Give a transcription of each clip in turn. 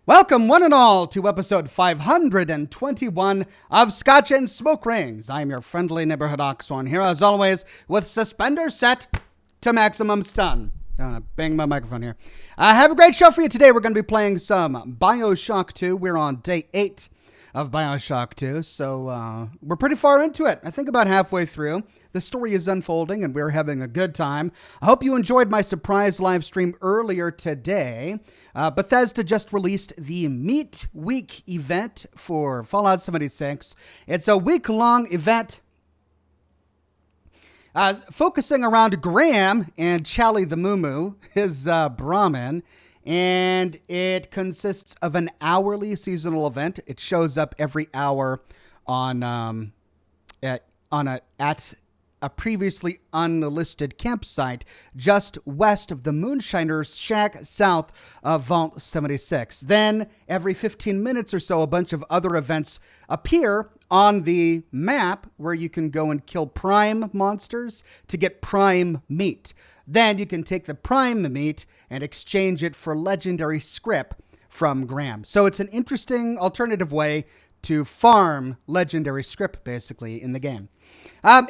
Welcome, one and all, to episode 521 of Scotch and Smoke Rings. I'm your friendly neighborhood Oxhorn here, as always, with suspenders set to maximum stun. I'm going to bang my microphone here. I have a great show for you today. We're going to be playing some Bioshock 2. We're on day 8 of Bioshock 2, so we're pretty far into it. I think about halfway through. The story is unfolding, and we're having a good time. I hope you enjoyed my surprise live stream earlier today. Bethesda just released the Meat Week event for Fallout 76. It's a week-long event focusing around Graham and Charlie the Moo, his Brahmin. And it consists of an hourly seasonal event. It shows up every hour on at a previously unlisted campsite just west of the Moonshiner's Shack, south of Vault 76. Then, every 15 minutes or so, a bunch of other events appear on the map where you can go and kill prime monsters to get prime meat. Then you can take the prime meat and exchange it for legendary script from Graham. So it's an interesting alternative way to farm legendary script, basically, in the game.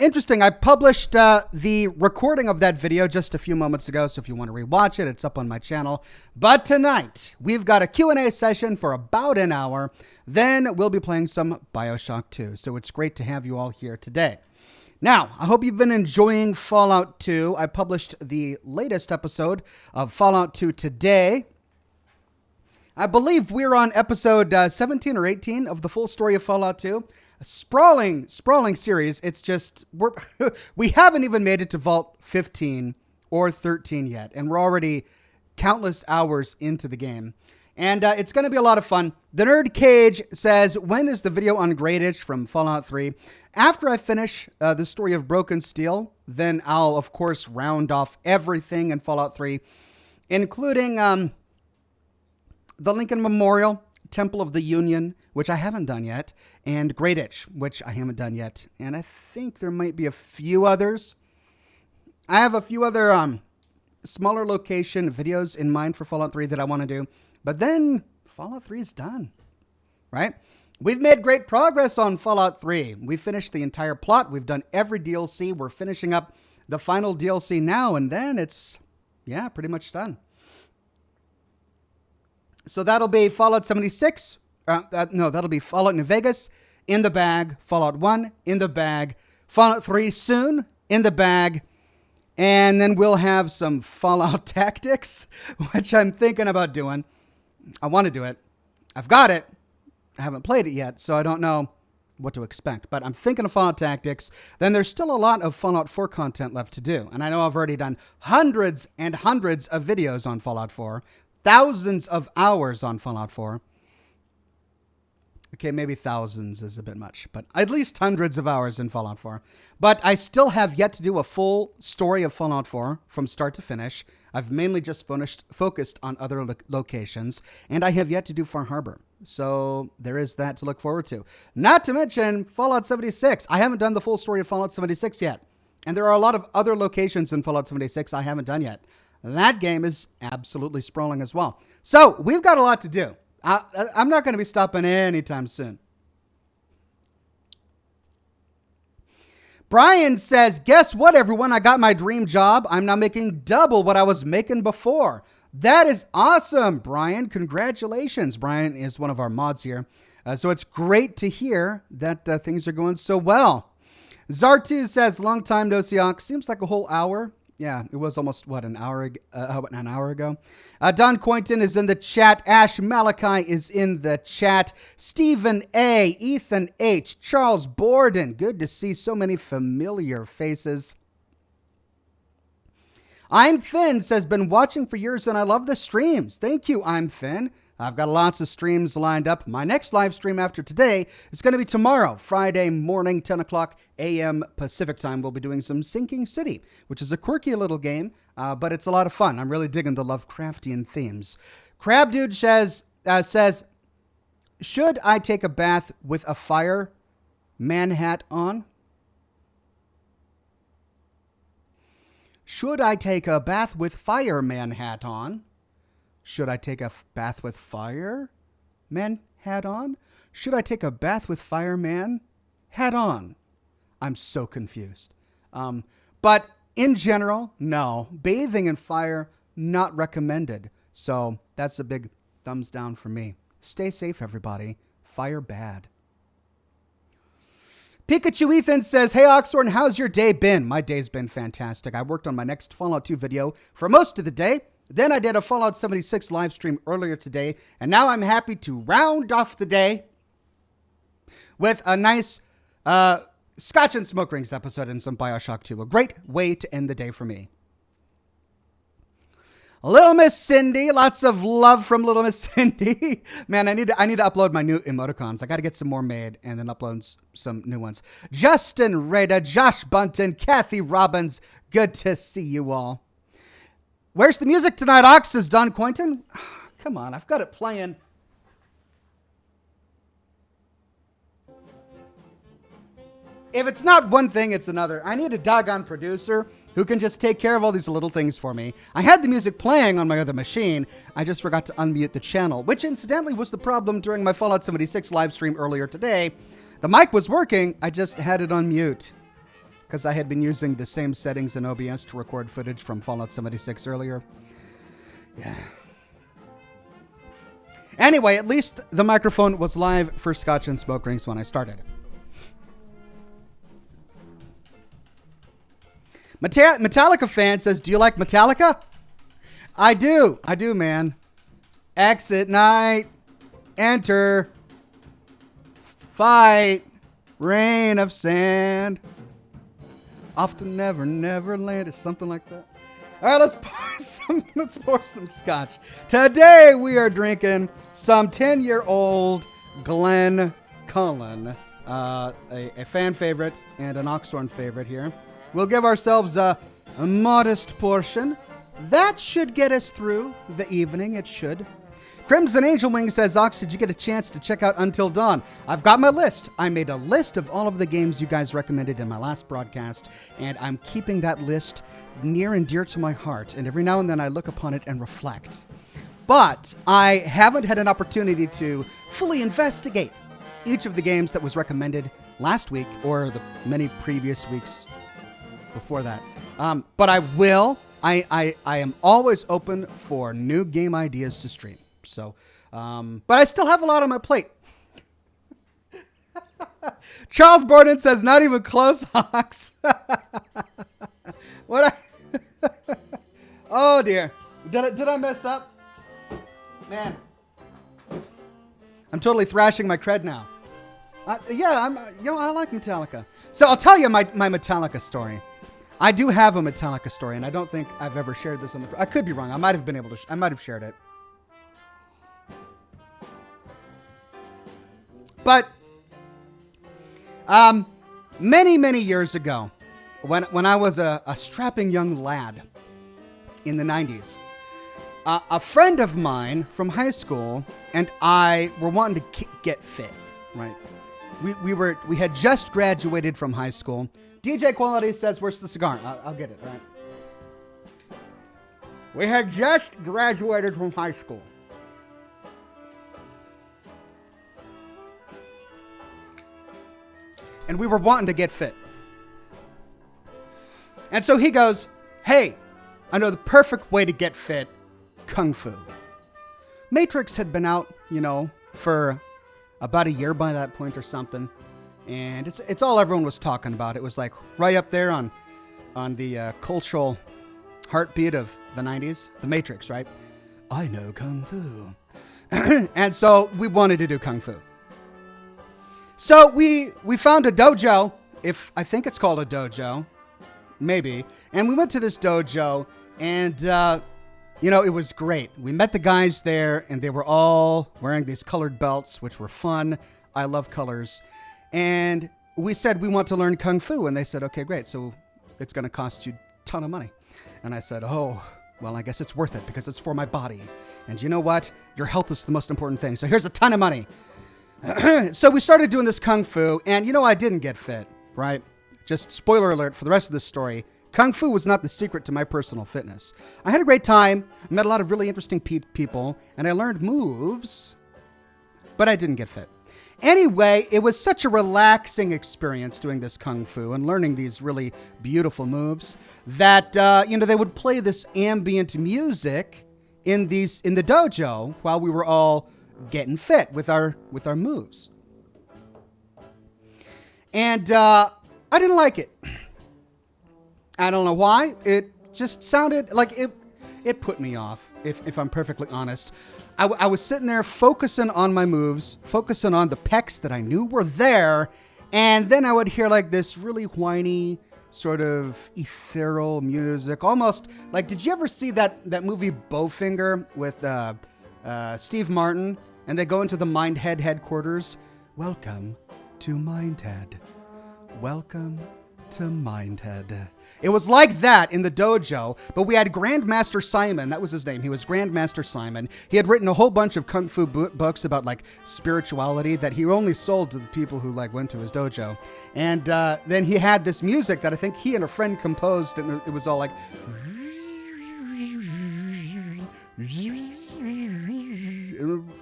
Interesting. I published the recording of that video just a few moments ago, so if you want to rewatch it, it's up on my channel. But tonight, we've got a Q&A session for about an hour. Then we'll be playing some Bioshock 2, so it's great to have you all here today. Now, I hope you've been enjoying Fallout 2. I published the latest episode of Fallout 2 today. I believe we're on episode 17 or 18 of the full story of Fallout 2. A sprawling series. It's just, we haven't even made it to Vault 15 or 13 yet, and we're already countless hours into the game. And it's going to be a lot of fun. The Nerd Cage says, when is the video on Gradish from Fallout 3? After I finish the story of Broken Steel, then I'll, of course, round off everything in Fallout 3, including the Lincoln Memorial, Temple of the Union, which I haven't done yet, and Gradish, which I haven't done yet. And I think there might be a few others. I have a few other smaller location videos in mind for Fallout 3 that I want to do. But then Fallout 3 is done, right? We've made great progress on Fallout 3. We finished the entire plot. We've done every DLC. We're finishing up the final DLC now, and then it's, yeah, pretty much done. So that'll be Fallout 76. That'll be Fallout New Vegas in the bag. Fallout 1 in the bag. Fallout 3 soon in the bag. And then we'll have some Fallout Tactics, which I'm thinking about doing. I want to do it. I've got it. I haven't played it yet, so I don't know what to expect. But I'm thinking of Fallout Tactics. Then there's still a lot of Fallout 4 content left to do. And I know I've already done hundreds and hundreds of videos on Fallout 4. Thousands of hours on Fallout 4. Okay, maybe thousands is a bit much, but at least hundreds of hours in Fallout 4. But I still have yet to do a full story of Fallout 4 from start to finish. I've mainly just focused on other locations, and I have yet to do Far Harbor. So there is that to look forward to. Not to mention Fallout 76. I haven't done the full story of Fallout 76 yet. And there are a lot of other locations in Fallout 76 I haven't done yet. That game is absolutely sprawling as well. So we've got a lot to do. I'm not going to be stopping anytime soon. Brian says, guess what, everyone? I got my dream job. I'm now making double what I was making before. That is awesome, Brian. Congratulations. Brian is one of our mods here. So it's great to hear that things are going so well. Zartu says, long time no see, Ox. Seems like a whole hour. Yeah, it was almost, an hour ago? Don Coynton is in the chat. Ash Malachi is in the chat. Stephen A., Ethan H., Charles Borden. Good to see so many familiar faces. I'm Finn says, been watching for years and I love the streams. Thank you, I'm Finn. I've got lots of streams lined up. My next live stream after today is going to be tomorrow, Friday morning, 10 o'clock a.m. Pacific time. We'll be doing some Sinking City, which is a quirky little game, but it's a lot of fun. I'm really digging the Lovecraftian themes. Crab Dude says, should I take a bath with a fireman hat on? Should I take a bath with fireman hat on? Should I take a bath with fire? Men, hat on. Should I take a bath with fire, man? Hat on. I'm so confused. But in general, no. Bathing in fire, not recommended. So that's a big thumbs down for me. Stay safe, everybody. Fire bad. Pikachu Ethan says, hey, Oxhorn, how's your day been? My day's been fantastic. I worked on my next Fallout 2 video for most of the day. Then I did a Fallout 76 live stream earlier today. And now I'm happy to round off the day with a nice Scotch and Smoke Rings episode and some Bioshock 2. A great way to end the day for me. Little Miss Cindy, lots of love from Little Miss Cindy. Man, I need to upload my new emoticons. I got to get some more made and then upload some new ones. Justin Rada, Josh Bunton, Kathy Robbins, good to see you all. Where's the music tonight, Ox? Says Don Quentin. Come on, I've got it playing. If it's not one thing, it's another. I need a doggone producer who can just take care of all these little things for me. I had the music playing on my other machine. I just forgot to unmute the channel, which incidentally was the problem during my Fallout 76 live stream earlier today. The mic was working. I just had it on mute because I had been using the same settings in OBS to record footage from Fallout 76 earlier. Yeah. Anyway, at least the microphone was live for Scotch and Smoke Rings when I started. Metallica fan says, do you like Metallica? I do, man. Exit night, enter, fight, rain of sand, off to never, never land, or something like that. All right, let's pour some Scotch. Today we are drinking some 10-year-old Glen Cullen, a fan favorite and an Oxhorn favorite here. We'll give ourselves a modest portion. That should get us through the evening. It should. Crimson Angel Wing says, Ox, did you get a chance to check out Until Dawn? I've got my list. I made a list of all of the games you guys recommended in my last broadcast, and I'm keeping that list near and dear to my heart. And every now and then I look upon it and reflect. But I haven't had an opportunity to fully investigate each of the games that was recommended last week or the many previous weeks before that. But I will. I am always open for new game ideas to stream. So, but I still have a lot on my plate. Charles Borden says, not even close, Hawks. Oh dear. Did I mess up? Man. I'm totally thrashing my cred now. Yeah, I like Metallica. So I'll tell you my Metallica story. I do have a Metallica story, and I don't think I've ever shared this on the... I could be wrong. I might have been able to... I might have shared it. But many, many years ago, when I was a strapping young lad in the 90s, a friend of mine from high school and I were wanting to get fit, right? We had just graduated from high school. DJ Quality says, where's the cigar? I'll get it, right? We had just graduated from high school. And we were wanting to get fit. And so he goes, hey, I know the perfect way to get fit, Kung Fu. Matrix had been out, for about a year by that point or something. And it's all everyone was talking about. It was like right up there on the cultural heartbeat of the 90s. The Matrix, right? I know Kung Fu. And so we wanted to do Kung Fu. So we found a dojo. I think it's called a dojo. Maybe. And we went to this dojo and, it was great. We met the guys there and they were all wearing these colored belts, which were fun. I love colors. And we said, we want to learn Kung Fu. And they said, okay, great. So it's going to cost you a ton of money. And I said, oh, well, I guess it's worth it because it's for my body. And you know what? Your health is the most important thing. So here's a ton of money. So we started doing this Kung Fu. And, I didn't get fit, right? Just spoiler alert for the rest of this story. Kung Fu was not the secret to my personal fitness. I had a great time, met a lot of really interesting people, and I learned moves but I didn't get fit. Anyway, it was such a relaxing experience doing this kung fu and learning these really beautiful moves that, they would play this ambient music in the dojo while we were all getting fit with our moves. And I didn't like it. I don't know why. It just sounded like it put me off, if I'm perfectly honest. I was sitting there focusing on my moves, focusing on the pecs that I knew were there, and then I would hear like this really whiny, sort of ethereal music, almost like, did you ever see that movie Bowfinger with Steve Martin, and they go into the Mindhead headquarters? Welcome to Mindhead. Welcome to Mindhead. It was like that in the dojo, but we had Grandmaster Simon. That was his name. He was Grandmaster Simon. He had written a whole bunch of kung fu books about like spirituality that he only sold to the people who like went to his dojo. And then he had this music that I think he and a friend composed, and it was all like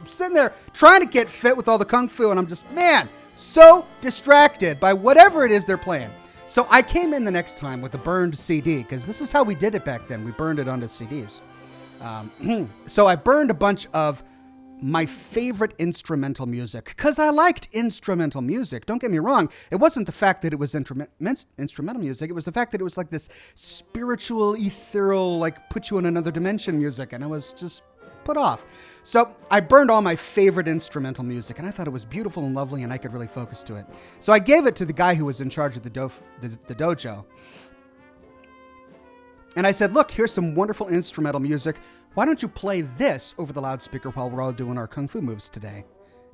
sitting there trying to get fit with all the kung fu, and I'm just, man, so distracted by whatever it is they're playing. So I came in the next time with a burned CD, because this is how we did it back then. We burned it onto CDs. So I burned a bunch of my favorite instrumental music, because I liked instrumental music. Don't get me wrong. It wasn't the fact that it was instrumental music. It was the fact that it was like this spiritual, ethereal, like put you in another dimension music. And I was just put off. So I burned all my favorite instrumental music, and I thought it was beautiful and lovely, and I could really focus to it. So I gave it to the guy who was in charge of the dojo. And I said, look, here's some wonderful instrumental music. Why don't you play this over the loudspeaker while we're all doing our kung fu moves today?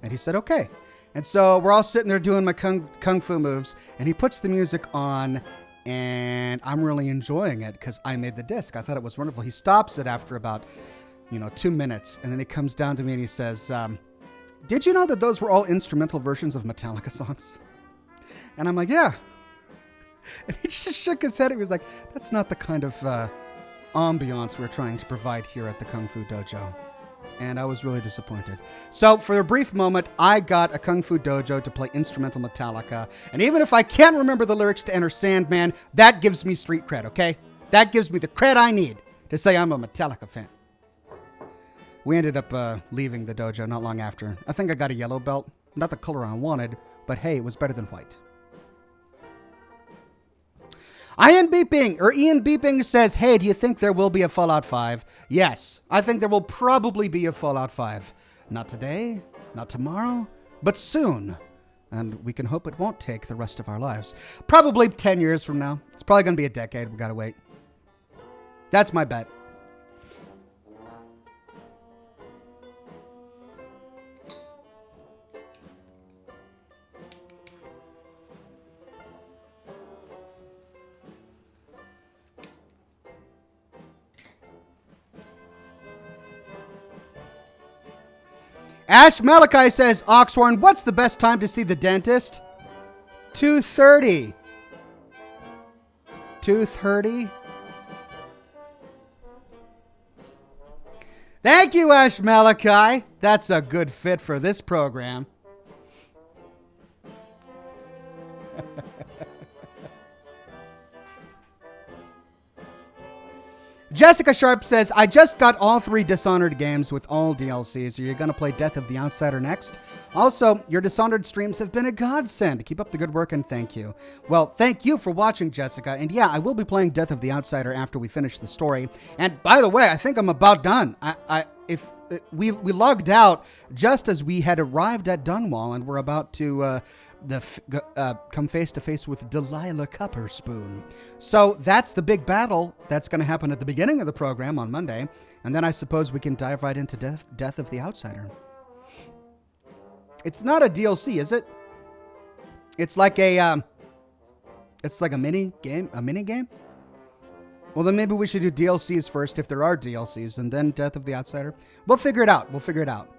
And he said, okay. And so we're all sitting there doing my kung fu moves, and he puts the music on, and I'm really enjoying it because I made the disc. I thought it was wonderful. He stops it after about 2 minutes. And then he comes down to me and he says, did you know that those were all instrumental versions of Metallica songs? And I'm like, yeah. And he just shook his head. He was like, that's not the kind of ambiance we're trying to provide here at the Kung Fu Dojo. And I was really disappointed. So for a brief moment, I got a Kung Fu Dojo to play instrumental Metallica. And even if I can't remember the lyrics to Enter Sandman, that gives me street cred, okay? That gives me the cred I need to say I'm a Metallica fan. We ended up leaving the dojo not long after. I think I got a yellow belt. Not the color I wanted, but hey, it was better than white. Ian Beeping says, hey, do you think there will be a Fallout 5? Yes, I think there will probably be a Fallout 5. Not today, not tomorrow, but soon. And we can hope it won't take the rest of our lives. Probably 10 years from now. It's probably going to be a decade. We got to wait. That's my bet. Ash Malachi says, Oxhorn, what's the best time to see the dentist? 2:30. 2:30? Thank you, Ash Malachi. That's a good fit for this program. Jessica Sharp says, I just got all 3 Dishonored games with all DLCs. Are you going to play Death of the Outsider next? Also, your Dishonored streams have been a godsend. Keep up the good work and thank you. Well, thank you for watching, Jessica. And yeah, I will be playing Death of the Outsider after we finish the story. And by the way, I think I'm about done. We logged out just as we had arrived at Dunwall, and we're about to come face to face with Delilah Copperspoon. So that's the big battle that's going to happen at the beginning of the program on Monday, and then I suppose we can dive right into Death of the Outsider. It's not a DLC, is it? It's like a mini game. Well, then maybe we should do DLCs first if there are DLCs, and then Death of the Outsider. We'll figure it out.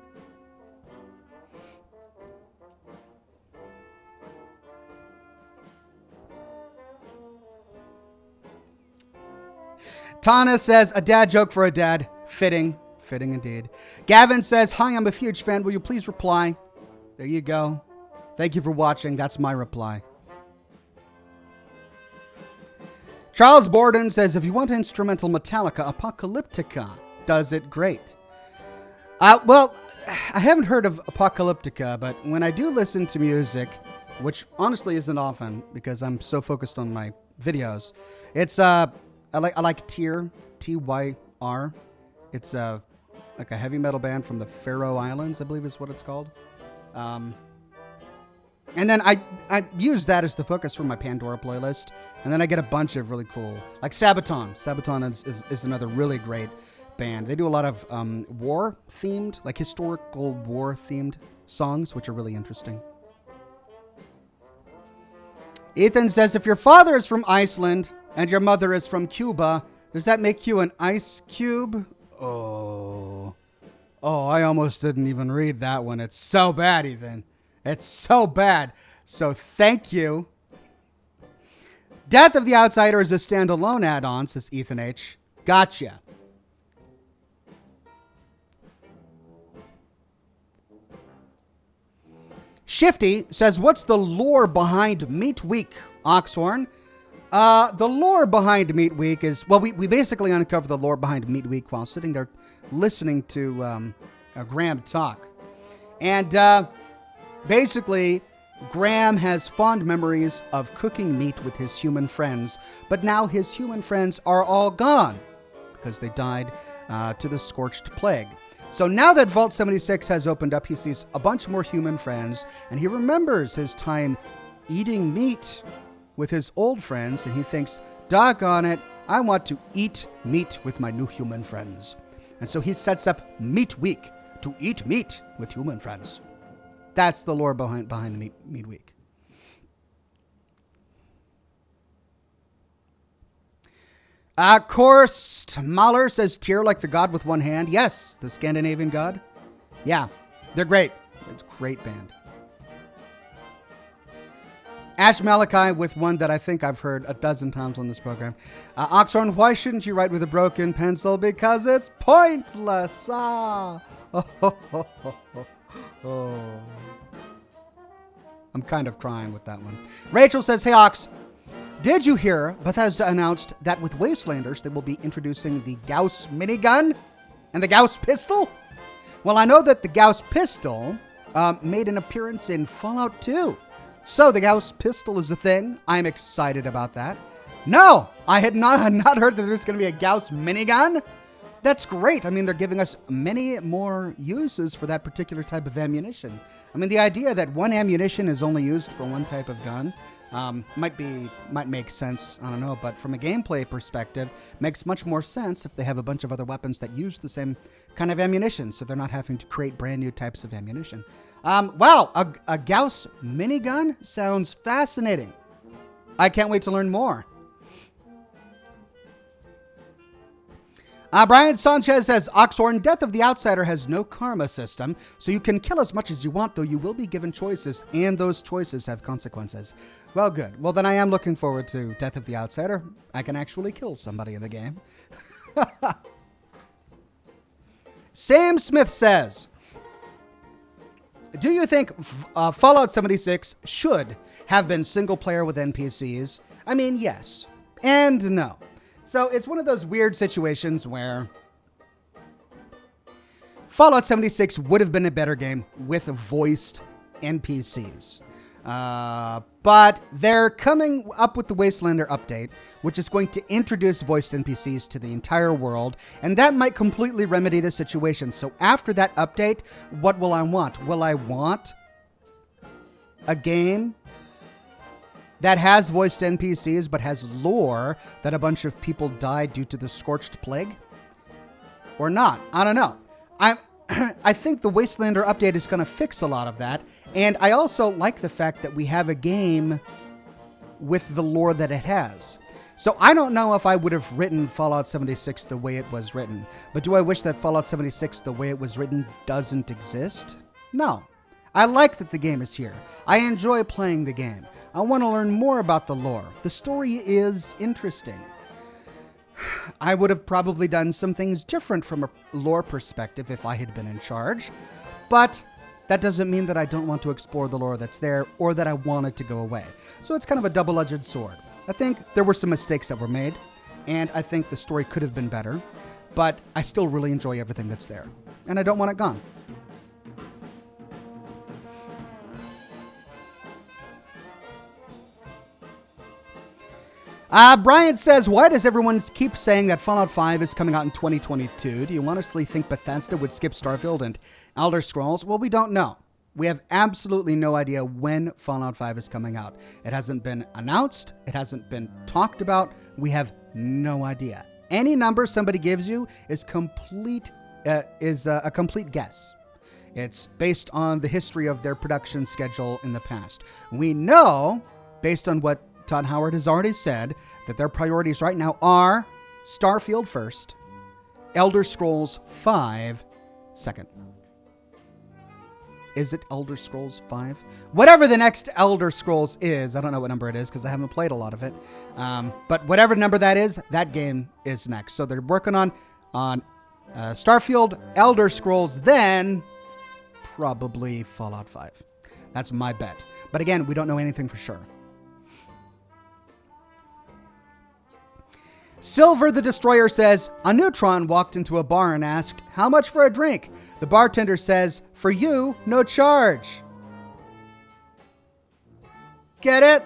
Tana says, a dad joke for a dad. Fitting indeed. Gavin says, hi, I'm a huge fan. Will you please reply There you go. Thank you for watching. That's my reply. Charles Borden says, if you want instrumental Metallica, Apocalyptica does it great. Well, I haven't heard of Apocalyptica, but when I do listen to music, which honestly isn't often because I'm so focused on my videos, it's I like Tyr, Tyr. It's like a heavy metal band from the Faroe Islands, I believe is what it's called. And then I use that as the focus for my Pandora playlist. And then I get a bunch of really cool, like Sabaton. Sabaton is another really great band. They do a lot of war-themed, like historical war-themed songs, which are really interesting. Ethan says, if your father is from Iceland and your mother is from Cuba, does that make you an ice cube? Oh, I almost didn't even read that one. It's so bad, Ethan. It's so bad. So thank you. Death of the Outsider is a standalone add-on, says Ethan H. Gotcha. Shifty says, what's the lore behind Meat Week, Oxhorn? The lore behind Meat Week is, well, we basically uncover the lore behind Meat Week while sitting there listening to Graham talk. And basically, Graham has fond memories of cooking meat with his human friends, but now his human friends are all gone because they died to the scorched plague. So now that Vault 76 has opened up, he sees a bunch more human friends, and he remembers his time eating meat with his old friends, and he thinks, doggone it, I want to eat meat with my new human friends. And so he sets up Meat Week to eat meat with human friends. That's the lore behind Meat Week. Korst Mahler says, Tyr like the god with one hand. Yes, the Scandinavian god. Yeah, they're great. It's a great band. Ash Malachi with one that I think I've heard a dozen times on this program. Oxhorn, why shouldn't you write with a broken pencil? Because it's pointless. Ah. Oh. I'm kind of crying with that one. Rachel says, hey, Ox, did you hear Bethesda announced that with Wastelanders, they will be introducing the Gauss minigun and the Gauss pistol? Well, I know that the Gauss pistol made an appearance in Fallout 2. So the Gauss pistol is a thing. I'm excited about that. No, I had not heard that there's going to be a Gauss minigun. That's great. I mean, they're giving us many more uses for that particular type of ammunition. I mean, the idea that one ammunition is only used for one type of gun might make sense. I don't know. But from a gameplay perspective, makes much more sense if they have a bunch of other weapons that use the same kind of ammunition. So they're not having to create brand new types of ammunition. Wow, a Gauss minigun sounds fascinating. I can't wait to learn more. Brian Sanchez says, Oxhorn, Death of the Outsider has no karma system, so you can kill as much as you want, though you will be given choices, and those choices have consequences. Well, good. Well, then I am looking forward to Death of the Outsider. I can actually kill somebody in the game. Sam Smith says, do you think Fallout 76 should have been single player with NPCs? I mean, yes and no. So it's one of those weird situations where Fallout 76 would have been a better game with voiced NPCs. But they're coming up with the Wastelander update, which is going to introduce voiced NPCs to the entire world, and that might completely remedy the situation. So after that update, what will I want? Will I want a game that has voiced NPCs but has lore that a bunch of people died due to the scorched plague? Or not? I don't know. I think the Wastelander update is going to fix a lot of that. And I also like the fact that we have a game with the lore that it has. So I don't know if I would have written Fallout 76 the way it was written. But do I wish that Fallout 76 the way it was written doesn't exist? No. I like that the game is here. I enjoy playing the game. I want to learn more about the lore. The story is interesting. I would have probably done some things different from a lore perspective if I had been in charge. But that doesn't mean that I don't want to explore the lore that's there or that I want it to go away. So it's kind of a double-edged sword. I think there were some mistakes that were made, and I think the story could have been better, but I still really enjoy everything that's there, and I don't want it gone. Brian says, why does everyone keep saying that Fallout 5 is coming out in 2022? Do you honestly think Bethesda would skip Starfield and Elder Scrolls? Well, we don't know. We have absolutely no idea when Fallout 5 is coming out. It hasn't been announced. It hasn't been talked about. We have no idea. Any number somebody gives you is a complete guess. It's based on the history of their production schedule in the past. We know, based on what Todd Howard has already said, that their priorities right now are Starfield first, Elder Scrolls 5 second. Is it Elder Scrolls 5? Whatever the next Elder Scrolls is, I don't know what number it is because I haven't played a lot of it. But whatever number that is, that game is next. So they're working on Starfield, Elder Scrolls, then probably Fallout 5. That's my bet. But again, we don't know anything for sure. Silver the Destroyer says, a neutron walked into a bar and asked, how much for a drink? The bartender says, for you, no charge. Get it?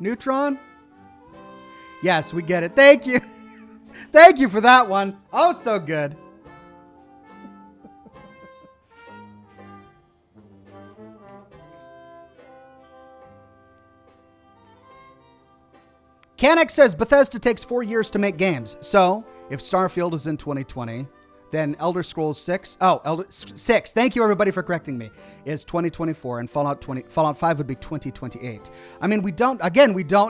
Neutron? Yes, we get it. Thank you. Thank you for that one. Oh, so good. Canuck says Bethesda takes 4 years to make games. So if Starfield is in 2020, then Elder Scrolls 6, Elder 6, thank you everybody for correcting me, is 2024, and Fallout 5 would be 2028. I mean, we don't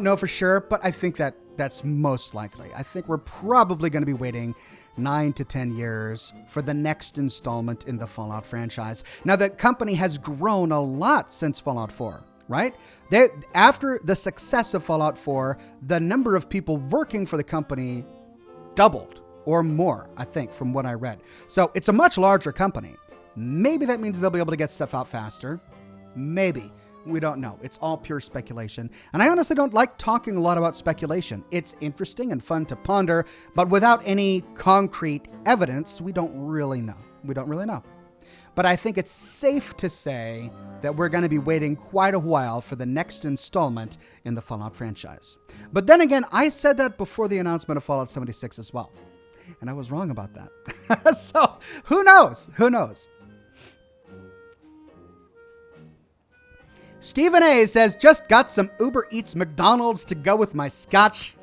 know for sure, but I think that's most likely. I think we're probably going to be waiting 9 to 10 years for the next installment in the Fallout franchise. Now, the company has grown a lot since Fallout 4, right? After the success of Fallout 4, the number of people working for the company doubled or more, I think, from what I read. So it's a much larger company. Maybe that means they'll be able to get stuff out faster. Maybe. We don't know. It's all pure speculation. And I honestly don't like talking a lot about speculation. It's interesting and fun to ponder, but without any concrete evidence, we don't really know. But I think it's safe to say that we're going to be waiting quite a while for the next installment in the Fallout franchise. But then again, I said that before the announcement of Fallout 76 as well. And I was wrong about that. So, who knows? Who knows? Stephen A. says, just got some Uber Eats McDonald's to go with my Scotch.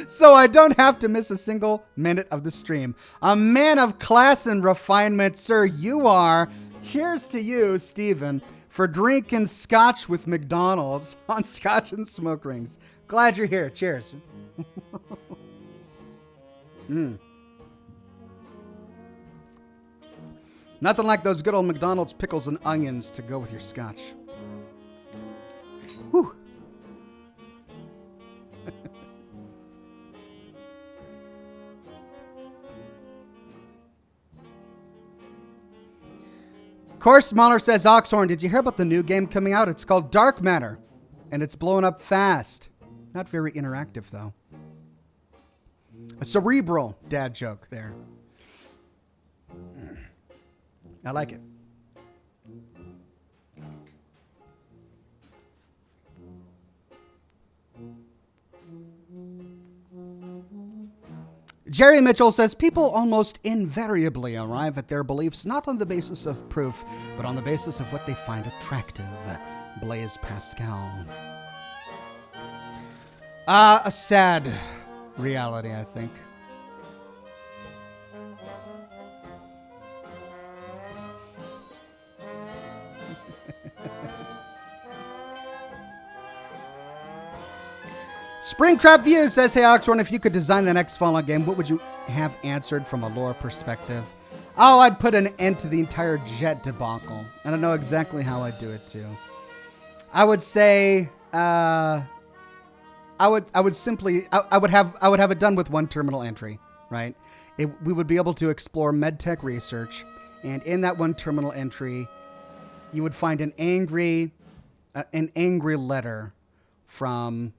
So I don't have to miss a single minute of the stream. A man of class and refinement, sir, you are. Cheers to you, Stephen, for drinking Scotch with McDonald's on Scotch and Smoke Rings. Glad you're here. Cheers. Nothing like those good old McDonald's pickles and onions to go with your Scotch. Whew. Course Smaller says, Oxhorn, did you hear about the new game coming out? It's called Dark Matter, and it's blowing up fast. Not very interactive, though. A cerebral dad joke there. I like it. Jerry Mitchell says, people almost invariably arrive at their beliefs not on the basis of proof, but on the basis of what they find attractive. Blaise Pascal. A sad reality, I think. Springtrap View says, hey, Oxhorn, if you could design the next Fallout game, what would you have answered from a lore perspective? Oh, I'd put an end to the entire jet debacle. And I know exactly how I'd do it, too. I would say, I would have it done with one terminal entry, right? We would be able to explore medtech research And in that one terminal entry, you would find an angry letter from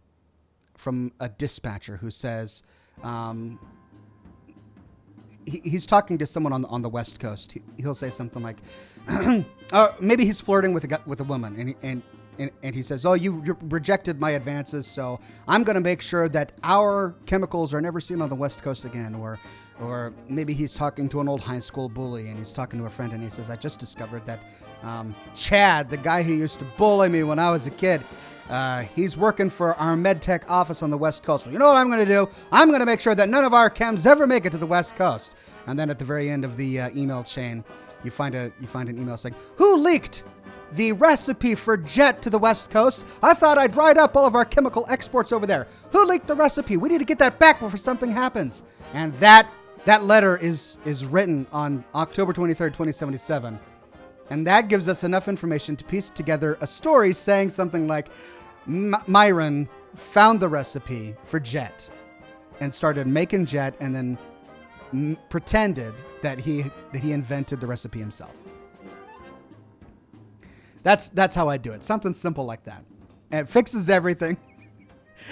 a dispatcher who says, he's talking to someone on the West Coast. He'll say something like, maybe he's flirting with a woman, and he says, "Oh, you rejected my advances, so I'm going to make sure that our chemicals are never seen on the West Coast again." Or maybe he's talking to an old high school bully, and he's talking to a friend, and he says, "I just discovered that Chad, the guy who used to bully me when I was a kid, he's working for our MedTech office on the West Coast. So you know what I'm going to do? I'm going to make sure that none of our chems ever make it to the West Coast." And then at the very end of the email chain, you find an email saying, "Who leaked the recipe for jet to the West Coast? I thought I dried up all of our chemical exports over there. Who leaked the recipe? We need to get that back before something happens." And that letter is written on October 23rd, 2077. And that gives us enough information to piece together a story saying something like, Myron found the recipe for jet and started making jet, and then pretended that he invented the recipe himself. That's how I do it. Something simple like that. And it fixes everything.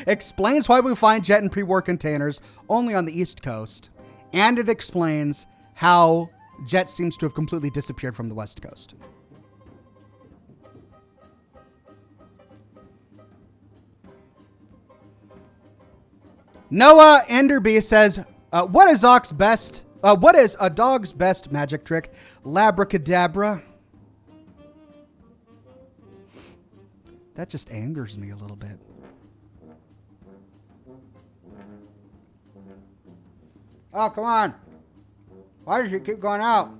Explains why we find jet in pre-war containers only on the East Coast. And it explains how jet seems to have completely disappeared from the West Coast. Noah Enderby says, what is a dog's best magic trick? Labracadabra. That just angers me a little bit. Oh, come on. Why does it keep going out?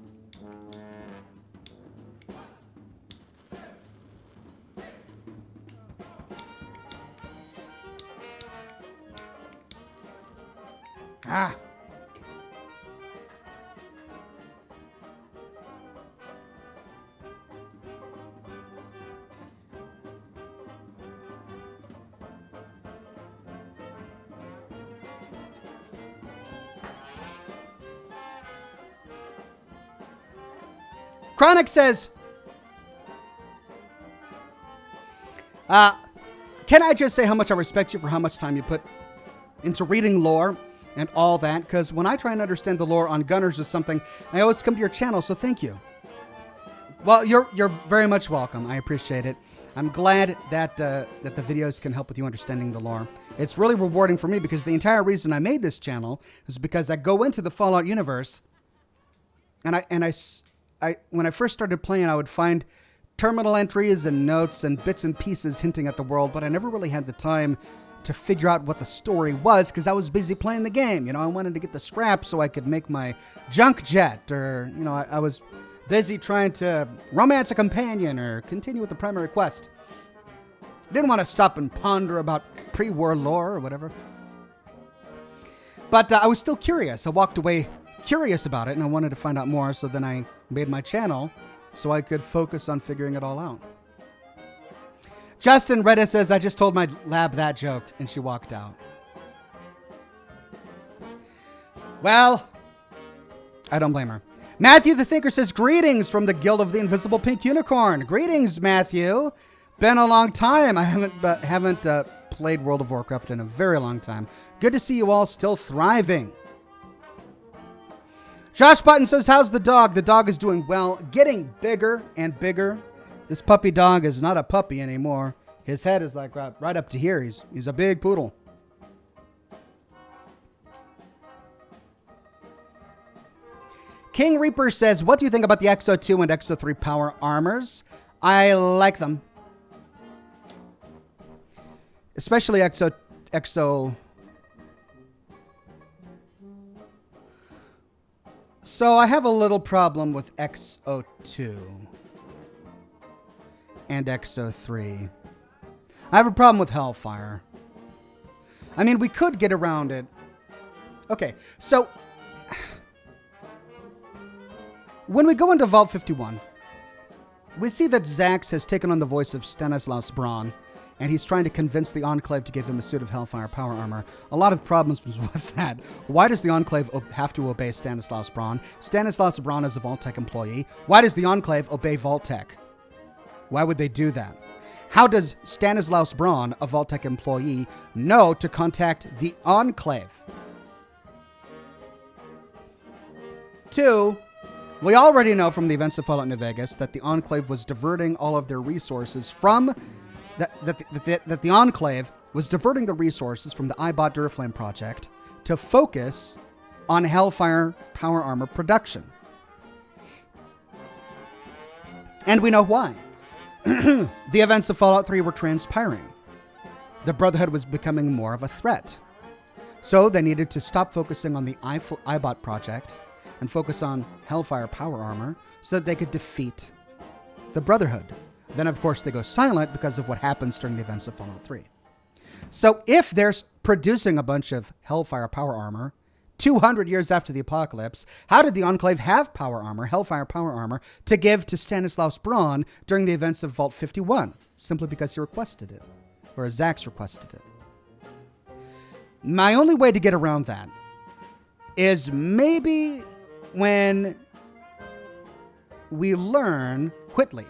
Ah. Chronic says, can I just say how much I respect you for how much time you put into reading lore and all that? Because when I try and understand the lore on Gunners or something, I always come to your channel, so thank you. Well, you're very much welcome. I appreciate it. I'm glad that the videos can help with you understanding the lore. It's really rewarding for me because the entire reason I made this channel is because I go into the Fallout universe, and when I first started playing, I would find terminal entries and notes and bits and pieces hinting at the world, but I never really had the time to figure out what the story was because I was busy playing the game. You know, I wanted to get the scraps so I could make my junk jet, or, you know, I was busy trying to romance a companion or continue with the primary quest. I didn't want to stop and ponder about pre-war lore or whatever. But I was still curious. I walked away curious about it, and I wanted to find out more, so then I made my channel so I could focus on figuring it all out. Justin Redda says, I just told my lab that joke, and she walked out. Well, I don't blame her. Matthew the Thinker says, greetings from the Guild of the Invisible Pink Unicorn. Greetings, Matthew. Been a long time. I haven't played World of Warcraft in a very long time. Good to see you all still thriving. Josh Button says, how's the dog? The dog is doing well, getting bigger and bigger. This puppy dog is not a puppy anymore. His head is like right up to here. He's a big poodle. King Reaper says, what do you think about the Exo 2 and Exo 3 power armors? I like them. Especially Exo. So I have a little problem with Exo 2 and Exo 3. I have a problem with Hellfire. I mean, we could get around it. Okay, so when we go into Vault 51, we see that Zax has taken on the voice of Stanislaus Braun, and he's trying to convince the Enclave to give him a suit of Hellfire power armor. A lot of problems with that. Why does the Enclave have to obey Stanislaus Braun? Stanislaus Braun is a Vault-Tec employee. Why does the Enclave obey Vault-Tec? Why would they do that? How does Stanislaus Braun, a Vault-Tec employee, know to contact the Enclave? 2, we already know from the events of Fallout New Vegas that the Enclave was diverting all of their resources from... That the Enclave was diverting the resources from the iBot Duraflame project to focus on Hellfire power armor production. And we know why. The events of Fallout 3 were transpiring. The Brotherhood was becoming more of a threat. So they needed to stop focusing on the iBot project and focus on Hellfire power armor so that they could defeat the Brotherhood. Then, of course, they go silent because of what happens during the events of Fallout 3. So if they're producing a bunch of Hellfire power armor 200 years after the apocalypse, how did the Enclave have power armor, Hellfire power armor, to give to Stanislaus Braun during the events of Vault 51? Simply because he requested it, or Zax requested it. My only way to get around that is maybe when we learn Whitley.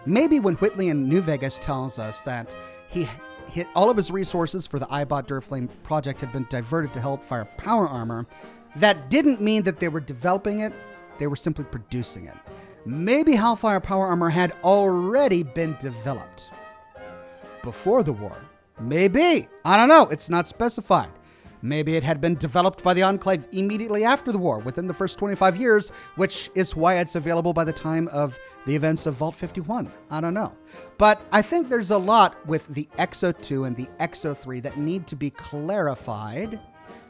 Maybe when Whitley in New Vegas tells us that all of his resources for the iBot Duraflame project had been diverted to Hellfire power armor, that didn't mean that they were developing it, they were simply producing it. Maybe Hellfire power armor had already been developed before the war. Maybe. I don't know. It's not specified. Maybe it had been developed by the Enclave immediately after the war, within the first 25 years, which is why it's available by the time of the events of Vault 51. I don't know. But I think there's a lot with the Exo 2 and the Exo 3 that need to be clarified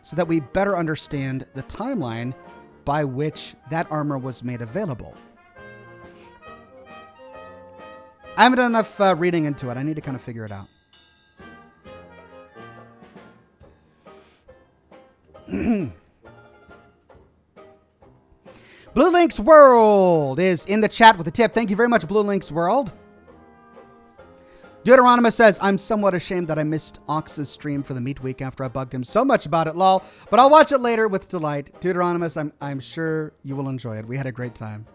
so that we better understand the timeline by which that armor was made available. I haven't done enough reading into it. I need to kind of figure it out. Blue Link's World is in the chat with a tip. Thank you very much, Blue Link's World. Deuteronomus says, I'm somewhat ashamed that I missed Ox's stream for the Meat Week after I bugged him so much about it, lol. But I'll watch it later with delight. Deuteronomus, I'm sure you will enjoy it. We had a great time.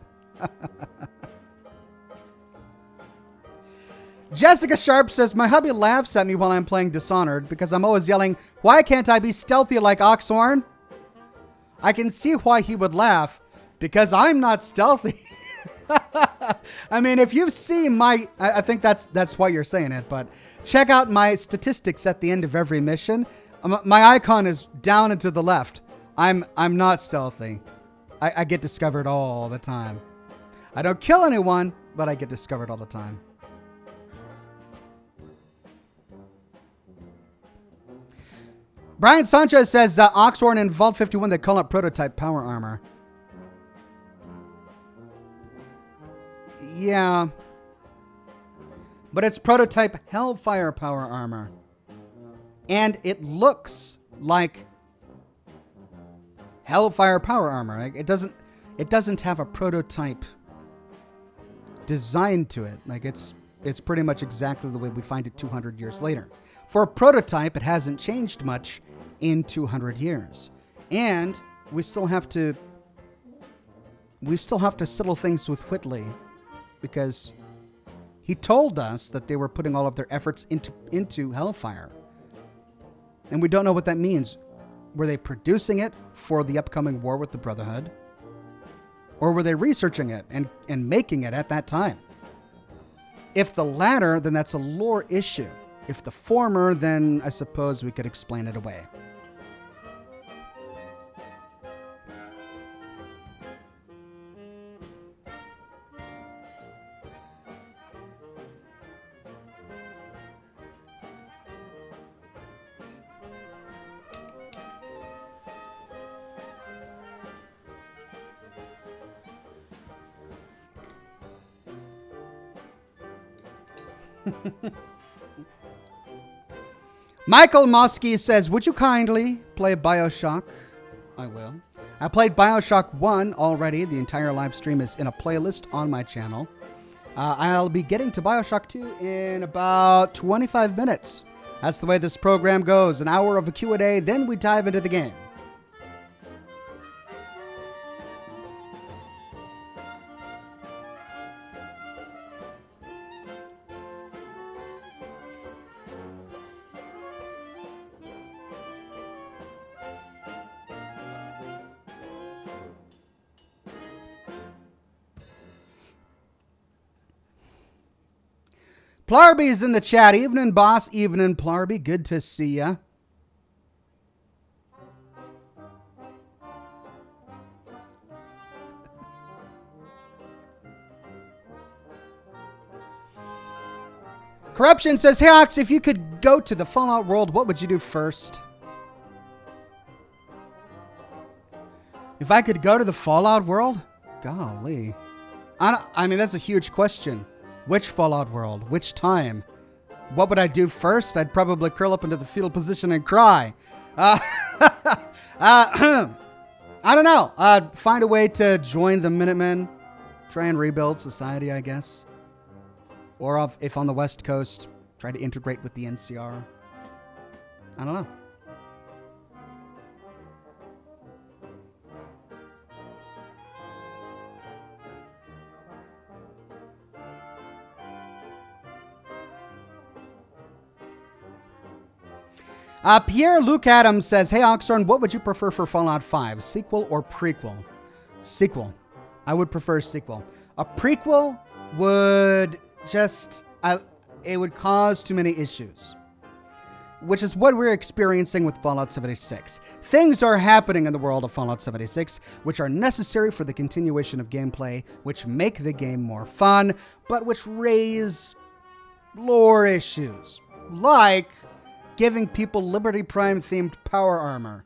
Jessica Sharp says, my hubby laughs at me while I'm playing Dishonored because I'm always yelling, why can't I be stealthy like Oxhorn? I can see why he would laugh, because I'm not stealthy. I mean, if you've seen I think that's why you're saying it, but check out my statistics at the end of every mission. My icon is down and to the left. I'm not stealthy. I get discovered all the time. I don't kill anyone, but I get discovered all the time. Brian Sanchez says, Oxhorn and Vault 51, they call it prototype power armor. Yeah. But it's prototype Hellfire power armor. And it looks like Hellfire power armor. Like, it doesn't have a prototype design to it. Like it's pretty much exactly the way we find it 200 years later. For a prototype, it hasn't changed much in 200 years. And we still have to settle things with Whitley because he told us that they were putting all of their efforts into Hellfire. And we don't know what that means. Were they producing it for the upcoming war with the Brotherhood? Or were they researching it and making it at that time? If the latter, then that's a lore issue. If the former, then I suppose we could explain it away. Michael Mosky says, would you kindly play Bioshock? I will. I played Bioshock 1 already. The entire live stream is in a playlist on my channel. I'll be getting to Bioshock 2 in about 25 minutes. That's the way this program goes. An hour of a Q&A, then we dive into the game. Plarby's in the chat. Evening, boss. Evening, Plarby. Good to see ya. Corruption says, hey, Ox, if you could go to the Fallout world, what would you do first? If I could go to the Fallout world? Golly. I mean, that's a huge question. Which Fallout world? Which time? What would I do first? I'd probably curl up into the fetal position and cry. I don't know. I'd find a way to join the Minutemen. Try and rebuild society, I guess. Or if on the West Coast, try to integrate with the NCR. I don't know. Pierre-Luc Adams says, hey, Oxhorn, what would you prefer for Fallout 5? Sequel or prequel? Sequel. I would prefer sequel. A prequel would just... it would cause too many issues. Which is what we're experiencing with Fallout 76. Things are happening in the world of Fallout 76, which are necessary for the continuation of gameplay, which make the game more fun, but which raise lore issues. Like... giving people Liberty Prime themed power armor.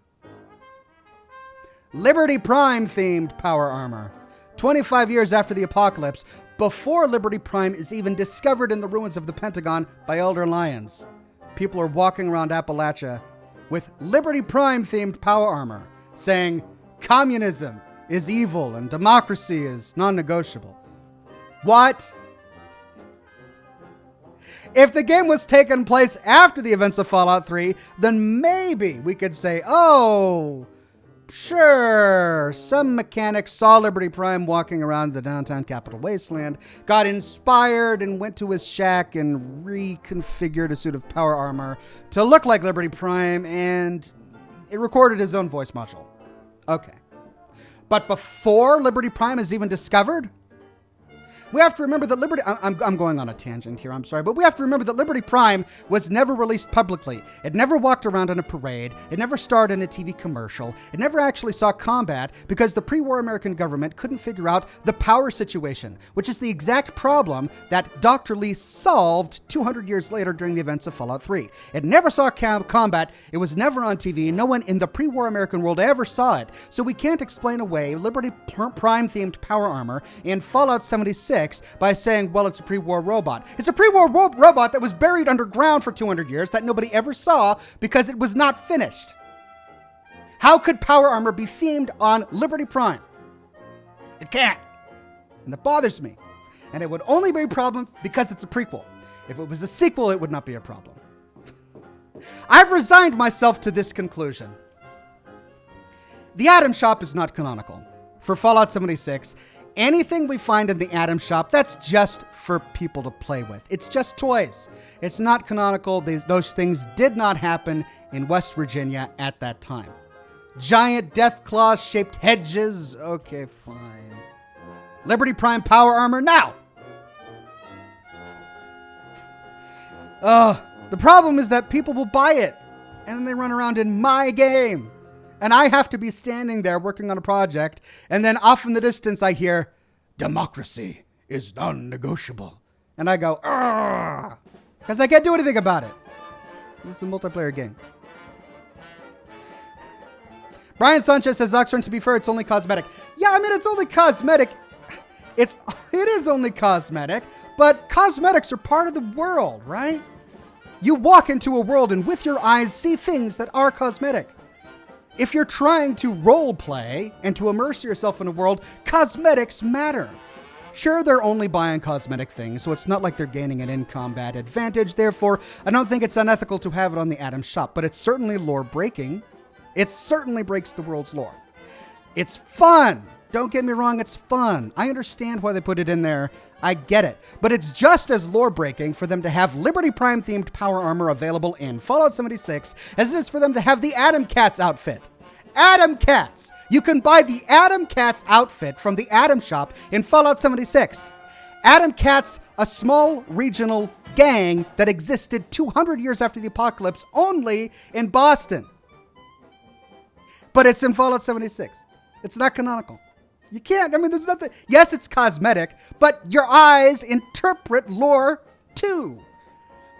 Liberty Prime themed power armor. 25 years after the apocalypse, before Liberty Prime is even discovered in the ruins of the Pentagon by Elder Lions, people are walking around Appalachia with Liberty Prime themed power armor, saying communism is evil and democracy is non-negotiable. What? If the game was taking place after the events of Fallout 3, then maybe we could say, oh, sure, some mechanic saw Liberty Prime walking around the downtown Capital Wasteland, got inspired and went to his shack and reconfigured a suit of power armor to look like Liberty Prime, and it recorded his own voice module. Okay. But before Liberty Prime is even discovered... we have to remember that Liberty... I'm going on a tangent here, I'm sorry. But we have to remember that Liberty Prime was never released publicly. It never walked around in a parade. It never starred in a TV commercial. It never actually saw combat because the pre-war American government couldn't figure out the power situation, which is the exact problem that Dr. Lee solved 200 years later during the events of Fallout 3. It never saw combat. It was never on TV. No one in the pre-war American world ever saw it. So we can't explain away Liberty Prime-themed power armor in Fallout 76 by saying, well, it's a pre-war robot. It's a pre-war robot that was buried underground for 200 years that nobody ever saw because it was not finished. How could power armor be themed on Liberty Prime? It can't. And that bothers me. And it would only be a problem because it's a prequel. If it was a sequel, it would not be a problem. I've resigned myself to this conclusion. The Atom Shop is not canonical. For Fallout 76, anything we find in the Atom Shop, that's just for people to play with. It's just toys. It's not canonical. Those things did not happen in West Virginia at that time. Giant death claw-shaped hedges. Okay, fine. Liberty Prime power armor now. The problem is that people will buy it and then they run around in my game. And I have to be standing there working on a project, and then off in the distance I hear, democracy is non-negotiable. And I go, argh, because I can't do anything about it. It's a multiplayer game. Brian Sanchez says, Oxhorn, to be fair, it's only cosmetic. Yeah, I mean, it's only cosmetic. It is only cosmetic, but cosmetics are part of the world, right? You walk into a world and with your eyes see things that are cosmetic. If you're trying to role play and to immerse yourself in a world, cosmetics matter. Sure, they're only buying cosmetic things, so it's not like they're gaining an in-combat advantage. Therefore, I don't think it's unethical to have it on the Atom shop, but it's certainly lore-breaking. It certainly breaks the world's lore. It's fun. Don't get me wrong, it's fun. I understand why they put it in there. I get it. But it's just as lore-breaking for them to have Liberty Prime-themed power armor available in Fallout 76 as it is for them to have the Atom Cats outfit. Atom Cats! You can buy the Atom Cats outfit from the Atom shop in Fallout 76. Atom Cats, a small regional gang that existed 200 years after the apocalypse only in Boston. But it's in Fallout 76. It's not canonical. You can't. I mean, there's nothing. Yes, it's cosmetic, but your eyes interpret lore too.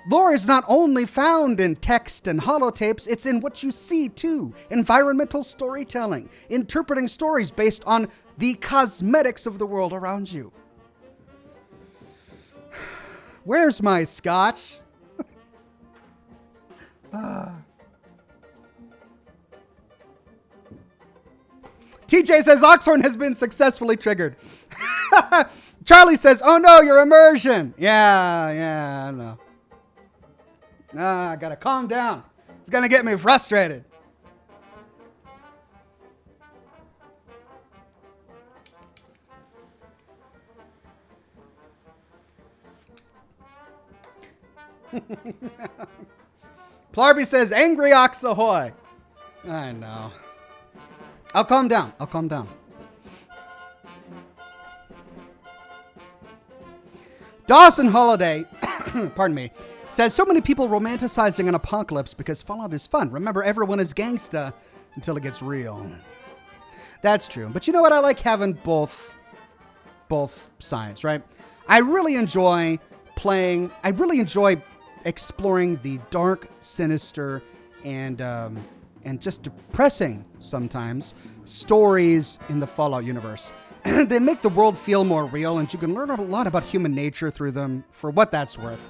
Lore is not only found in text and holotapes, it's in what you see too. Environmental storytelling, interpreting stories based on the cosmetics of the world around you. Where's my scotch? TJ says Oxhorn has been successfully triggered. Charlie says, oh no, your immersion. Yeah, I know. I gotta calm down. It's gonna get me frustrated. Plarby says, angry ox ahoy. I know. I'll calm down. Dawson Holiday, pardon me, says so many people romanticizing an apocalypse because Fallout is fun. Remember, everyone is gangsta until it gets real. That's true. But you know what? I like having both sides, right? I really enjoy exploring the dark, sinister, and just depressing sometimes stories in the Fallout universe. They make the world feel more real, and you can learn a lot about human nature through them for what that's worth.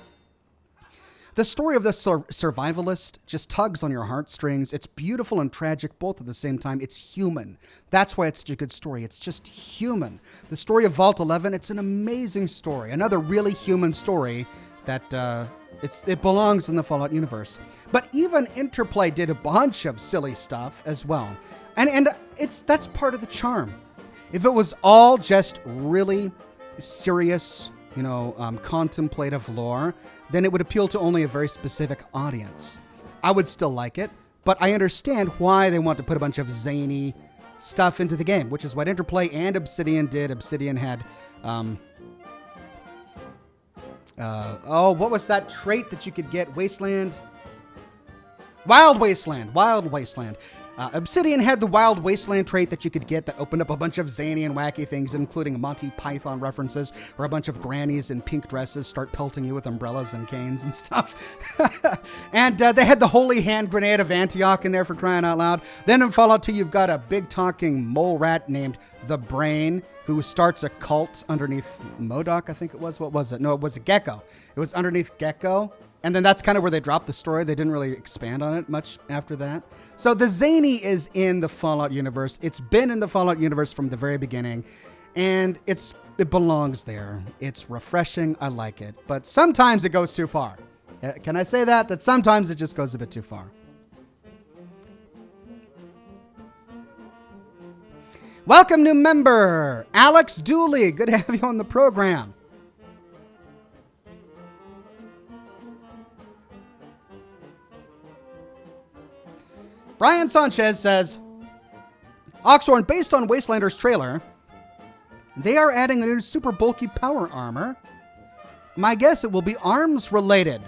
The story of the survivalist just tugs on your heartstrings. It's beautiful and tragic both at the same time. It's human. That's why it's such a good story. It's just human. The story of Vault 11, it's an amazing story. Another really human story that it belongs in the Fallout universe. But even Interplay did a bunch of silly stuff as well. And that's part of the charm. If it was all just really serious, contemplative lore, then it would appeal to only a very specific audience. I would still like it, but I understand why they want to put a bunch of zany stuff into the game, which is what Interplay and Obsidian did. Obsidian had, what was that trait that you could get? Wasteland? Wild Wasteland. Obsidian had the Wild Wasteland trait that you could get that opened up a bunch of zany and wacky things, including Monty Python references, where a bunch of grannies in pink dresses start pelting you with umbrellas and canes and stuff. And they had the Holy Hand Grenade of Antioch in there, for crying out loud. Then in Fallout 2, you've got a big talking mole rat named The Brain, who starts a cult underneath MODOK, I think it was. What was it? No, it was a Gecko. It was underneath Gecko. And then that's kind of where they dropped the story. They didn't really expand on it much after that. So the zany is in the Fallout universe. It's been in the Fallout universe from the very beginning. And it belongs there. It's refreshing. I like it. But sometimes it goes too far. Can I say that? That sometimes it just goes a bit too far. Welcome, new member, Alex Dooley. Good to have you on the program. Brian Sanchez says, Oxhorn, based on Wastelander's trailer, they are adding a new super bulky power armor. My guess it will be arms related.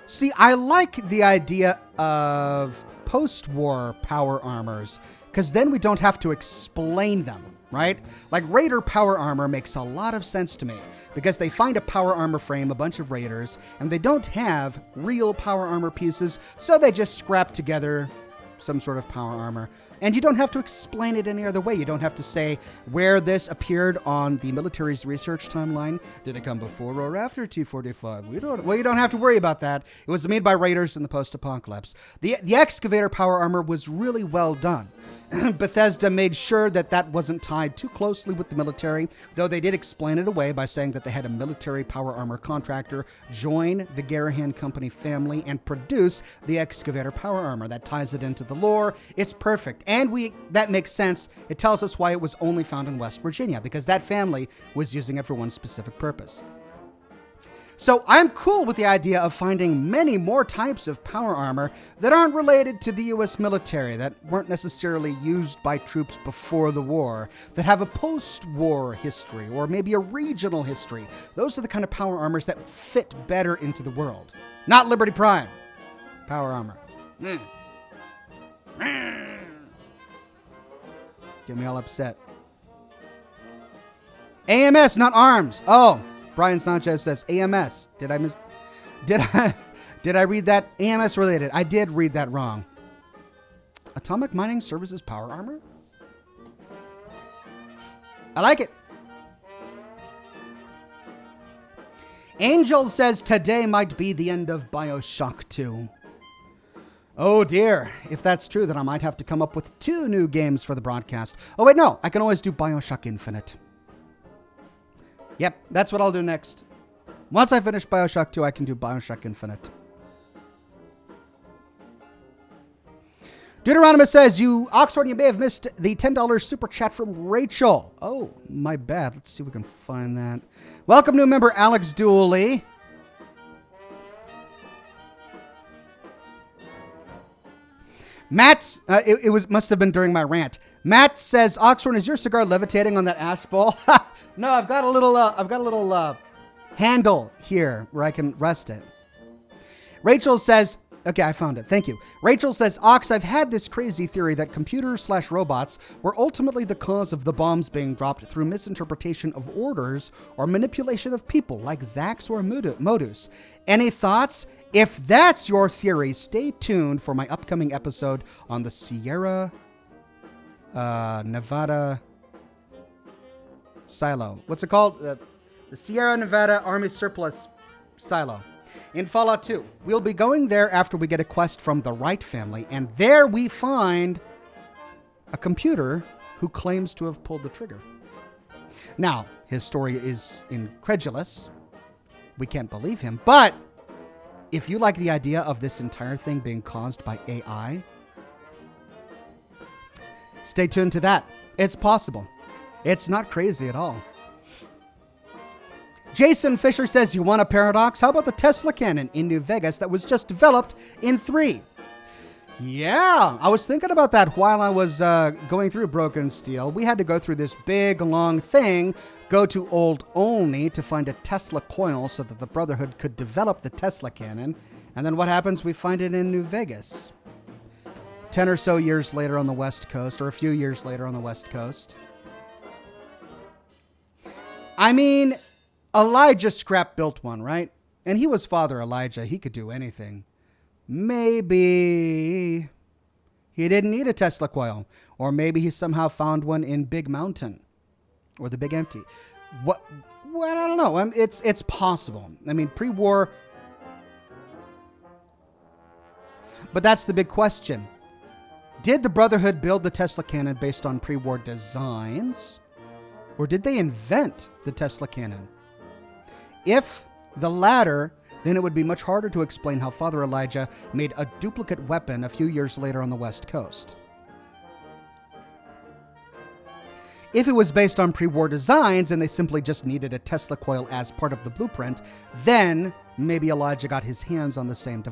See, I like the idea of post-war power armors, because then we don't have to explain them, right? Like Raider power armor makes a lot of sense to me, because they find a power armor frame, a bunch of Raiders, and they don't have real power armor pieces, so they just scrap together some sort of power armor. And you don't have to explain it any other way. You don't have to say where this appeared on the military's research timeline. Did it come before or after T-45? You don't have to worry about that. It was made by Raiders in the post-apocalypse. The excavator power armor was really well done. Bethesda made sure that that wasn't tied too closely with the military, though they did explain it away by saying that they had a military power armor contractor join the Garahan Company family and produce the excavator power armor. That ties it into the lore. It's perfect. And that makes sense. It tells us why it was only found in West Virginia, because that family was using it for one specific purpose. So I'm cool with the idea of finding many more types of power armor that aren't related to the US military, that weren't necessarily used by troops before the war, that have a post-war history or maybe a regional history. Those are the kind of power armors that fit better into the world. Not Liberty Prime. Power armor. Get me all upset. AMS, not arms. Oh. Brian Sanchez says AMS. Did I read that? AMS related. I did read that wrong. Atomic Mining Services power armor? I like it. Angel says today might be the end of Bioshock 2. Oh dear. If that's true, then I might have to come up with 2 new games for the broadcast. Oh wait, no. I can always do Bioshock Infinite. Yep, that's what I'll do next. Once I finish Bioshock 2, I can do Bioshock Infinite. Deuteronomus says, Oxhorn, you may have missed the $10 super chat from Rachel. Oh, my bad. Let's see if we can find that. Welcome, new member Alex Dooley. Matt's, must have been during my rant. Matt says, Oxhorn, is your cigar levitating on that ash bowl? No, I've got a little handle here where I can rest it. Rachel says, okay, I found it. Thank you. Rachel says, Ox, I've had this crazy theory that computers/robots were ultimately the cause of the bombs being dropped through misinterpretation of orders or manipulation of people like Zax or Modus. Any thoughts? If that's your theory, stay tuned for my upcoming episode on the Sierra Nevada silo. What's it called? The Sierra Nevada Army Surplus Silo. In Fallout 2, we'll be going there after we get a quest from the Wright family, and there we find a computer who claims to have pulled the trigger. Now, his story is incredulous. We can't believe him, but if you like the idea of this entire thing being caused by AI, stay tuned to that. It's possible. It's not crazy at all. Jason Fisher says, you want a paradox? How about the Tesla cannon in New Vegas that was just developed in 3? Yeah, I was thinking about that while I was going through Broken Steel. We had to go through this big, long thing, go to Old Olney to find a Tesla coil so that the Brotherhood could develop the Tesla cannon. And then what happens? We find it in New Vegas. 10 or so years later on the West Coast, or a few years later on the West Coast. I mean, Elijah Scrap built one, right? And he was Father Elijah. He could do anything. Maybe he didn't need a Tesla coil. Or maybe he somehow found one in Big Mountain. Or the Big Empty. What? Well, I don't know. It's possible. I mean, pre-war. But that's the big question. Did the Brotherhood build the Tesla cannon based on pre-war designs? Or did they invent the Tesla cannon? If the latter, then it would be much harder to explain how Father Elijah made a duplicate weapon a few years later on the West Coast. If it was based on pre-war designs and they simply just needed a Tesla coil as part of the blueprint, then maybe Elijah got his hands on the same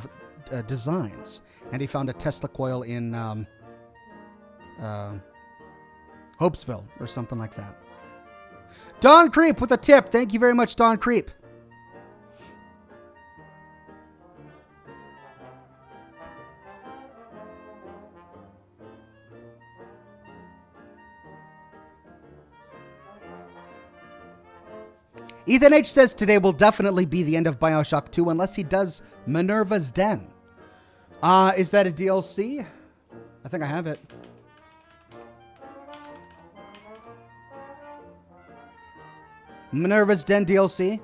designs. And he found a Tesla coil in Hopesville or something like that. Don Creep with a tip. Thank you very much, Don Creep. Ethan H says today will definitely be the end of Bioshock 2 unless he does Minerva's Den. Is that a DLC? I think I have it. Minerva's Den DLC.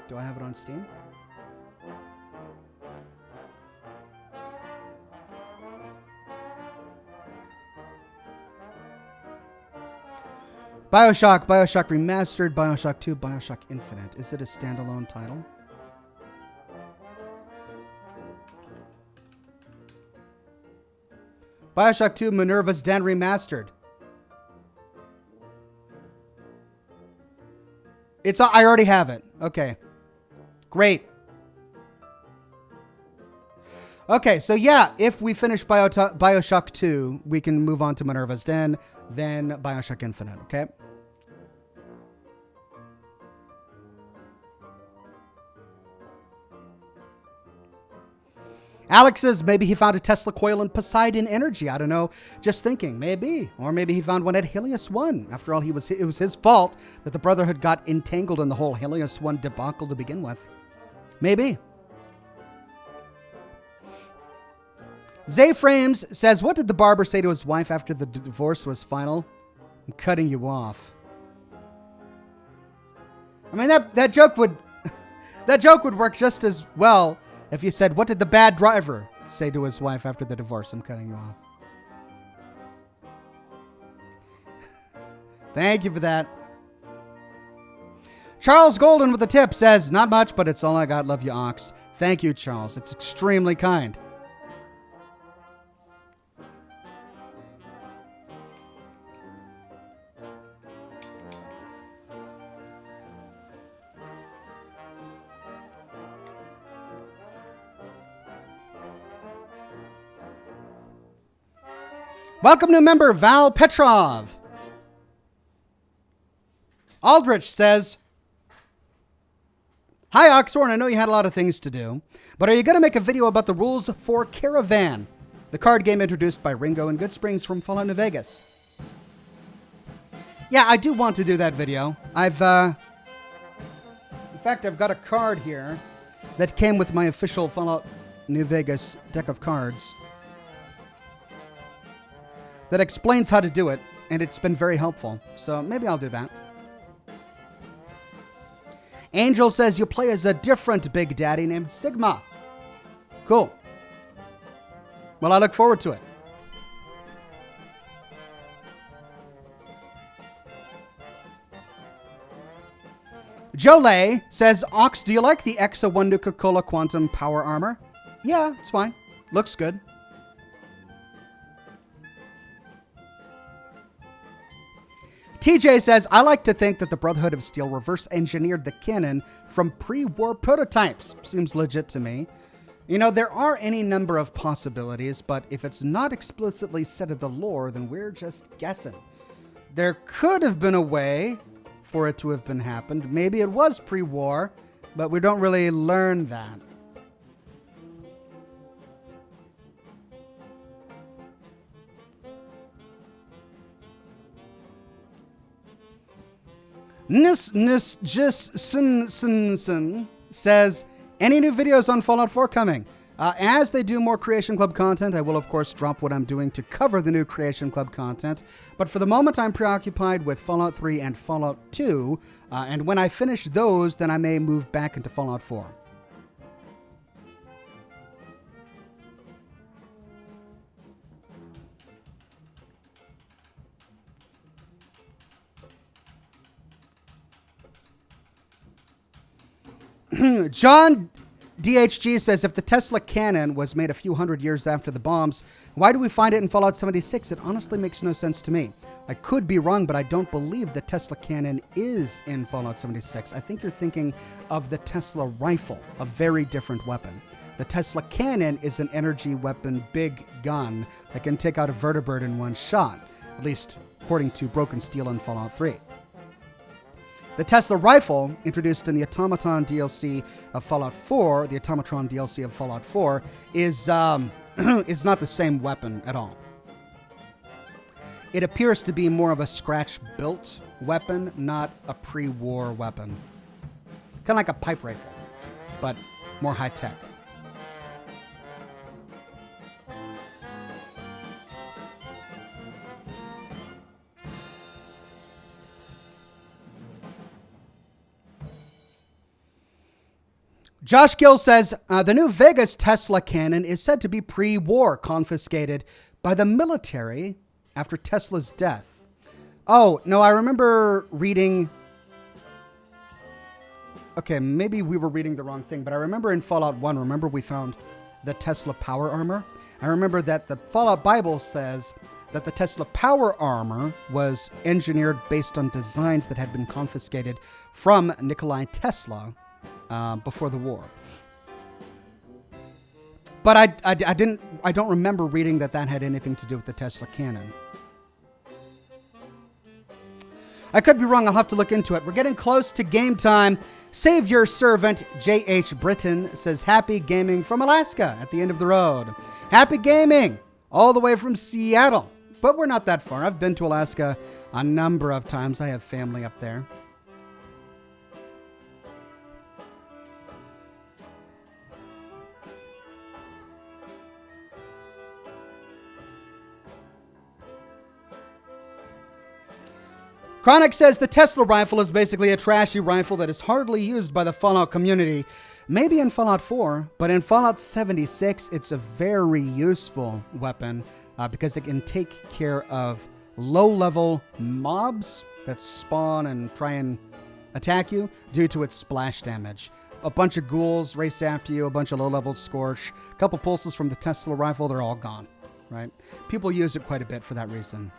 Do I have it on Steam? Bioshock, Bioshock Remastered, Bioshock 2, Bioshock Infinite. Is it a standalone title? Bioshock 2, Minerva's Den Remastered. I already have it. Okay. Great. Okay, so yeah, if we finish Bioshock 2, we can move on to Minerva's Den, then Bioshock Infinite, okay? Alex says maybe he found a Tesla coil in Poseidon Energy. I don't know. Just thinking. Maybe. Or maybe he found one at Helios 1. After all, it was his fault that the Brotherhood got entangled in the whole Helios 1 debacle to begin with. Maybe. Zay Frames says, what did the barber say to his wife after the divorce was final? I'm cutting you off. I mean, that joke would work just as well if you said, what did the bad driver say to his wife after the divorce? I'm cutting you off. Thank you for that. Charles Golden with a tip says, not much, but it's all I got. Love you, Ox. Thank you, Charles. It's extremely kind. Welcome new member Val Petrov. Aldrich says, hi Oxhorn, I know you had a lot of things to do, but are you going to make a video about the rules for Caravan, the card game introduced by Ringo and Goodsprings from Fallout New Vegas? Yeah, I do want to do that video. In fact, I've got a card here that came with my official Fallout New Vegas deck of cards that explains how to do it, and it's been very helpful. So maybe I'll do that. Angel says you play as a different Big Daddy named Sigma. Cool. Well, I look forward to it. Jolay says, Ox, do you like the EXA 1 Nuka-Cola Quantum Power Armor? Yeah, it's fine. Looks good. TJ says, I like to think that the Brotherhood of Steel reverse engineered the cannon from pre-war prototypes. Seems legit to me. You know, there are any number of possibilities, but if it's not explicitly said in the lore, then we're just guessing. There could have been a way for it to have been happened. Maybe it was pre-war, but we don't really learn that. Nis says, any new videos on Fallout 4 coming? As they do more Creation Club content, I will of course drop what I'm doing to cover the new Creation Club content. But for the moment, I'm preoccupied with Fallout 3 and Fallout 2. And when I finish those, then I may move back into Fallout 4. John DHG says, if the Tesla cannon was made a few hundred years after the bombs, why do we find it in Fallout 76? It honestly makes no sense to me. I could be wrong, but I don't believe the Tesla cannon is in Fallout 76. I think you're thinking of the Tesla rifle, a very different weapon. The Tesla cannon is an energy weapon, big gun that can take out a vertibird in one shot, at least according to Broken Steel in Fallout 3. The Tesla rifle, introduced in the Automaton DLC of Fallout 4, the Automatron DLC of Fallout 4, is not the same weapon at all. It appears to be more of a scratch-built weapon, not a pre-war weapon. Kind of like a pipe rifle, but more high-tech. Josh Gill says, the new Vegas Tesla cannon is said to be pre-war, confiscated by the military after Tesla's death. Oh, no, I remember reading... Okay, maybe we were reading the wrong thing, but I remember in Fallout 1, remember we found the Tesla power armor? I remember that the Fallout Bible says that the Tesla power armor was engineered based on designs that had been confiscated from Nikola Tesla before the war. But I don't remember reading that had anything to do with the Tesla cannon. I could be wrong. I'll have to look into it. We're getting close to game time. Save your servant, J.H. Britton, says happy gaming from Alaska at the end of the road. Happy gaming all the way from Seattle. But we're not that far. I've been to Alaska a number of times. I have family up there. Chronic says the Tesla rifle is basically a trashy rifle that is hardly used by the Fallout community. Maybe in Fallout 4, but in Fallout 76, it's a very useful weapon because it can take care of low-level mobs that spawn and try and attack you due to its splash damage. A bunch of ghouls race after you, a bunch of low-level Scorch, a couple pulses from the Tesla rifle, they're all gone, right? People use it quite a bit for that reason.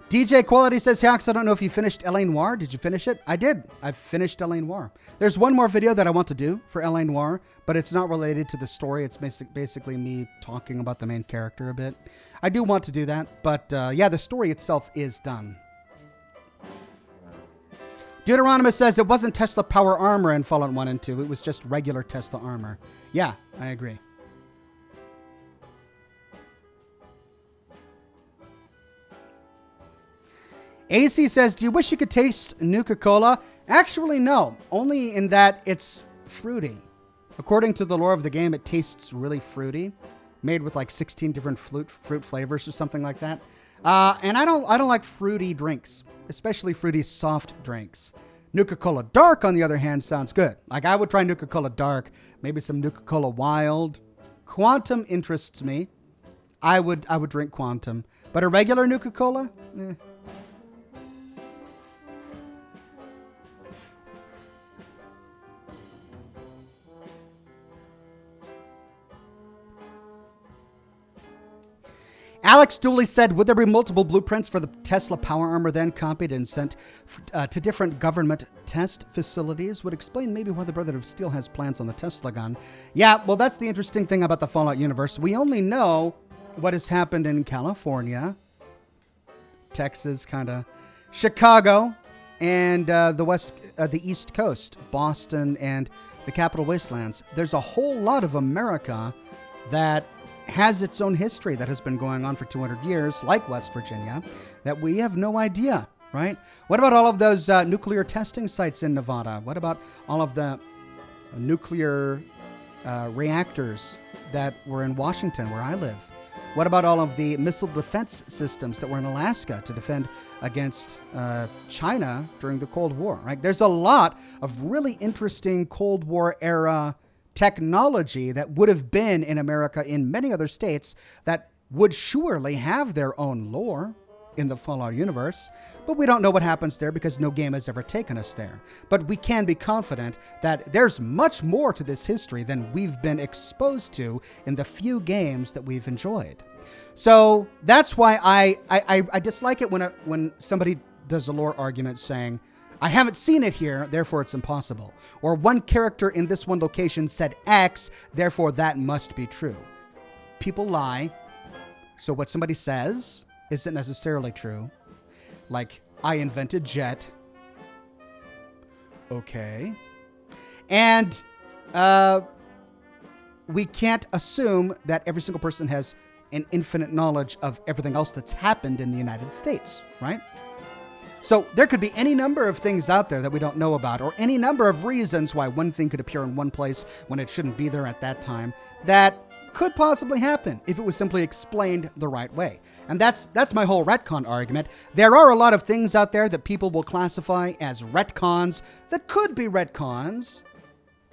DJ Quality says, Hacks, I don't know if you finished L.A. Noire. Did you finish it? I did. I've finished L.A. Noire. There's one more video that I want to do for L.A. Noire, but it's not related to the story. It's basically me talking about the main character a bit. I do want to do that, but yeah, the story itself is done. Deuteronomus says it wasn't Tesla power armor in Fallout 1 and 2. It was just regular Tesla armor. Yeah, I agree. AC says, do you wish you could taste Nuka-Cola? Actually, no. Only in that it's fruity. According to the lore of the game, it tastes really fruity. Made with like 16 different fruit flavors or something like that. And I don't like fruity drinks, especially fruity soft drinks. Nuka-Cola Dark, on the other hand, sounds good. Like I would try Nuka-Cola Dark, maybe some Nuka-Cola Wild. Quantum interests me. I would drink Quantum. But a regular Nuka-Cola? Eh. Alex Dooley said, would there be multiple blueprints for the Tesla power armor then copied and sent to different government test facilities? Would explain maybe why the Brotherhood of Steel has plans on the Tesla gun. Yeah, well, that's the interesting thing about the Fallout universe. We only know what has happened in California, Texas, kind of, Chicago, and the East Coast, Boston, and the Capital Wastelands. There's a whole lot of America that has its own history that has been going on for 200 years, like West Virginia, that we have no idea, right? What about all of those nuclear testing sites in Nevada? What about all of the nuclear reactors that were in Washington, where I live? What about all of the missile defense systems that were in Alaska to defend against China during the Cold War, right? There's a lot of really interesting Cold War era technology that would have been in America in many other states that would surely have their own lore in the Fallout universe, but we don't know what happens there because no game has ever taken us there. But we can be confident that there's much more to this history than we've been exposed to in the few games that we've enjoyed. So that's why I dislike it when somebody does a lore argument saying, I haven't seen it here, therefore it's impossible. Or one character in this one location said X, therefore that must be true. People lie, so what somebody says isn't necessarily true. Like, I invented jet. Okay. And we can't assume that every single person has an infinite knowledge of everything else that's happened in the United States, right? So there could be any number of things out there that we don't know about, or any number of reasons why one thing could appear in one place when it shouldn't be there at that time, that could possibly happen if it was simply explained the right way. And that's my whole retcon argument. There are a lot of things out there that people will classify as retcons that could be retcons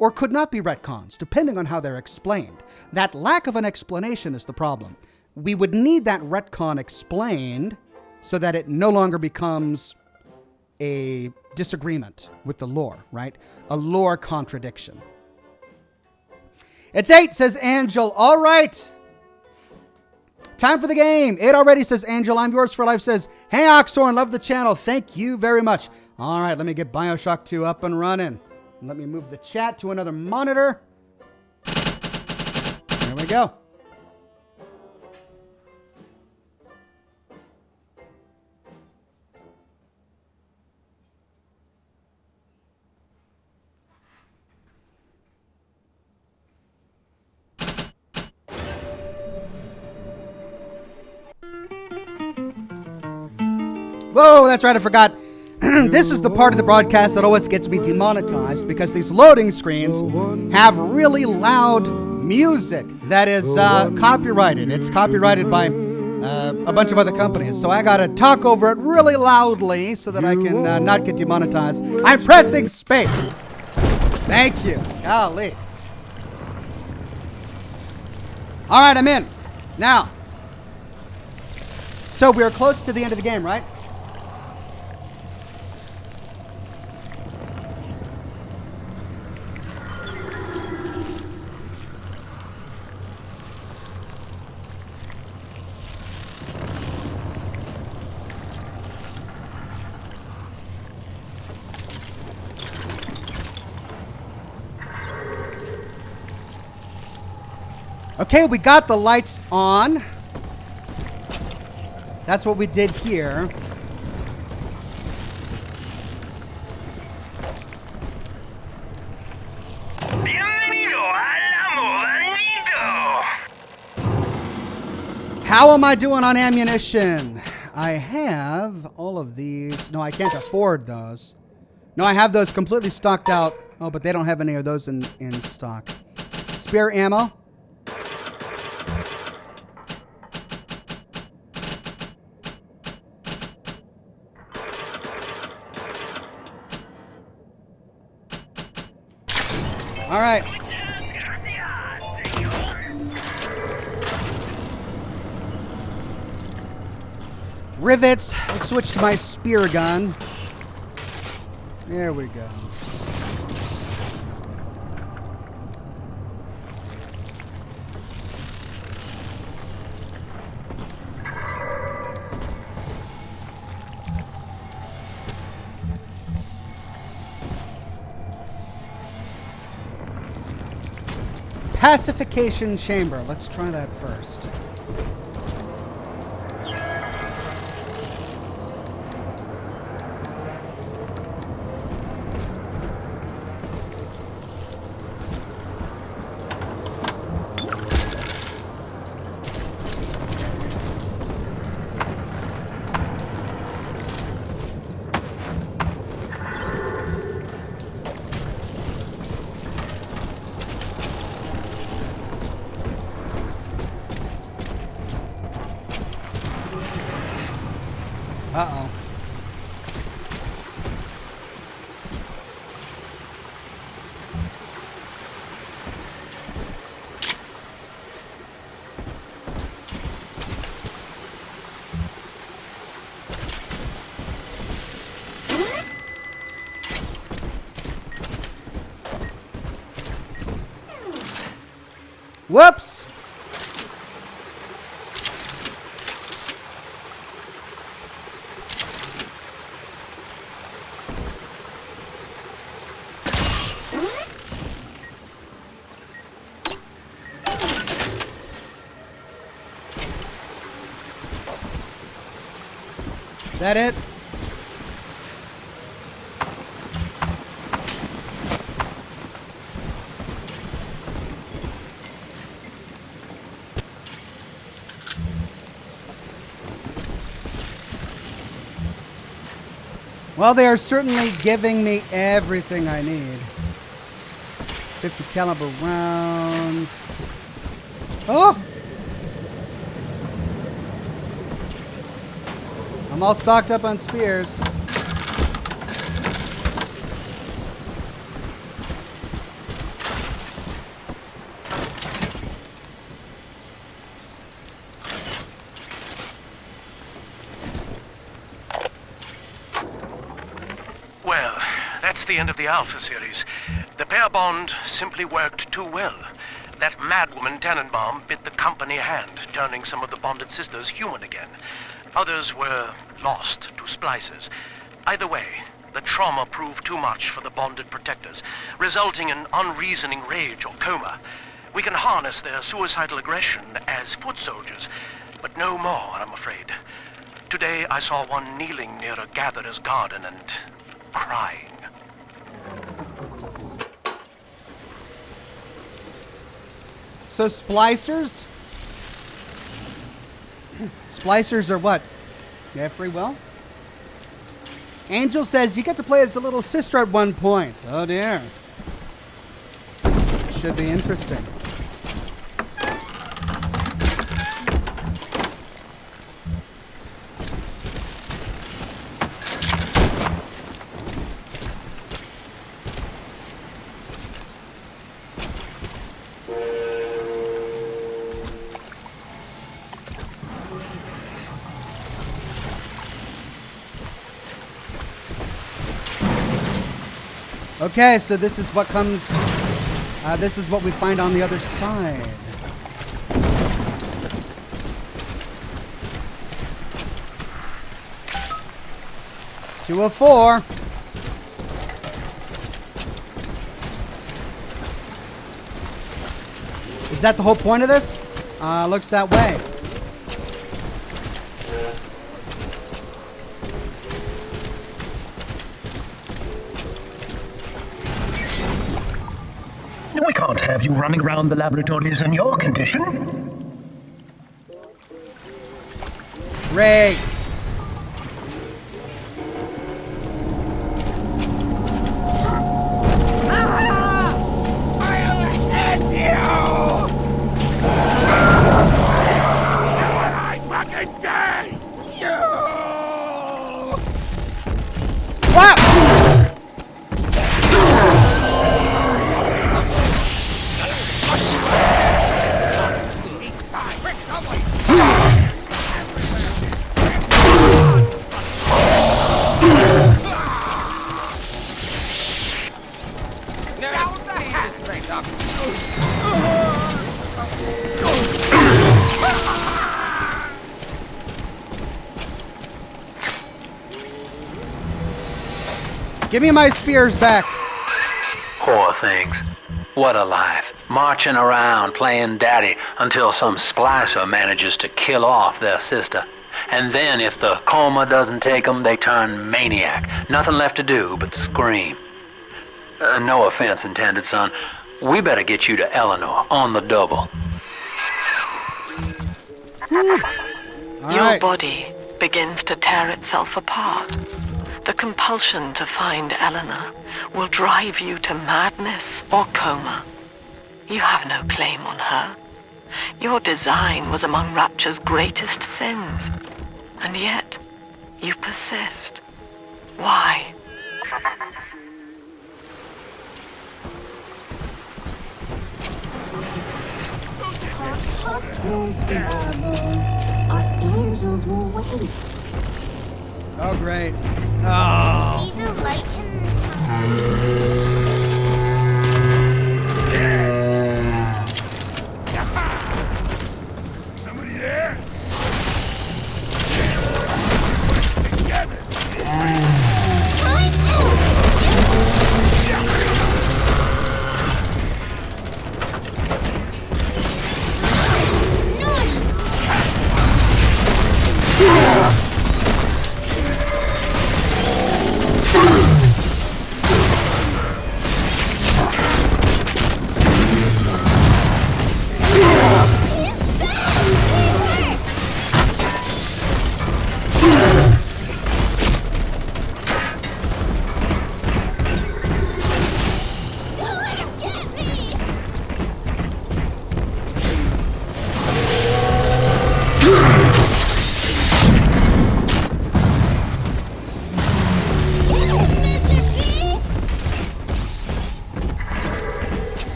or could not be retcons, depending on how they're explained. That lack of an explanation is the problem. We would need that retcon explained so that it no longer becomes a disagreement with the lore, right? A lore contradiction. It's 8, says Angel. All right. Time for the game. 8 already, says Angel. I'm yours for life, says, hey, Oxhorn, love the channel. Thank you very much. All right, let me get Bioshock 2 up and running. Let me move the chat to another monitor. There we go. Whoa, that's right, I forgot. This is the part of the broadcast that always gets me demonetized because these loading screens have really loud music that is copyrighted. It's copyrighted by a bunch of other companies. So I got to talk over it really loudly so that I can not get demonetized. I'm pressing space. Thank you. Golly. All right, I'm in. Now, so we're close to the end of the game, right? Okay, we got the lights on. That's what we did here. How am I doing on ammunition? I have all of these. No, I can't afford those. No, I have those completely stocked out. Oh, but they don't have any of those in stock. Spare ammo. All right. Rivets. Let's switch to my spear gun. There we go. Pacification chamber. Let's try that first. Uh-oh. Whoops! Is that it? Well, they are certainly giving me everything I need. 50 caliber rounds. Oh! I'm all stocked up on spears. That's the end of the Alpha series. The pair bond simply worked too well. That madwoman Tannenbaum bit the company hand, turning some of the bonded sisters human again. Others were lost to splicers. Either way, the trauma proved too much for the bonded protectors, resulting in unreasoning rage or coma. We can harness their suicidal aggression as foot soldiers, but no more, I'm afraid. Today I saw one kneeling near a gatherer's garden and crying. So splicers? Splicers are what? You have free will? Angel says you get to play as a little sister at one point. Oh dear. Should be interesting. Okay, so this is what comes, this is what we find on the other side. Two of four. Is that the whole point of this? Looks that way. We can't have you running around the laboratories in your condition. Ray. Give me my spears back. Poor things. What a life. Marching around playing daddy until some splicer manages to kill off their sister. And then if the coma doesn't take them, they turn maniac. Nothing left to do but scream. No offense intended, son. We better get you to Eleanor on the double. Your body begins to tear itself apart. The compulsion to find Eleanor will drive you to madness or coma. You have no claim on her. Your design was among Rapture's greatest sins. And yet, you persist. Why? Oh, great. Oh. See the light in the tunnel. Somebody there?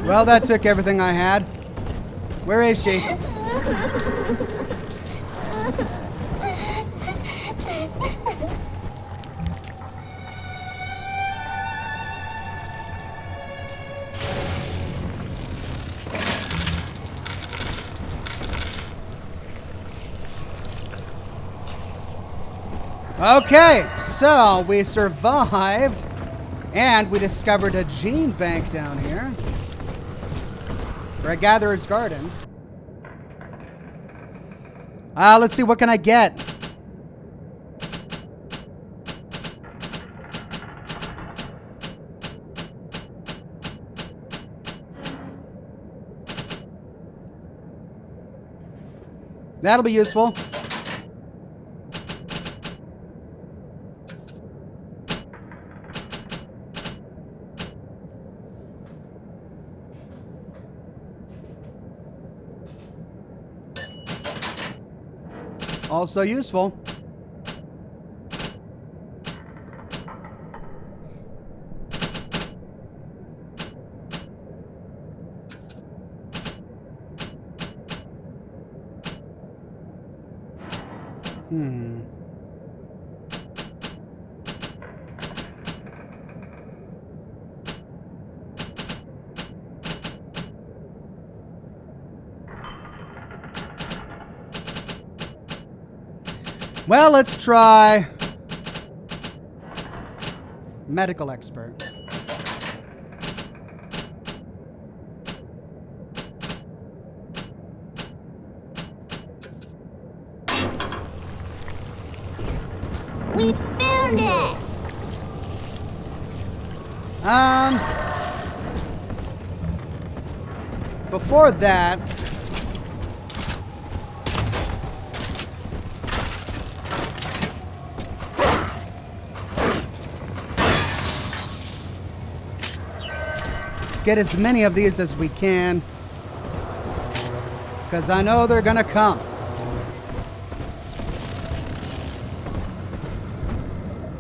Well, that took everything I had. Where is she? Okay, so we survived, and we discovered a gene bank down here. Or a gatherer's garden. Let's see, what can I get? That'll be useful. Also useful. Well, let's try medical expert. We found it! Before that, let's get as many of these as we can, because I know they're gonna come.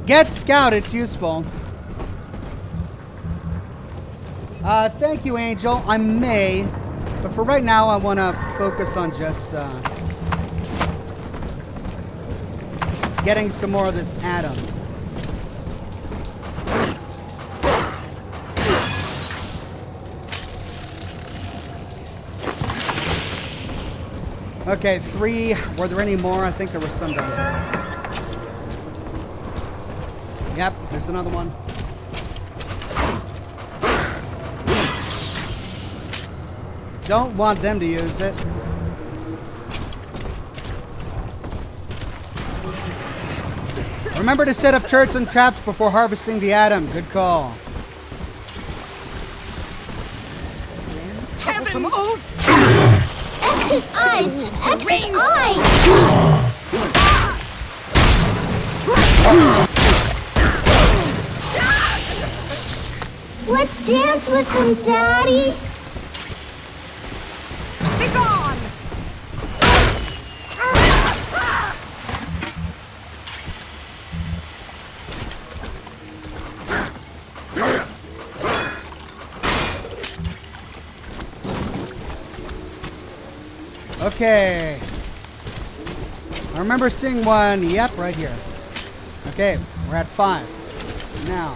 Get Scout, it's useful. Thank you, Angel. I may, but for right now, I want to focus on just getting some more of this atom. Okay, 3. Were there any more? I think there was some down there. Yep, there's another one. Don't want them to use it. Remember to set up turrets and traps before harvesting the atom. Good call. Troublesome oaf! Exit eyes! Exit eyes! Let's dance with them, Daddy! Be gone! Okay. I remember seeing one. Yep, right here. Okay, we're at 5. Now.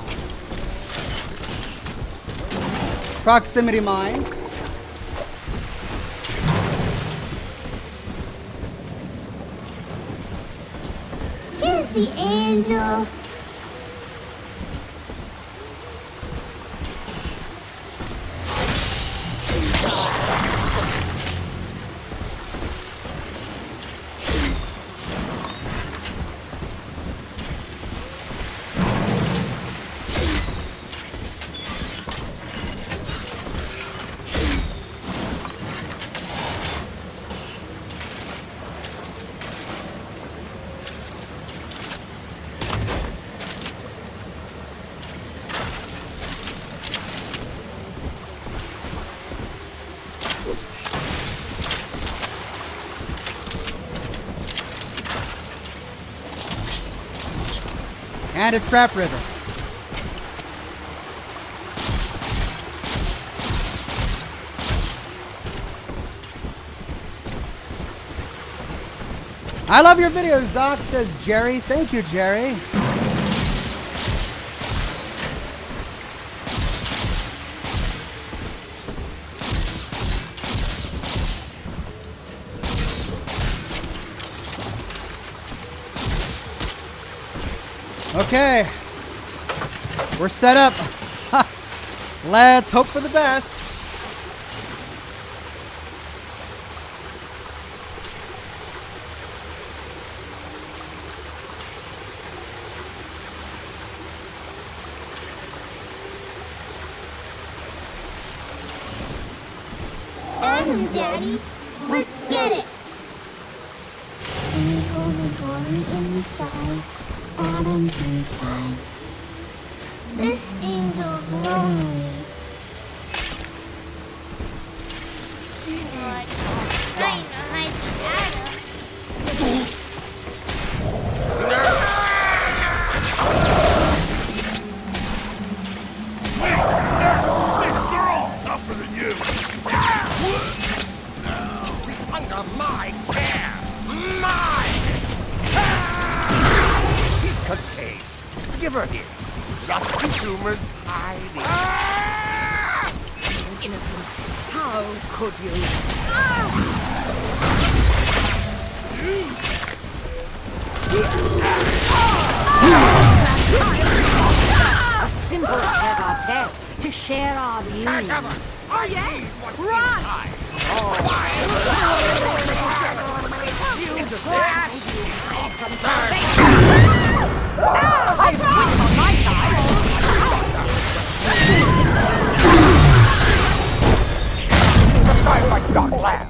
Proximity mines. Here's the angel. And a trap river. I love your videos, Zoc, says Jerry. Thank you, Jerry. Okay. We're set up. Let's hope for the best. Adam, Daddy, let's get it. Angels is on the inside, Adam's inside. This angel's lonely. But trying to hide the Adam. Tougher than you. Under my care. Mine! Okay, give her here. Rusty tumors hiding. Innocent, how could you? A simple tete-a-tete to share our views. Oh, yes! Run! You trash! From salvation! I've wits on my side! I like not laugh.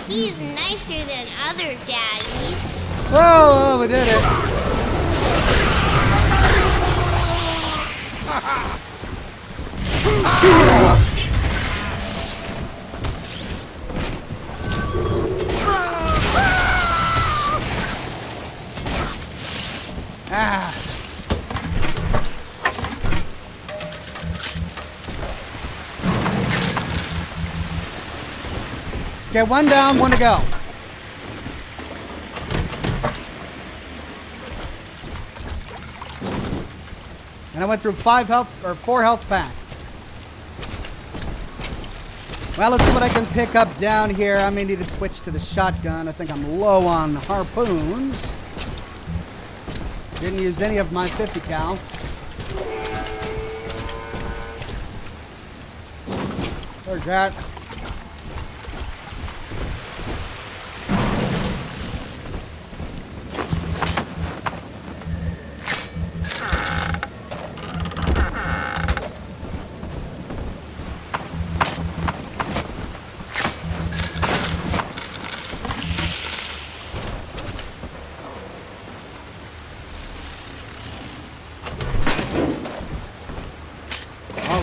He's nicer than other daddies. Whoa, we did it. Ah. Okay, one down, one to go. And I went through 4 health packs. Well, let's see what I can pick up down here. I may need to switch to the shotgun. I think I'm low on harpoons. Didn't use any of my 50 cal. There's that.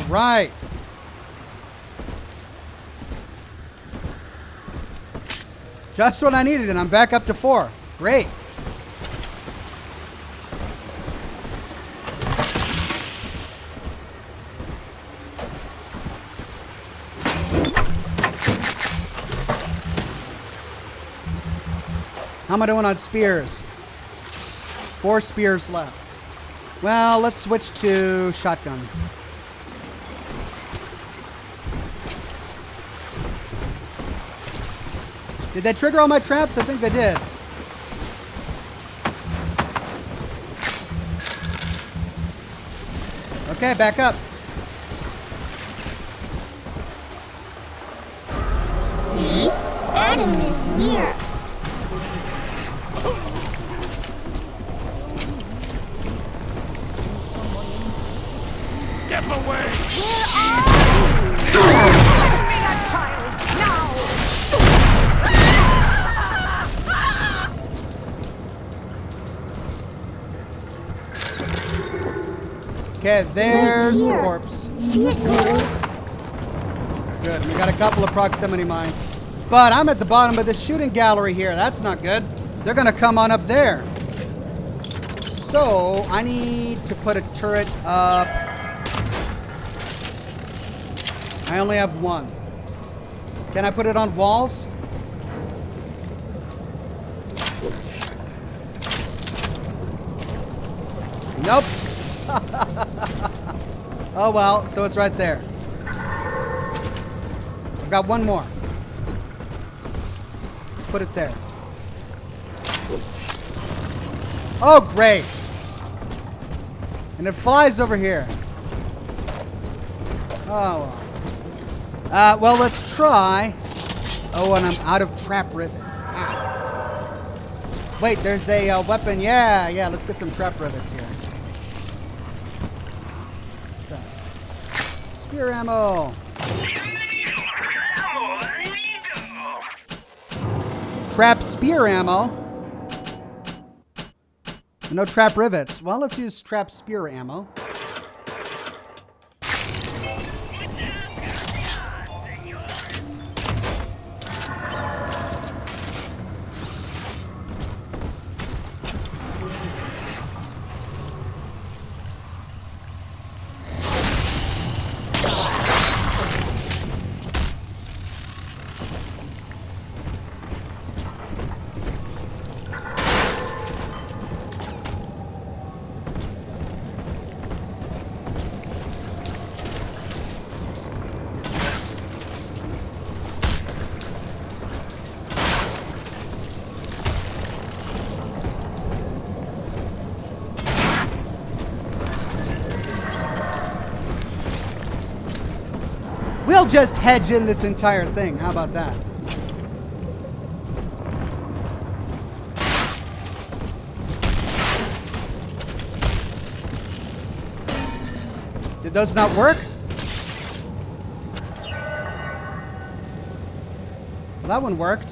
Right. Just what I needed, and I'm back up to 4. Great. How am I doing on spears? 4 spears left. Well, let's switch to shotgun. Did they trigger all my traps? I think they did. Okay, back up. See? Adam is here. Step away! Where are you? Give me that child, now! Okay, there's the corpse. See it go? Good. We got a couple of proximity mines. But I'm at the bottom of the shooting gallery here. That's not good. They're going to come on up there. So I need to put a turret up. I only have one. Can I put it on walls? Nope. Oh well, so it's right there. I've got one more. Let's put it there. Oh, great. And it flies over here. Oh, well. Well, let's try. Oh, and I'm out of trap rivets. Ow. Wait, there's a weapon. Yeah, let's get some trap rivets here. So, spear ammo. Trap spear ammo. No trap rivets. Well, let's use trap spear ammo. We'll just hedge in this entire thing. How about that? Did those not work? Well, that one worked.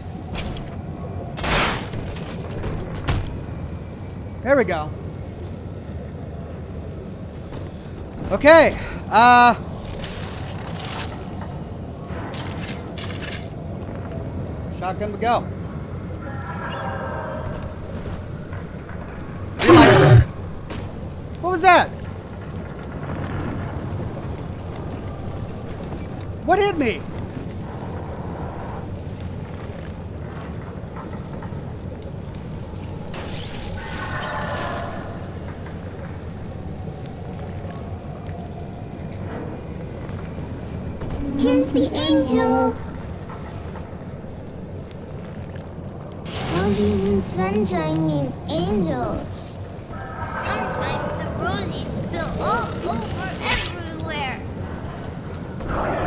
There we go. Okay. Shotgun we go. What was that? What hit me? Here's the angel. Roses and sunshine means angels. Sometimes the roses spill all over everywhere.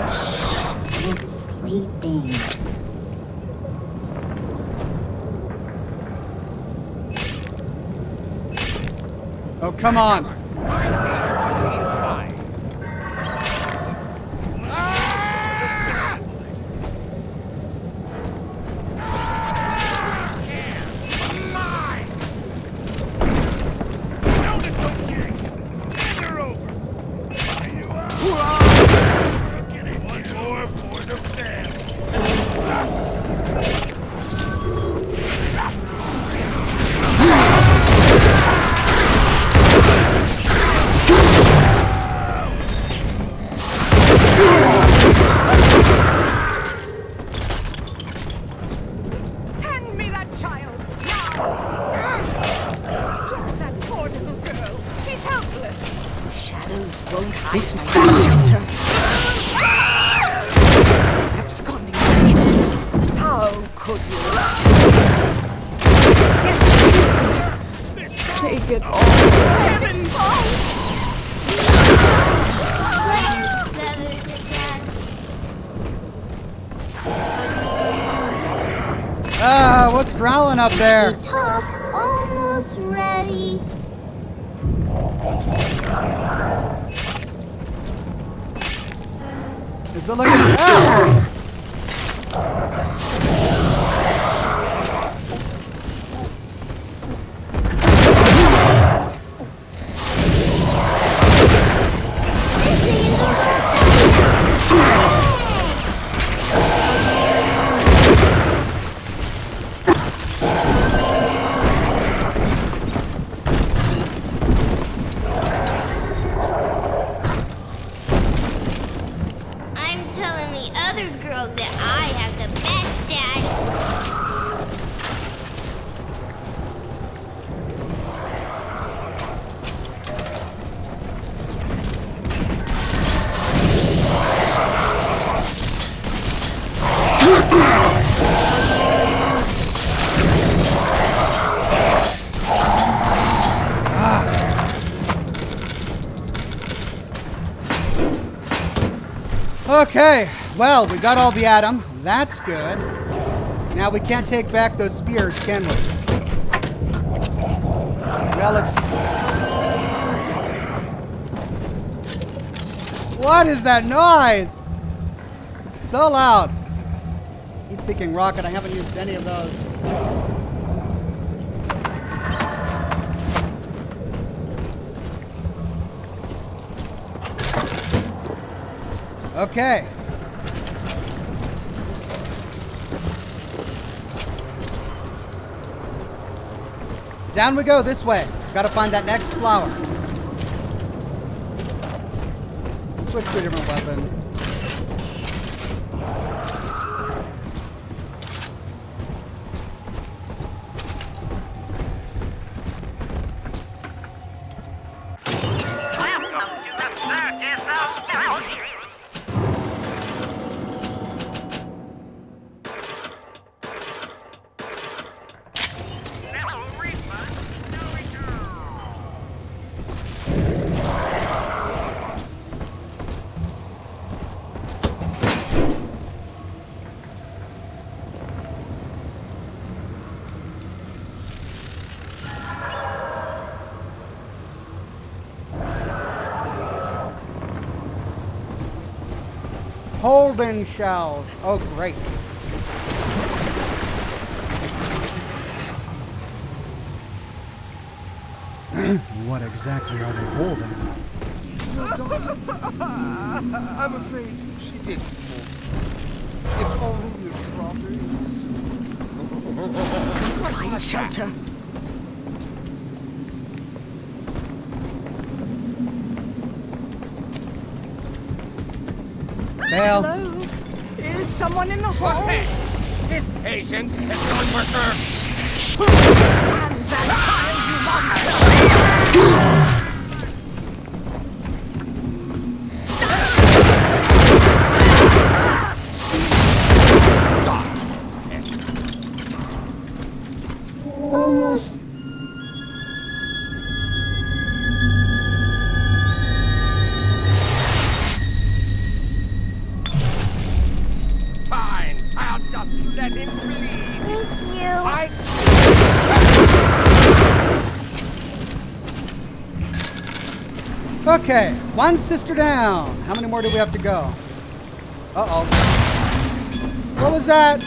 Shh, it's sleeping. Oh, come on. This my shelter. Absconding. How could you? Take it all. Heaven's Feathers again. What's growling up there? Top almost ready. Is it looking? Ah! Okay, well, we got all the Atom. That's good. Now we can't take back those spears, can we? Well, let's... What is that noise? It's so loud. Heat-seeking rocket. I haven't used any of those. Okay. Down we go this way. Gotta find that next flower. Switch to a different weapon. Holding shells. Oh, great. What exactly are they holding? I'm afraid she didn't fall. If only you properties. Find shelter. Fail. Hello? Is someone in the hall? This patient has gone berserk. And vampire, you monster! Almost. Fine, I'll just let him bleed. Thank you. Okay, one sister down. How many more do we have to go? Uh-oh. What was that?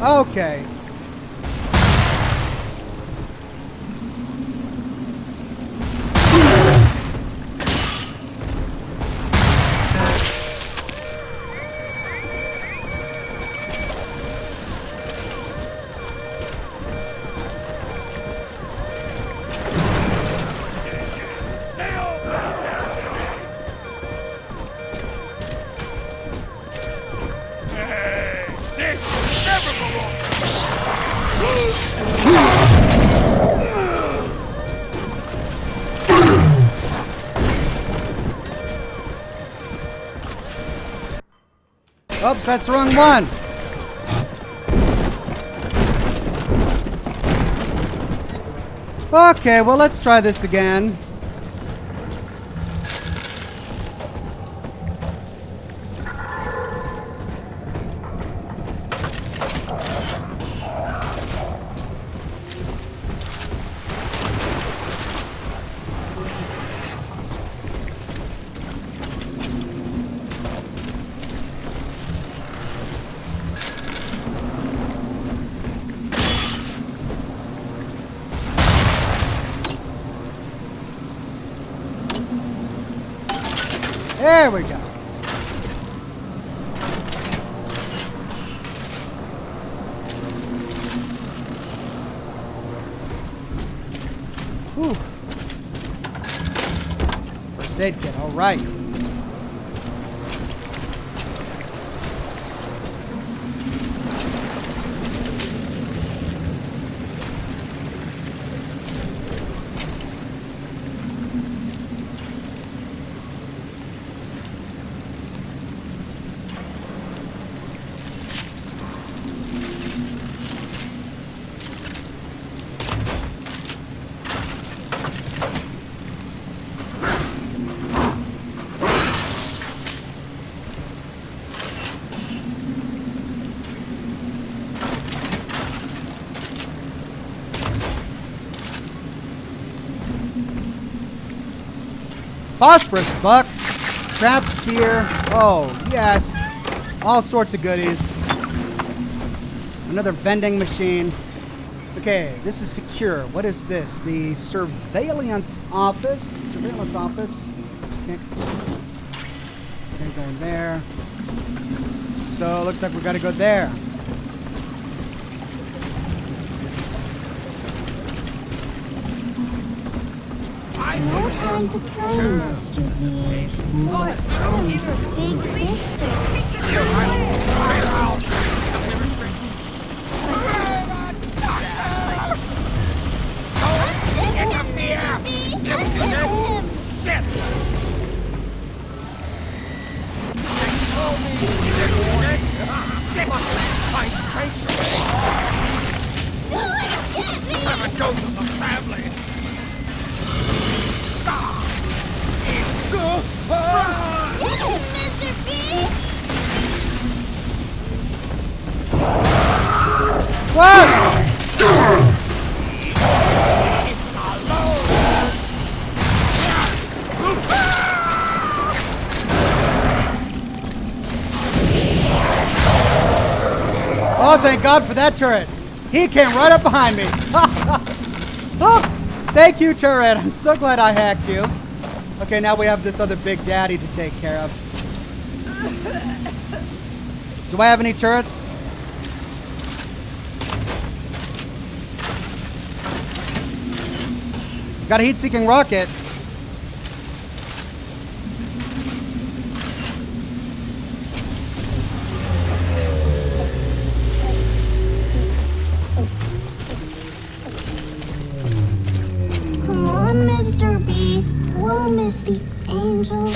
Okay. Oops, that's the wrong one. Okay, well, let's try this again. There we go. Whew. First aid kit, all right. phosphorus buck, trap spear. Oh, yes. All sorts of goodies. Another vending machine. Okay, this is secure. What is this? The surveillance office. Surveillance office. Okay, going there. So, looks like we gotta go there. No time to play, Mr. B. I'm his big sister. What? Oh, thank God for that turret. He came right up behind me. Oh, thank you, turret. I'm so glad I hacked you. Okay, now we have this other big daddy to take care of. Do I have any turrets? Got a heat-seeking rocket. Come on, Mr. B. We'll miss the angels.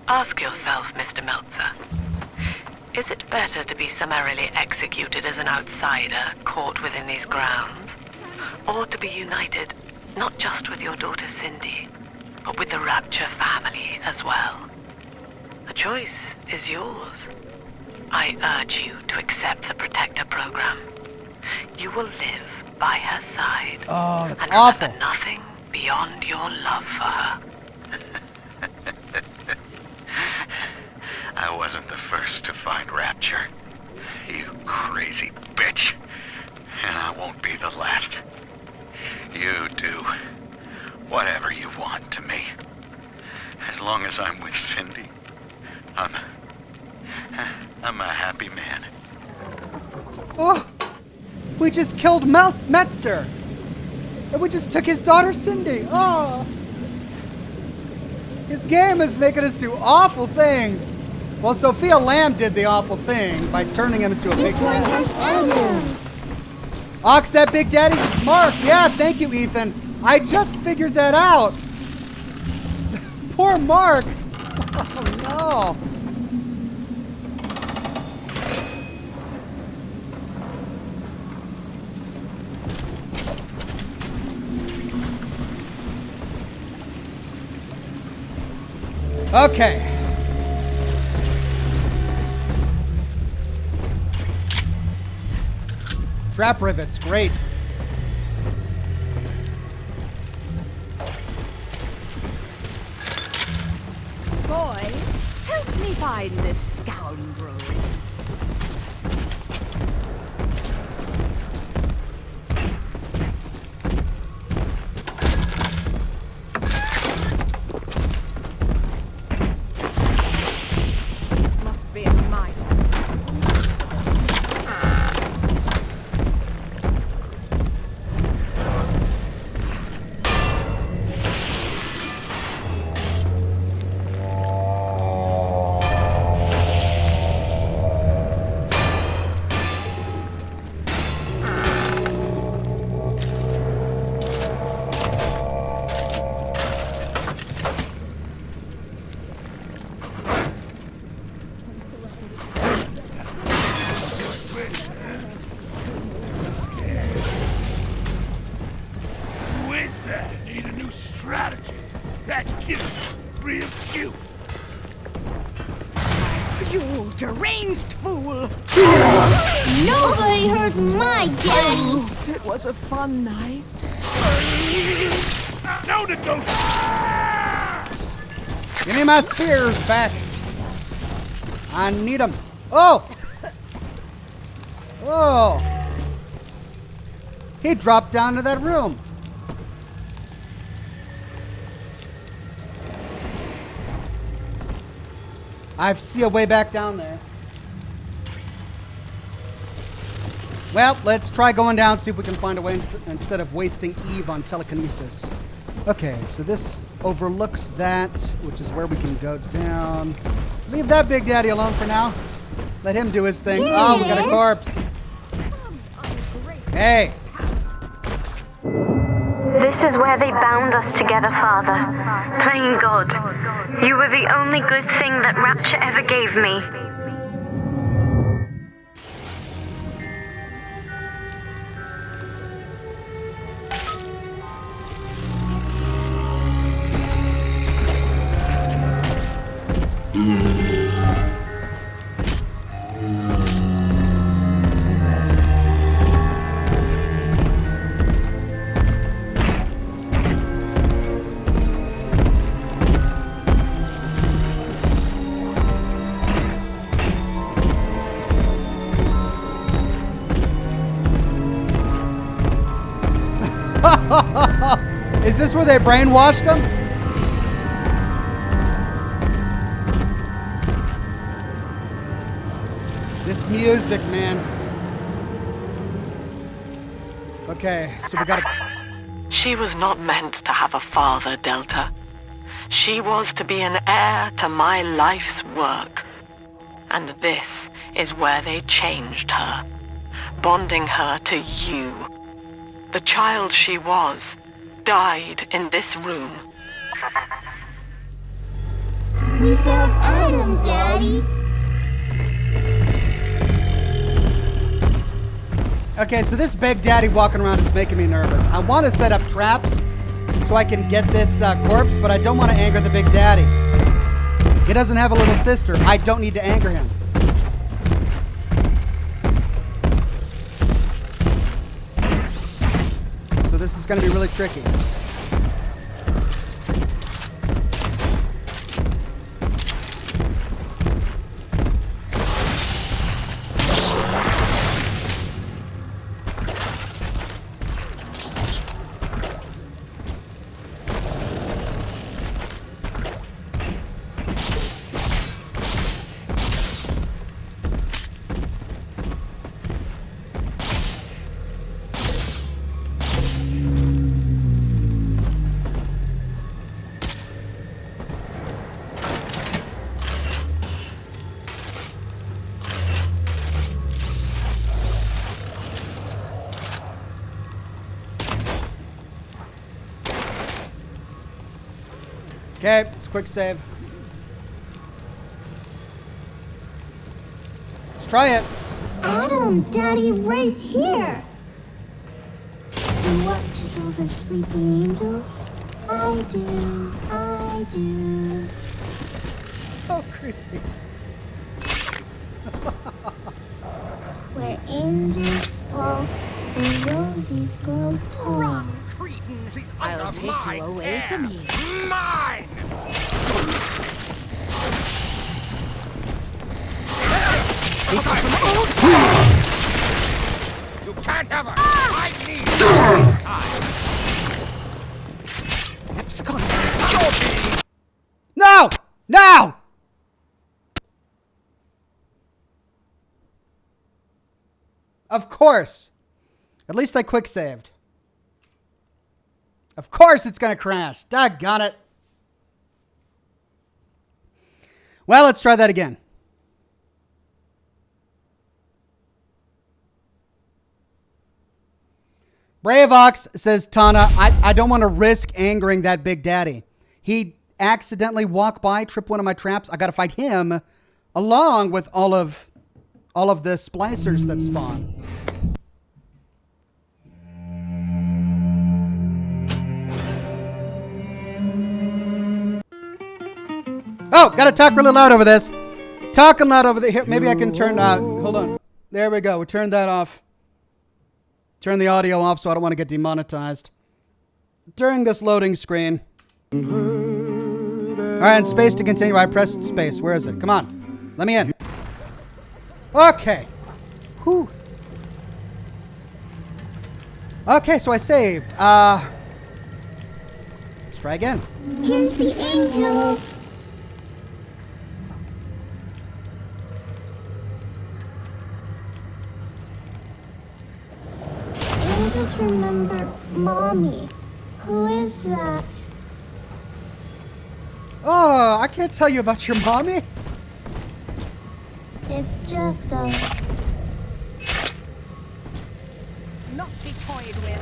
Ask yourself, Mr. Meltzer, is it better to be summarily executed as an outsider caught within these grounds, or to be united not just with your daughter Cindy, but with the Rapture family as well? The choice is yours. I urge you to accept the Protector program. You will live by her side. Oh, that's and awful. remember nothing beyond your love for her. I wasn't the first to find Rapture, you crazy bitch. And I won't be the last. You do whatever you want to me. As long as I'm with Cindy, I'm a happy man. Oh, we just killed Metzer. And we just took his daughter Cindy. Oh. This game is making us do awful things. Well, Sophia Lamb did the awful thing by turning him into a big daddy. Ox, that big daddy? Mark, yeah, thank you, Ethan. I just figured that out. Poor Mark. Oh, no. Okay. Trap rivets, great. Boy, help me find this scoundrel. real cute. You deranged fool! Nobody hurt my daddy. It was a fun night. Now the ghost. Give me my spears back. I need them. Oh! Oh! He dropped down to that room. I see a way back down there. Well, let's try going down, see if we can find a way instead of wasting Eve on telekinesis. Okay, so this overlooks that, which is where we can go down. Leave that Big Daddy alone for now. Let him do his thing. Oh, we got a corpse. Hey. This is where they bound us together, Father. Playing God. You were the only good thing that Rapture ever gave me. Is this where they brainwashed him? This music, man. Okay, so we gotta... She was not meant to have a father, Delta. She was to be an heir to my life's work. And this is where they changed her, bonding her to you. The child she was died in this room. We killed Adam, Daddy. Okay, so this Big Daddy walking around is making me nervous. I want to set up traps so I can get this corpse, but I don't want to anger the Big Daddy. He doesn't have a little sister. I don't need to anger him. So this is going to be really tricky. Okay, it's a quick save. Let's try it. Adam, Daddy, right here. You watches over sleeping angels? I do, I do. So creepy. Where angels fall and roses grow tall. I'll take you away from here. Mine! This is You can't have her! I need her inside! abscond. No! No! Of course. At least I quick saved. Of course it's going to crash. Doggone it. Well, let's try that again. Brave Ox says, Tana, I don't want to risk angering that Big Daddy. He accidentally walked by, tripped one of my traps. I got to fight him along with all of the splicers that spawn. Oh, gotta talk really loud over this. Talking loud over there. Here, maybe I can turn, hold on. There we go. We turned that off. Turn the audio off so I don't want to get demonetized. During this loading screen. All right, and space to continue. I pressed space. Where is it? Come on. Let me in. Okay. Whew. Okay, so I saved. Let's try again. Here's the angel. Angels remember Mommy. Who is that? Oh, I can't tell you about your mommy. It's just a... Not be toyed with.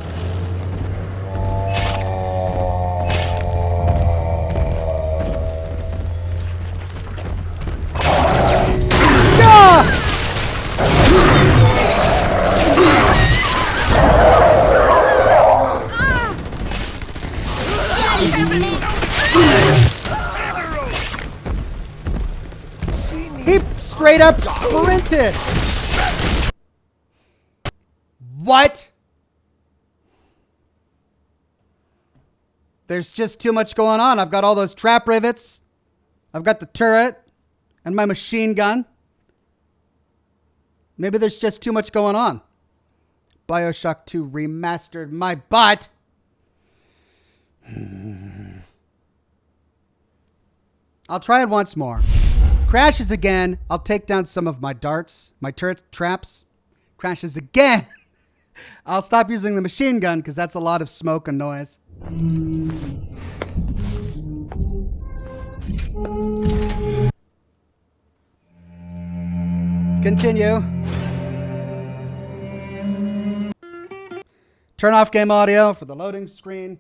He straight up sprinted. What? There's just too much going on. I've got all those trap rivets. I've got the turret and my machine gun. Maybe there's just too much going on. Bioshock 2 remastered my butt. I'll try it once more. Crashes again. I'll take down some of my darts, my turret traps. Crashes again. I'll stop using the machine gun because that's a lot of smoke and noise. Let's continue. Turn off game audio for the loading screen.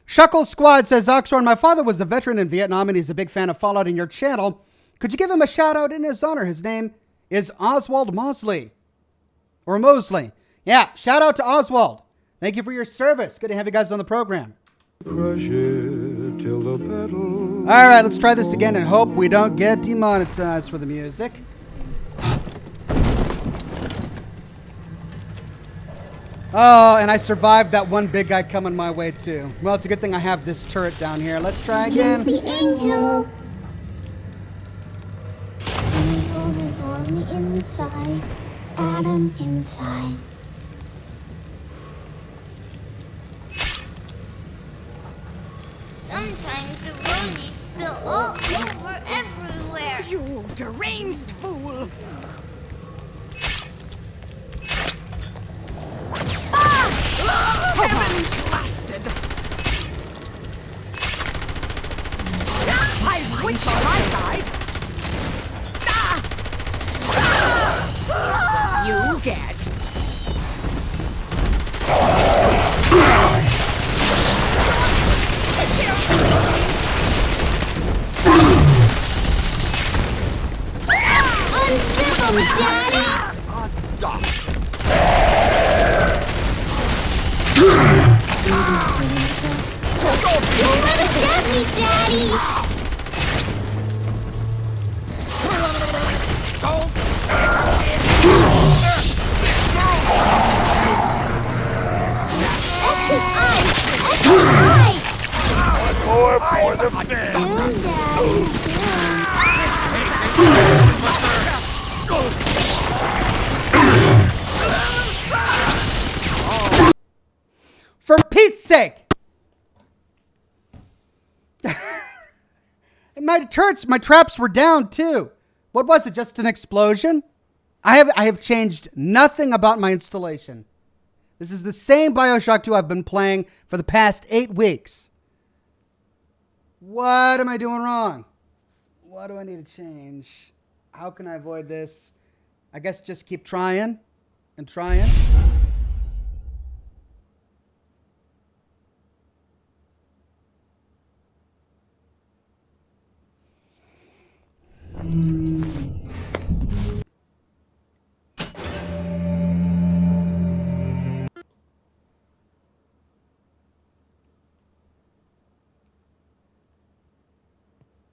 Shuckle Squad says, Oxhorn, my father was a veteran in Vietnam and he's a big fan of Fallout in your channel. Could you give him a shout out in his honor? His name is Oswald Mosley. Or Mosley. Yeah, shout out to Oswald. Thank you for your service. Good to have you guys on the program. All right, let's try this again and hope we don't get demonetized for the music. Oh, and I survived that one big guy coming my way too. Well, it's a good thing I have this turret down here. Let's try again. Here's the angel. Angel is on the inside. Adam inside. Sometimes the rosies spill all over everywhere. You deranged fool! Heavens blasted! I've witched on my side! You get! Unzip 'em, Daddy! Don't let it get me, Daddy! That's his eye! That's his eye! More for the bed. Soon, Daddy, For Pete's sake! My turrets, my traps were down too. What was it? Just an explosion? I have changed nothing about my installation. This is the same Bioshock 2 I've been playing for the past 8 weeks. What am I doing wrong? What do I need to change? How can I avoid this? I guess just keep trying and trying.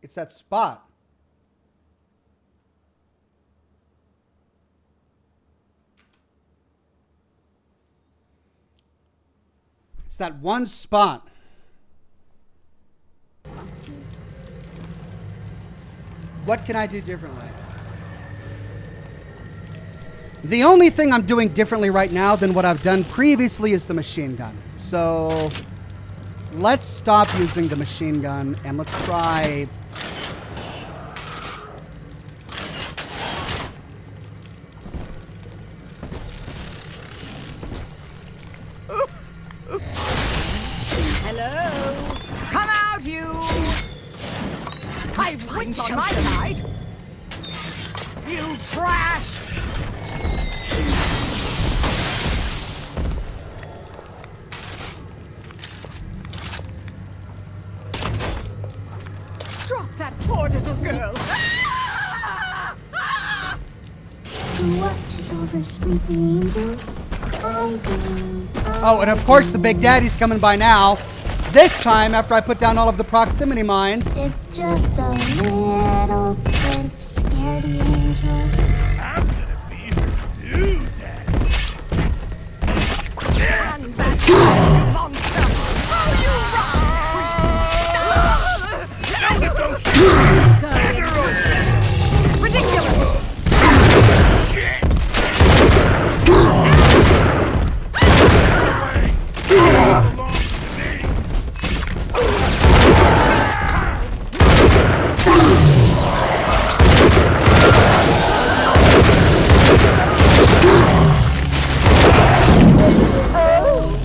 It's that spot. It's that one spot. What can I do differently? The only thing I'm doing differently right now than what I've done previously is the machine gun. So let's stop using the machine gun and let's try... Hello? Come out, you! I wouldn't on my side! You trash! Drop that poor little girl! Who watches over sleeping angels? I do. Oh, and of course the Big Daddy's coming by now. This time after I put down all of the proximity mines. It's just a little bit scaredy angel. I'm gonna be her new dad. And that monster! How you Down with those shoes! run! Ridiculous! Shit!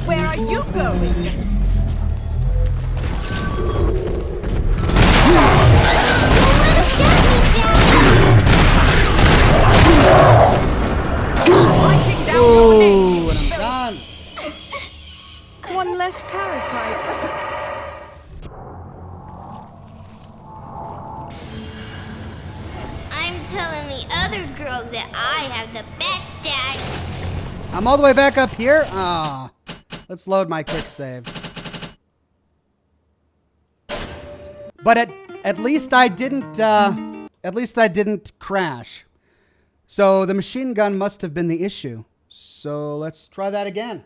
Where are you going? Writing down your name. Ooh, and I'm done. One less parasites. I'm telling the other girls that I have the best daddy. I'm all the way back up here. Ah, let's load my quick save. But at least I didn't. At least I didn't crash. So the machine gun must have been the issue. So let's try that again.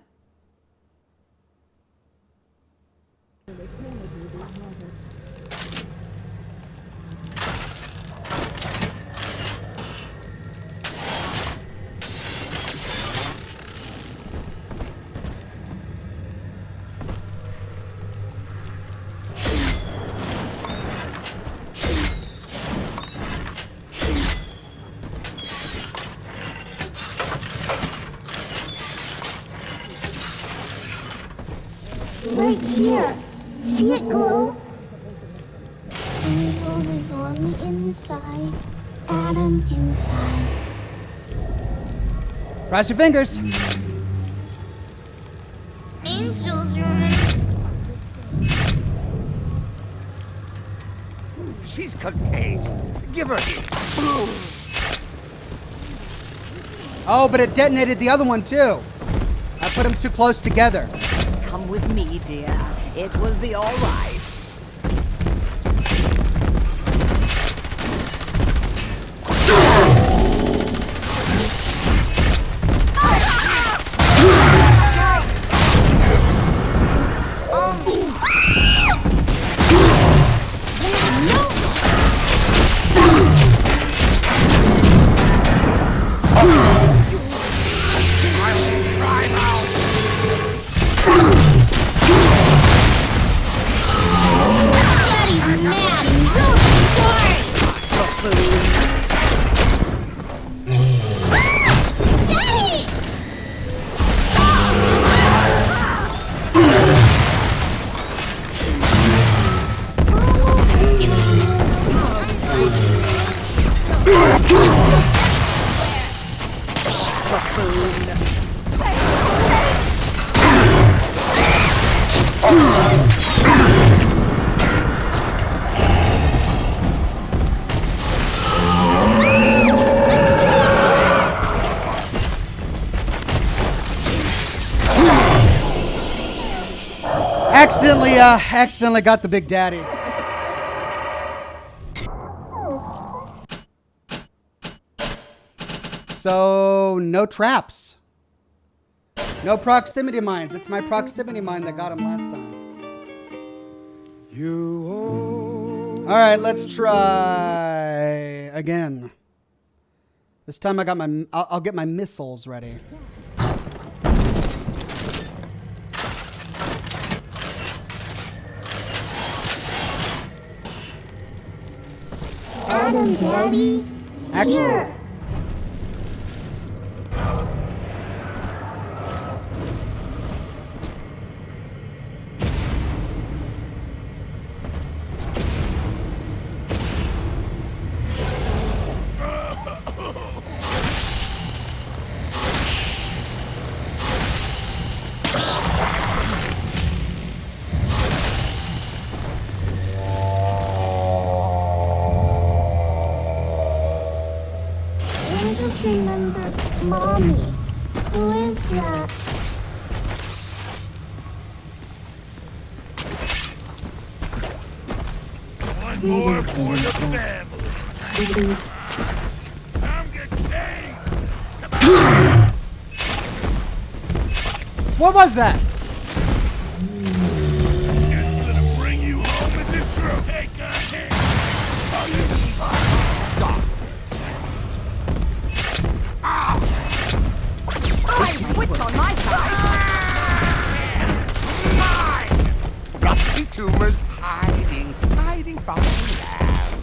Right here. See it glow? Angels is on the inside. Adam inside. Cross your fingers. Angels remember. She's contagious. Give her here. Oh, but it detonated the other one too. I put them too close together. Come with me, dear. It will be all right. Daddy's mad and real sorry. Daddy! Accidentally got the Big Daddy. So, no traps. No proximity mines. It's my proximity mine that got him last time. All right, let's try again. This time I got my. I'll get my missiles ready. Adam, Daddy. Actually. I just remember Mommy. Who is that? One more for the family. I'm getting saved. What was that? Shit's gonna bring you home, is it true? Take a hit. My wits on my side. Rusty tumors hiding from the lamb.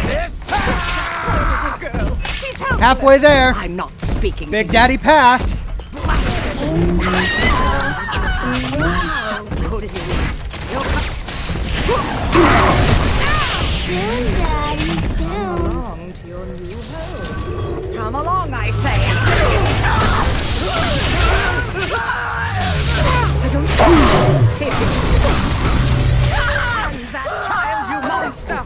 This Poor little girl. She's helpless. Halfway there. I'm not speaking Big to Daddy passed. you. Blasted. Soon, Daddy, soon. Along to your new home. Come along, I say. I don't and that child, you monster!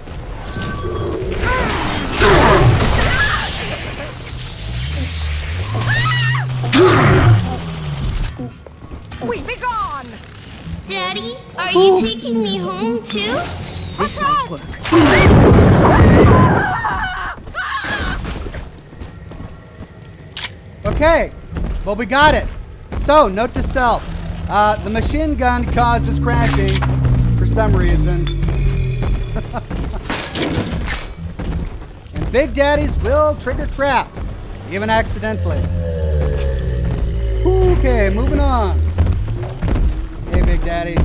We be gone! Daddy, are you taking me home too? This might work. Okay, well, we got it. So, note to self. The machine gun causes crashing for some reason. And Big Daddies will trigger traps, even accidentally. Okay, moving on. Hey, Big Daddy.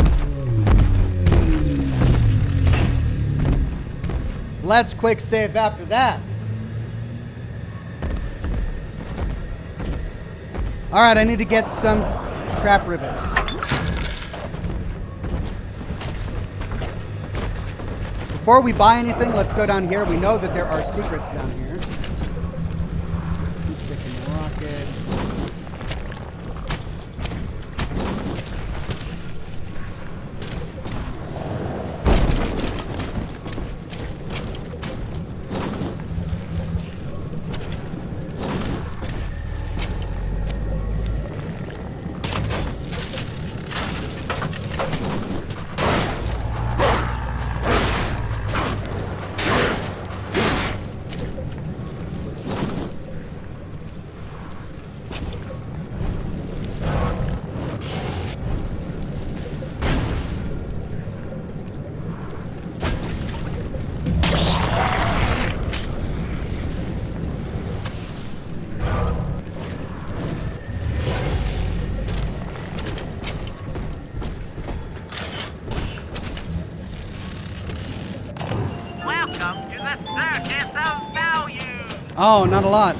Let's quick save after that. All right, I need to get some trap rivets. Before we buy anything, let's go down here. We know that there are secrets down here. Heat seeking rocket. Welcome to the circus of value. Oh, not a lot.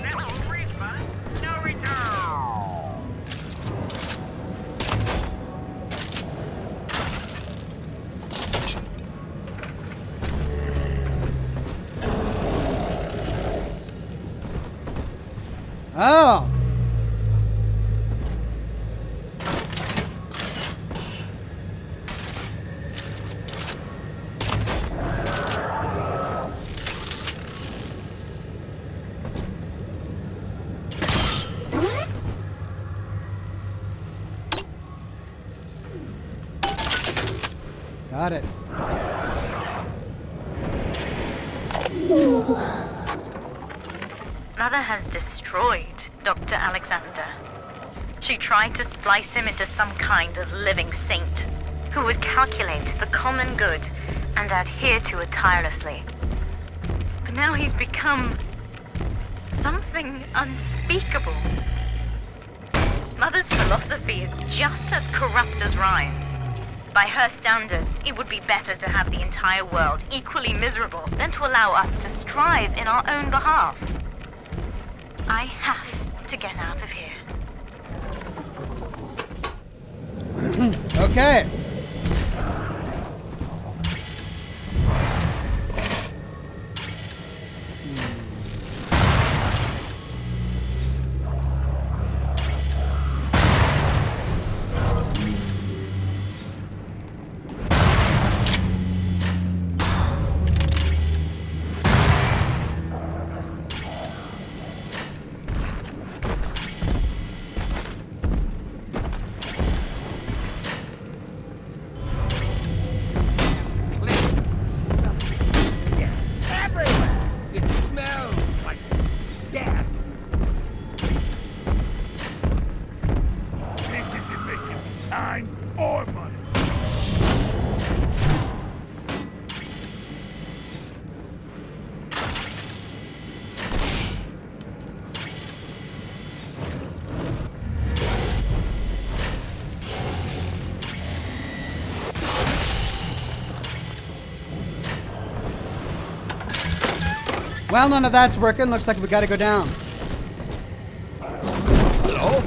No refund, no return. Oh. Got it. Mother has destroyed Dr. Alexander. She tried to splice him into some kind of living saint who would calculate the common good and adhere to it tirelessly. But now he's become something unspeakable. Mother's philosophy is just as corrupt as Ryan's. By her standards, it would be better to have the entire world equally miserable than to allow us to strive in our own behalf. I have to get out of here. Okay. Well, none of that's working. Looks like we gotta go down. Hello?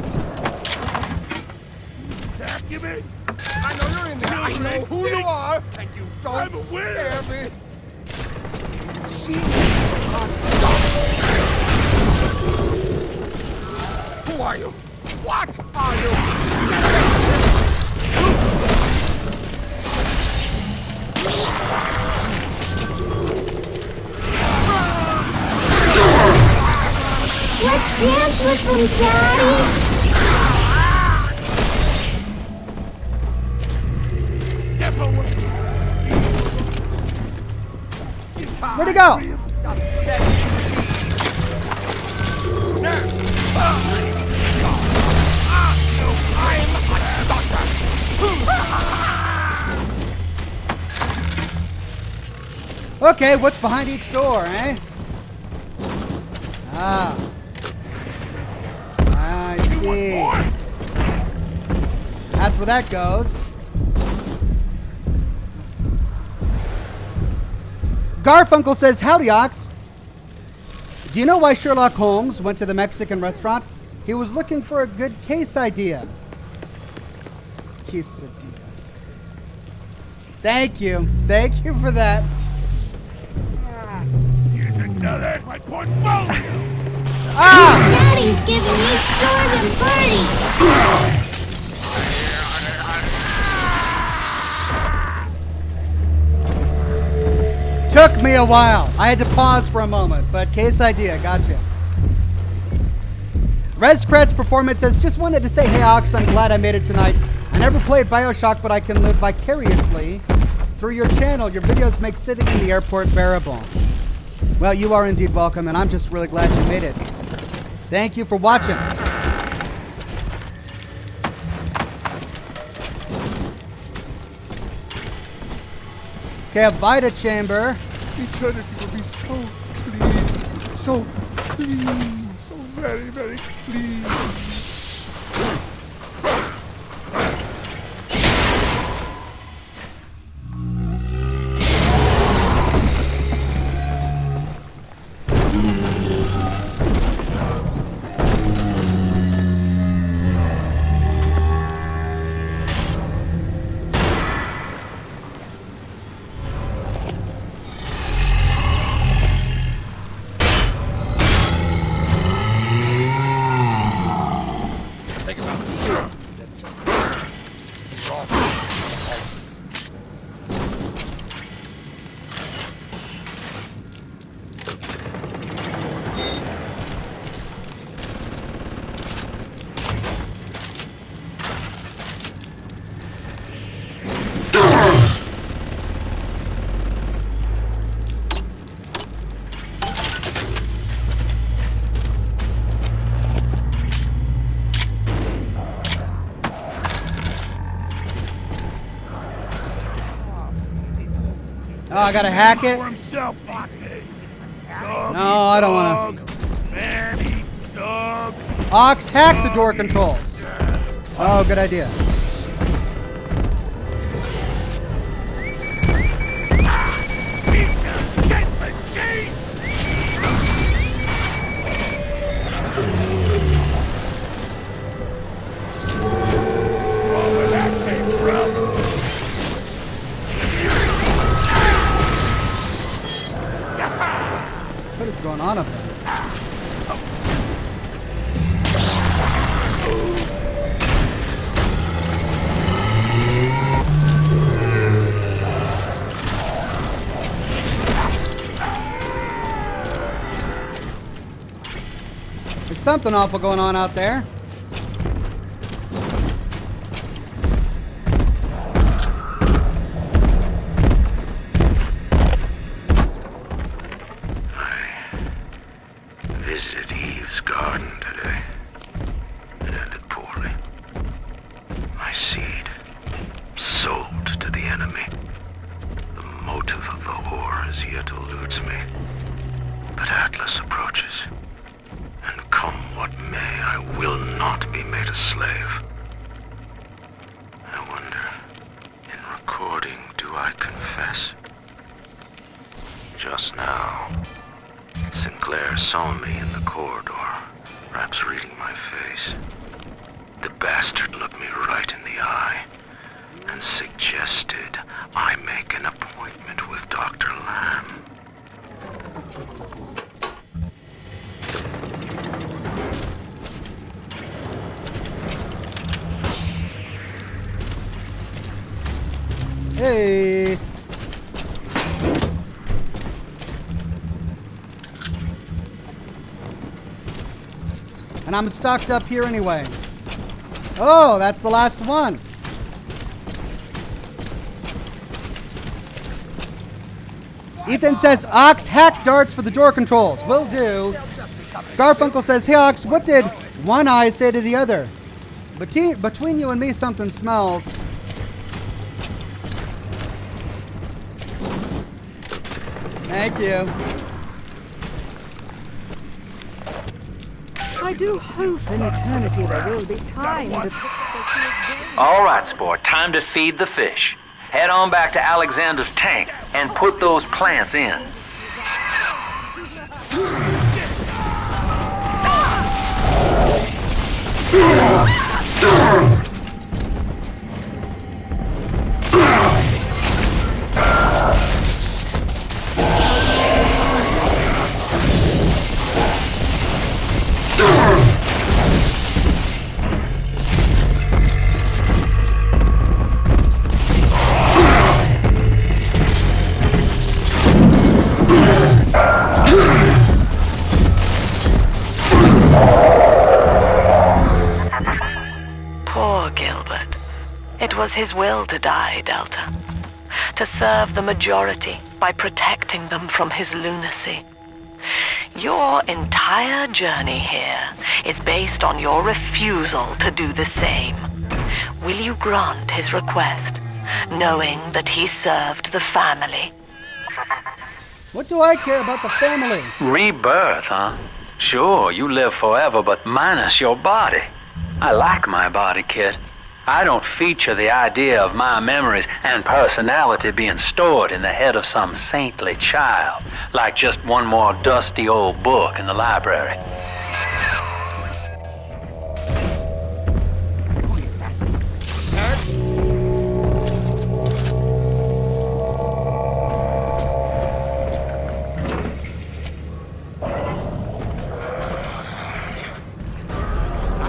Document? I know you're in there. I know who you are, and you don't scare me. Who are you? What are you? Let's dance with them, Daddy! Step away! Where'd he go? Okay, what's behind each door, eh? Ah. I see. That's where that goes. Garfunkel says, "Howdy, Ox. Do you know why Sherlock Holmes went to the Mexican restaurant? He was looking for a good case idea." Quesadilla. Thank you. Thank you for that. Here's another my portfolio. Daddy's giving you stores and parties! Took me a while. I had to pause for a moment, but case idea, gotcha. Rezkret's performance says, "Just wanted to say, hey Ox, I'm glad I made it tonight. I never played Bioshock, but I can live vicariously through your channel. Your videos make sitting in the airport bearable." Well, you are indeed welcome, and I'm just really glad you made it. Thank you for watching. Okay, a Vita chamber. Eternity will be so clean, so clean, so very, very clean. Oh, I gotta hack it? For himself, dog No, I don't want to. Man eat dog. Ox, hack the door controls. Oh, good idea. Piece of shit machine. Oh, where that came from. What is going on up there? There's something awful going on out there. Visited Eve's garden today. It ended poorly. My seed, sold to the enemy. The motive of the whore as yet eludes me. But Atlas approaches. And come what may, I will not be made a slave. I wonder, in recording, do I confess? Just now, Sinclair saw me in the corridor, perhaps reading my face. The bastard looked me right in the eye and suggested I make an appointment with Dr. Lamb. Hey! And I'm stocked up here anyway. Oh, that's the last one. Ethan says, Ox, hack darts for the door controls. Will do. Garfunkel says, hey, Ox, what did one eye say to the other? Between you and me, something smells. Thank you. I do hope in eternity there will be time to pick up a few games. All right, sport. Time to feed the fish. Head on back to Alexander's tank and put those plants in. Poor Gilbert. It was his will to die, Delta. To serve the majority by protecting them from his lunacy. Your entire journey here is based on your refusal to do the same. Will you grant his request, knowing that he served the family? What do I care about the family? Rebirth, huh? Sure, you live forever, but minus your body. I like my body, kid. I don't feature the idea of my memories and personality being stored in the head of some saintly child, like just one more dusty old book in the library. What is that? Search?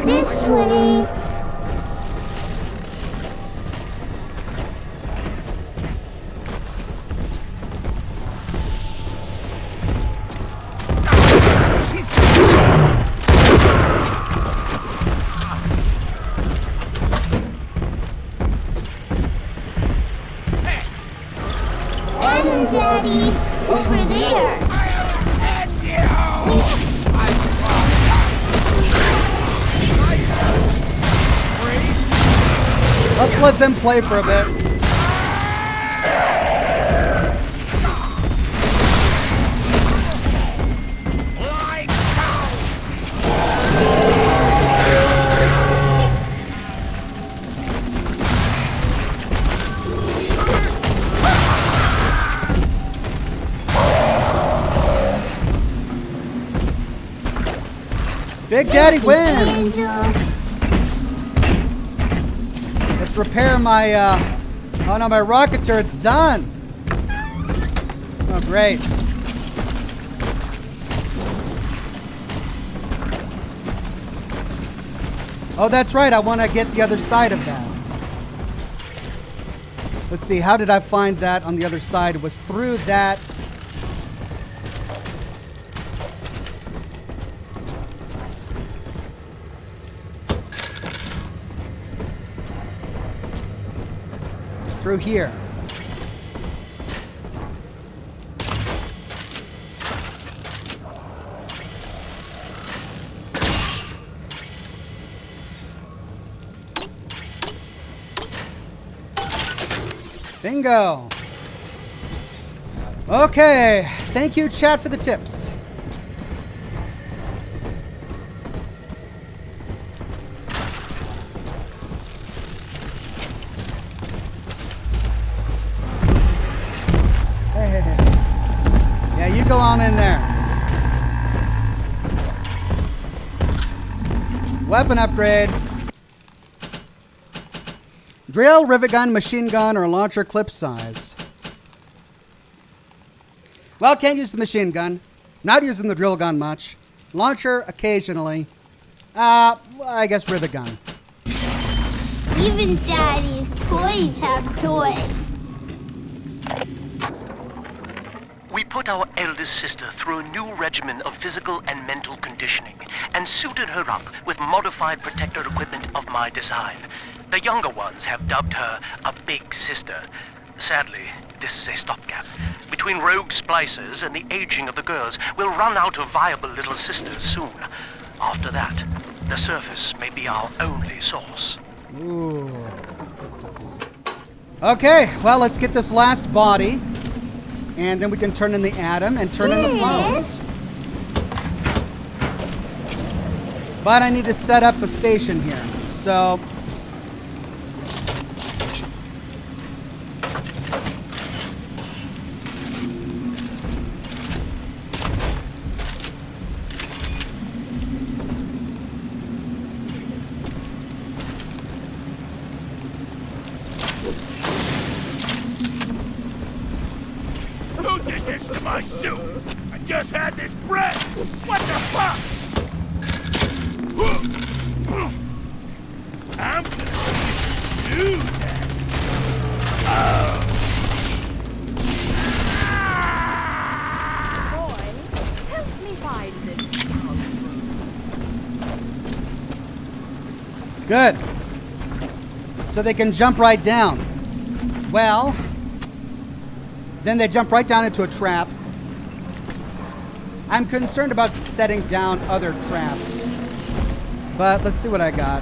This way. Adam, Daddy, over there. Let's let them play for a bit. Big Daddy wins. Angel. Let's repair my, oh no, my rocket turret's done. Oh, great. Oh, that's right. I want to get the other side of that. Let's see. How did I find that on the other side? It was through that. Through here. Bingo. Okay. Thank you, chat, for the tips. Hey. Yeah, you go on in there. Weapon upgrade. Drill, rivet gun, machine gun, or launcher clip size. Well, can't use the machine gun. Not using the drill gun much. Launcher, occasionally. I guess rivet gun. Even Daddy's toys have toys. We put our eldest sister through a new regimen of physical and mental conditioning and suited her up with modified protector equipment of my design. The younger ones have dubbed her a big sister. Sadly, this is a stopgap. Between rogue splicers and the aging of the girls, we'll run out of viable little sisters soon. After that, the surface may be our only source. Ooh. Okay, well, let's get this last body. And then we can turn in the atom and turn in the phones. But I need to set up a station here. So... Who did this to my suit? I just had this bread! What the fuck? I'm gonna do that. Boy, help me find this room. Good. So they can jump right down. Well, then they jump right down into a trap. I'm concerned about setting down other traps. But let's see what I got.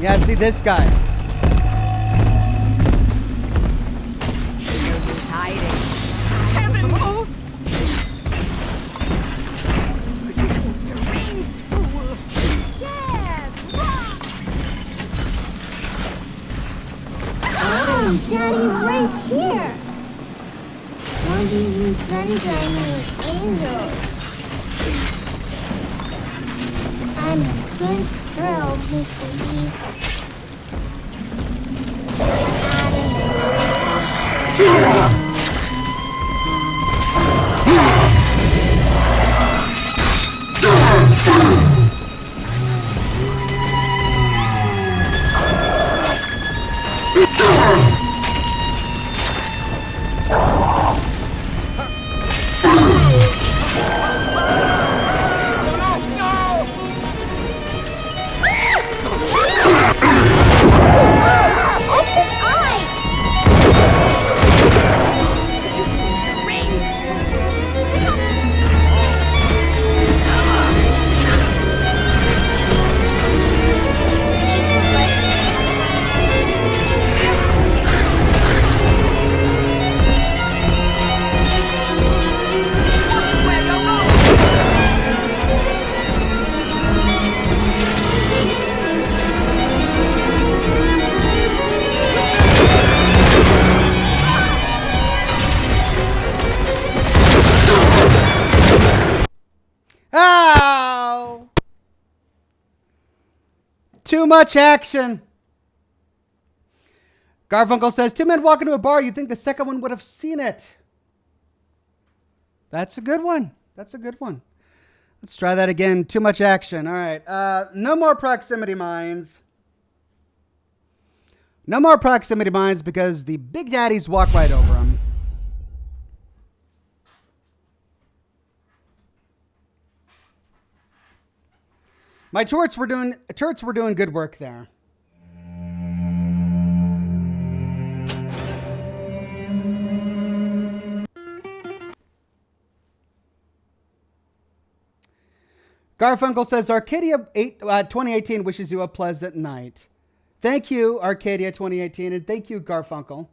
Yeah, see this guy. Who's hiding? Heavens! Some oath! Deranged fool! Yes! Run! Oh, Daddy, right here. Mommy and Sunshine need angels. I'm a good girl, Mr. Too much action. Garfunkel says, 2 men walk into a bar. You'd think the second one would have seen it. That's a good one. That's a good one. Let's try that again. Too much action. All right. No more proximity mines. No more proximity mines because the big daddies walk right over them. My turrets were doing good work there. Garfunkel says, Arcadia 2018 wishes you a pleasant night. Thank you, Arcadia 2018, and thank you, Garfunkel.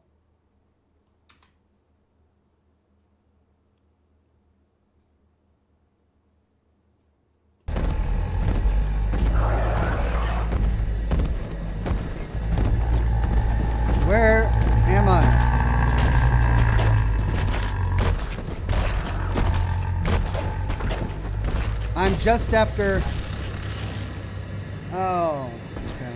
Where am I? I'm just after... Oh, okay.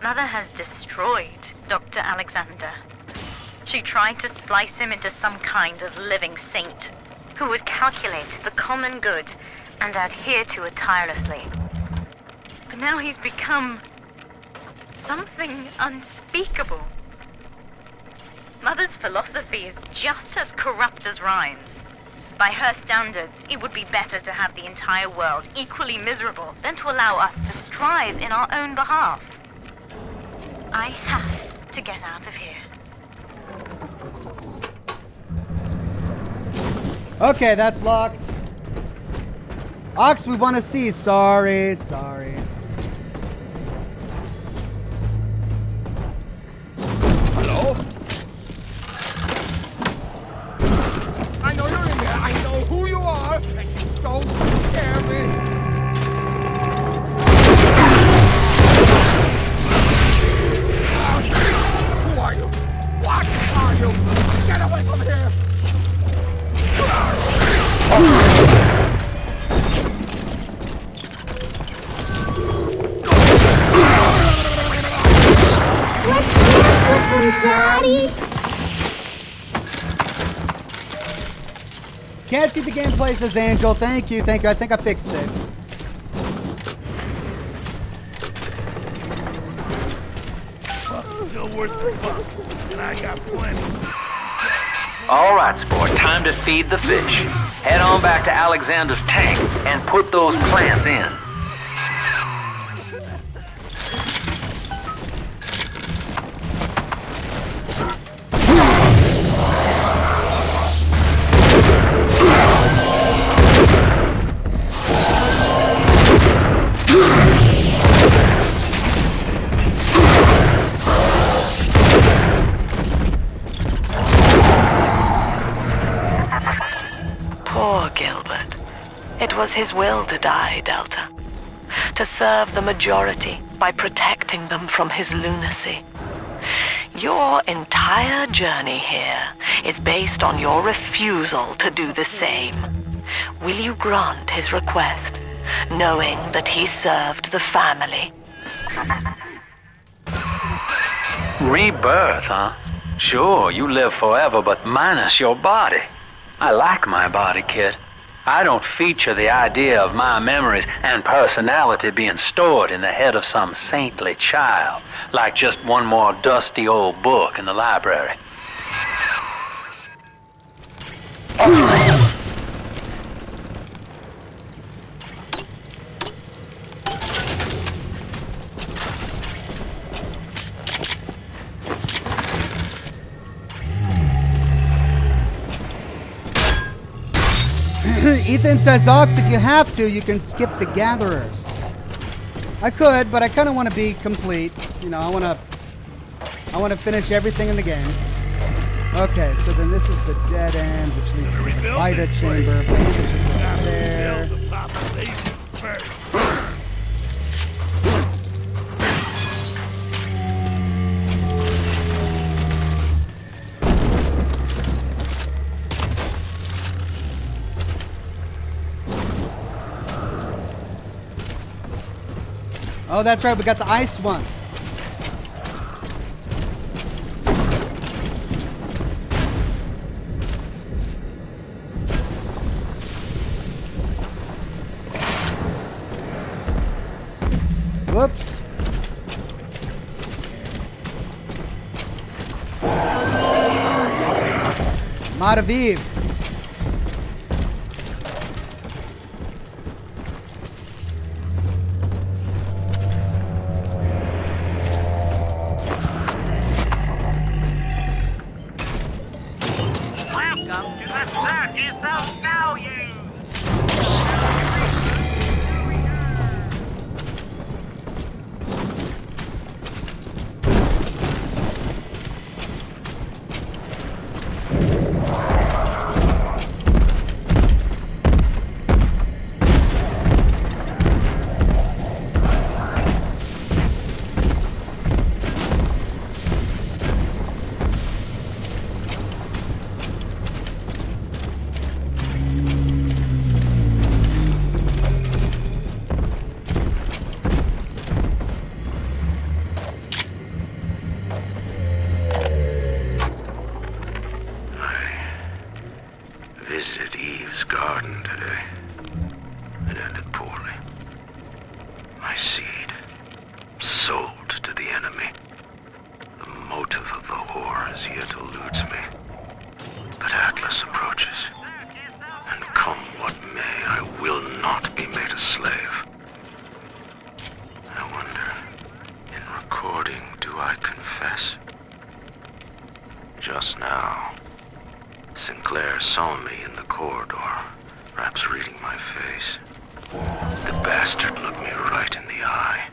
Mother has destroyed Dr. Alexander. She tried to splice him into some kind of living saint who would calculate the common good and adhere to it tirelessly. But now he's become something unspeakable. Mother's philosophy is just as corrupt as Ryan's. By her standards, it would be better to have the entire world equally miserable than to allow us to strive in our own behalf. I have to get out of here. Okay, that's locked. Ox, we want to see. Sorry. Hello? I know you're in there. I know who you are. Don't scare me. Who are you? What are you? Get away from here! Let's go, Daddy. Can't see the gameplay, says Angel. Thank you. I think I fixed it. Still worth the fuck, and I got plenty. All right, sport, time to feed the fish. Head on back to Alexander's tank and put those plants in. Poor Gilbert. It was his will to die, Delta. To serve the majority by protecting them from his lunacy. Your entire journey here is based on your refusal to do the same. Will you grant his request, knowing that he served the family? Rebirth, huh? Sure, you live forever, but minus your body. I like my body, kid. I don't feature the idea of my memories and personality being stored in the head of some saintly child, like just one more dusty old book in the library. Ethan says, Ox, if you have to, you can skip the gatherers. I could, but I kind of want to be complete. You know, I want to finish everything in the game. Okay, so then this is the dead end, which leads to the Vita chamber. Bandages over there. Kill the population first. Oh, that's right. We got the ice one. Whoops. Mataviv. Welcome to the Circus of Value! Visited Eve's garden today. It ended poorly. My seed, sold to the enemy. The motive of the whore as yet eludes me. But Atlas approaches, and come what may, I will not be made a slave. I wonder, in recording, do I confess? Just now, Sinclair saw me in the corridor, perhaps reading my face. The bastard looked me right in the eye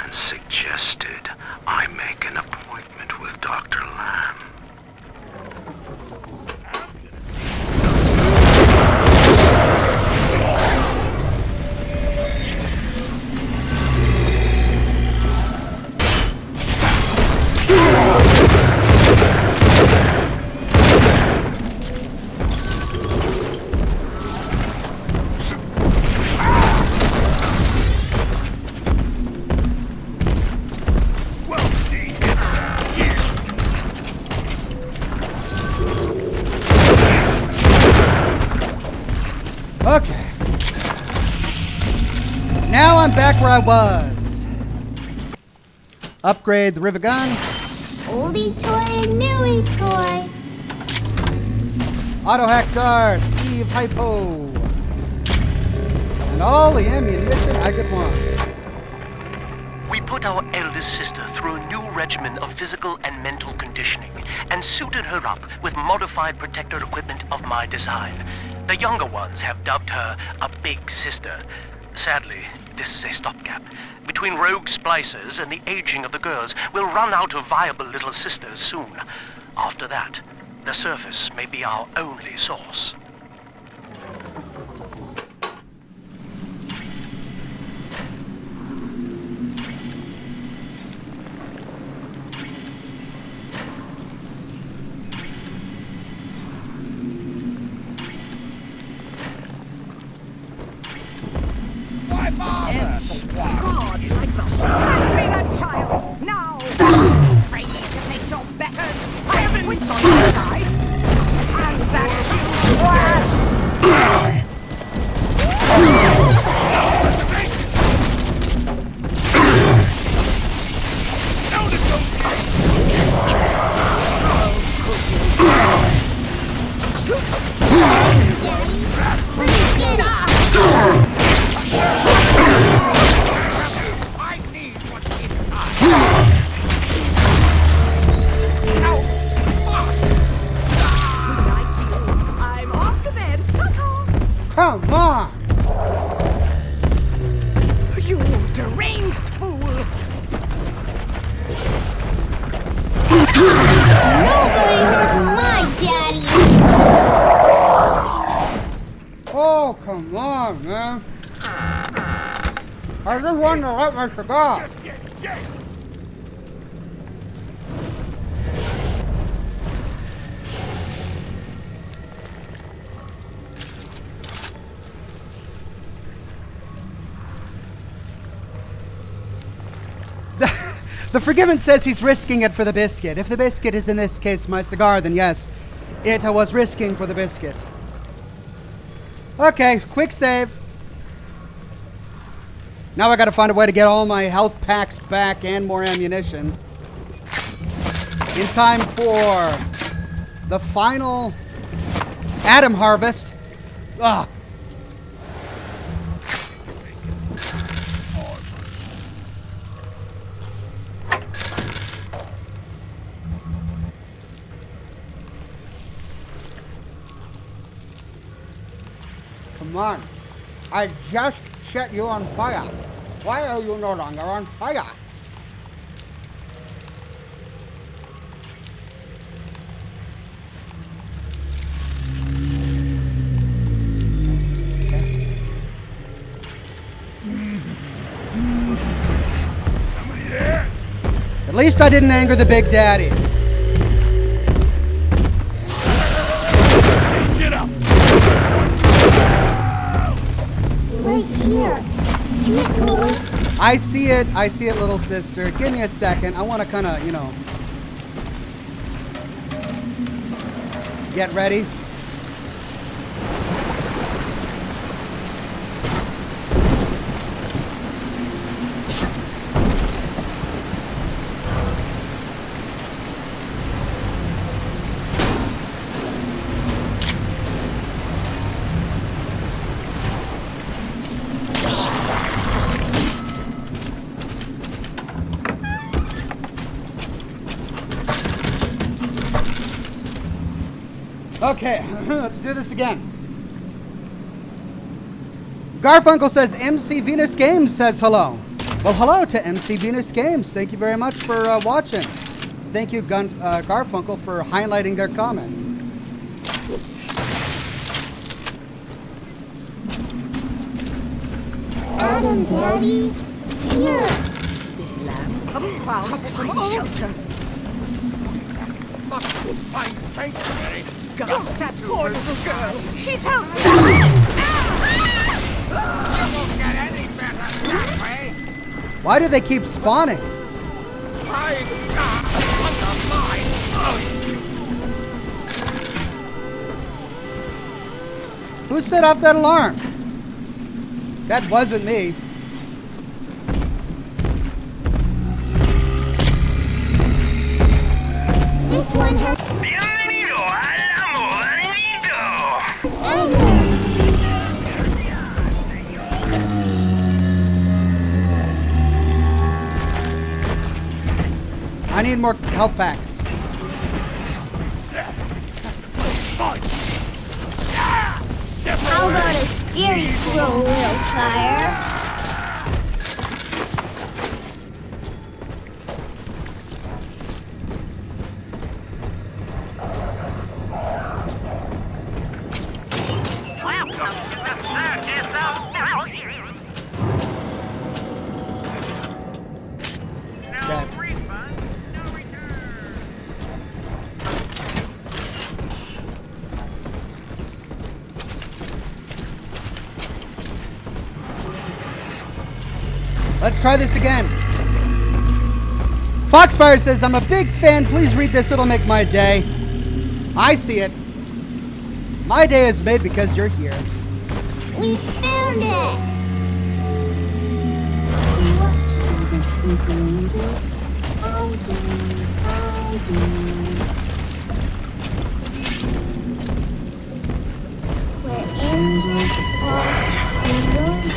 and suggested I make an appointment with Dr. Lamb. Okay. Now I'm back where I was. Upgrade the river gun. Oldie toy and newie toy. Auto hack dart. Steve Hypo. And all the ammunition I could want. We put our eldest sister through a new regimen of physical and mental conditioning and suited her up with modified protector equipment of my design. The younger ones have dubbed her a big sister. Sadly, this is a stopgap. Between rogue splicers and the aging of the girls, we'll run out of viable little sisters soon. After that, the surface may be our only source. God, like the whole bring a child! Now! Afraid to face your betters! I have wits on my side! And that Come on! You deranged fool! Nobody heard Come on, man. I just wanted to light my cigar. Just get jailed. The Forgiven says he's risking it for the biscuit. If the biscuit is in this case my cigar, then yes, it was risking for the biscuit. Okay, quick save. Now I gotta find a way to get all my health packs back and more ammunition. In time for the final Atom Harvest. Ugh. Come on. I just set you on fire. Why are you no longer on fire? At least I didn't anger the Big Daddy. Get up. Right here. See it, Lily? I see it, little sister. Give me a second. I want to kind of, get ready. Okay, let's do this again. Garfunkel says MC Venus Games says hello. Well, hello to MC Venus Games. Thank you very much for watching. Thank you, Garfunkel, for highlighting their comment. Adam, Daddy. Here. This lamb comes from shelter. Must find sanctuary. Just that poor little girl. She's held. You won't get any better that way. Why do they keep spawning? Hide under mine. Who set off that alarm? That wasn't me. This one has. Bienvenido al amorito. I need more health packs. How about a scary slow little fire? Welcome to the circus of value. No Okay. refund, no return. Let's try this again. Foxfire says, I'm a big fan. Please read this. It'll make my day. I see it. My day is made because you're here. We found it! Do you want to see their sleeping angels? I do. Where angels are, we will be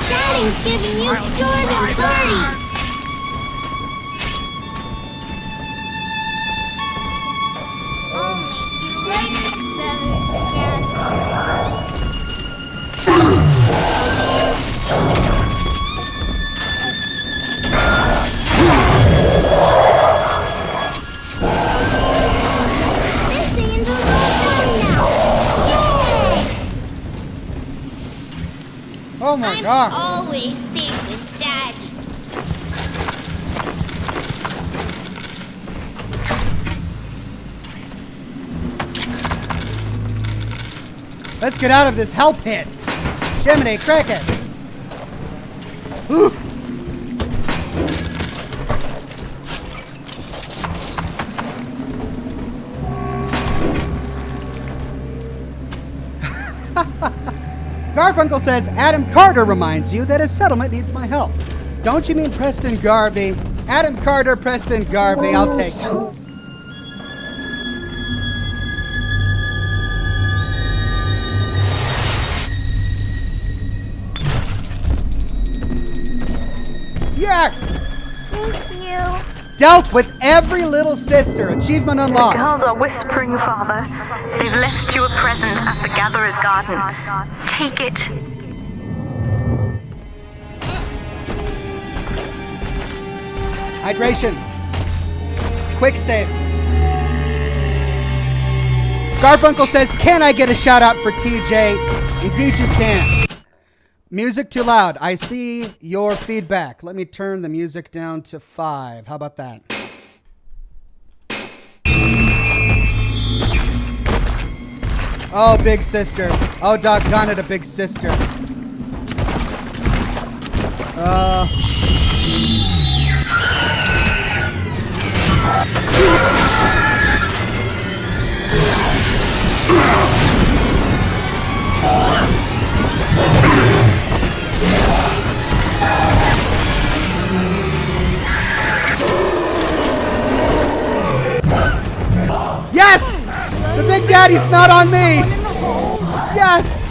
Daddy's giving you Jordan 30. I'll make you lighter feathers again. This angel's all done now. Yay! Oh my I'm god. always safe with Daddy. Let's get out of this hell pit. Jiminy cricket. Whew. Garfunkel says Adam Carter reminds you that his settlement needs my help. Don't you mean Preston Garvey? Adam Carter, Preston Garvey, I'll take it. Yeah! Thank you. Dealt with every little sister. Achievement The unlocked. girls are whispering, Father. They've left you a present at the Gatherer's Garden. Take it. Hydration. Quick save. Garfunkel says, can I get a shout out for TJ? Indeed you can. Music too loud. I see your feedback. Let me turn the music down to 5. How about that? Oh, big sister. Oh, doggone it, a big sister. Yes! The Big Daddy's not on me! Yes!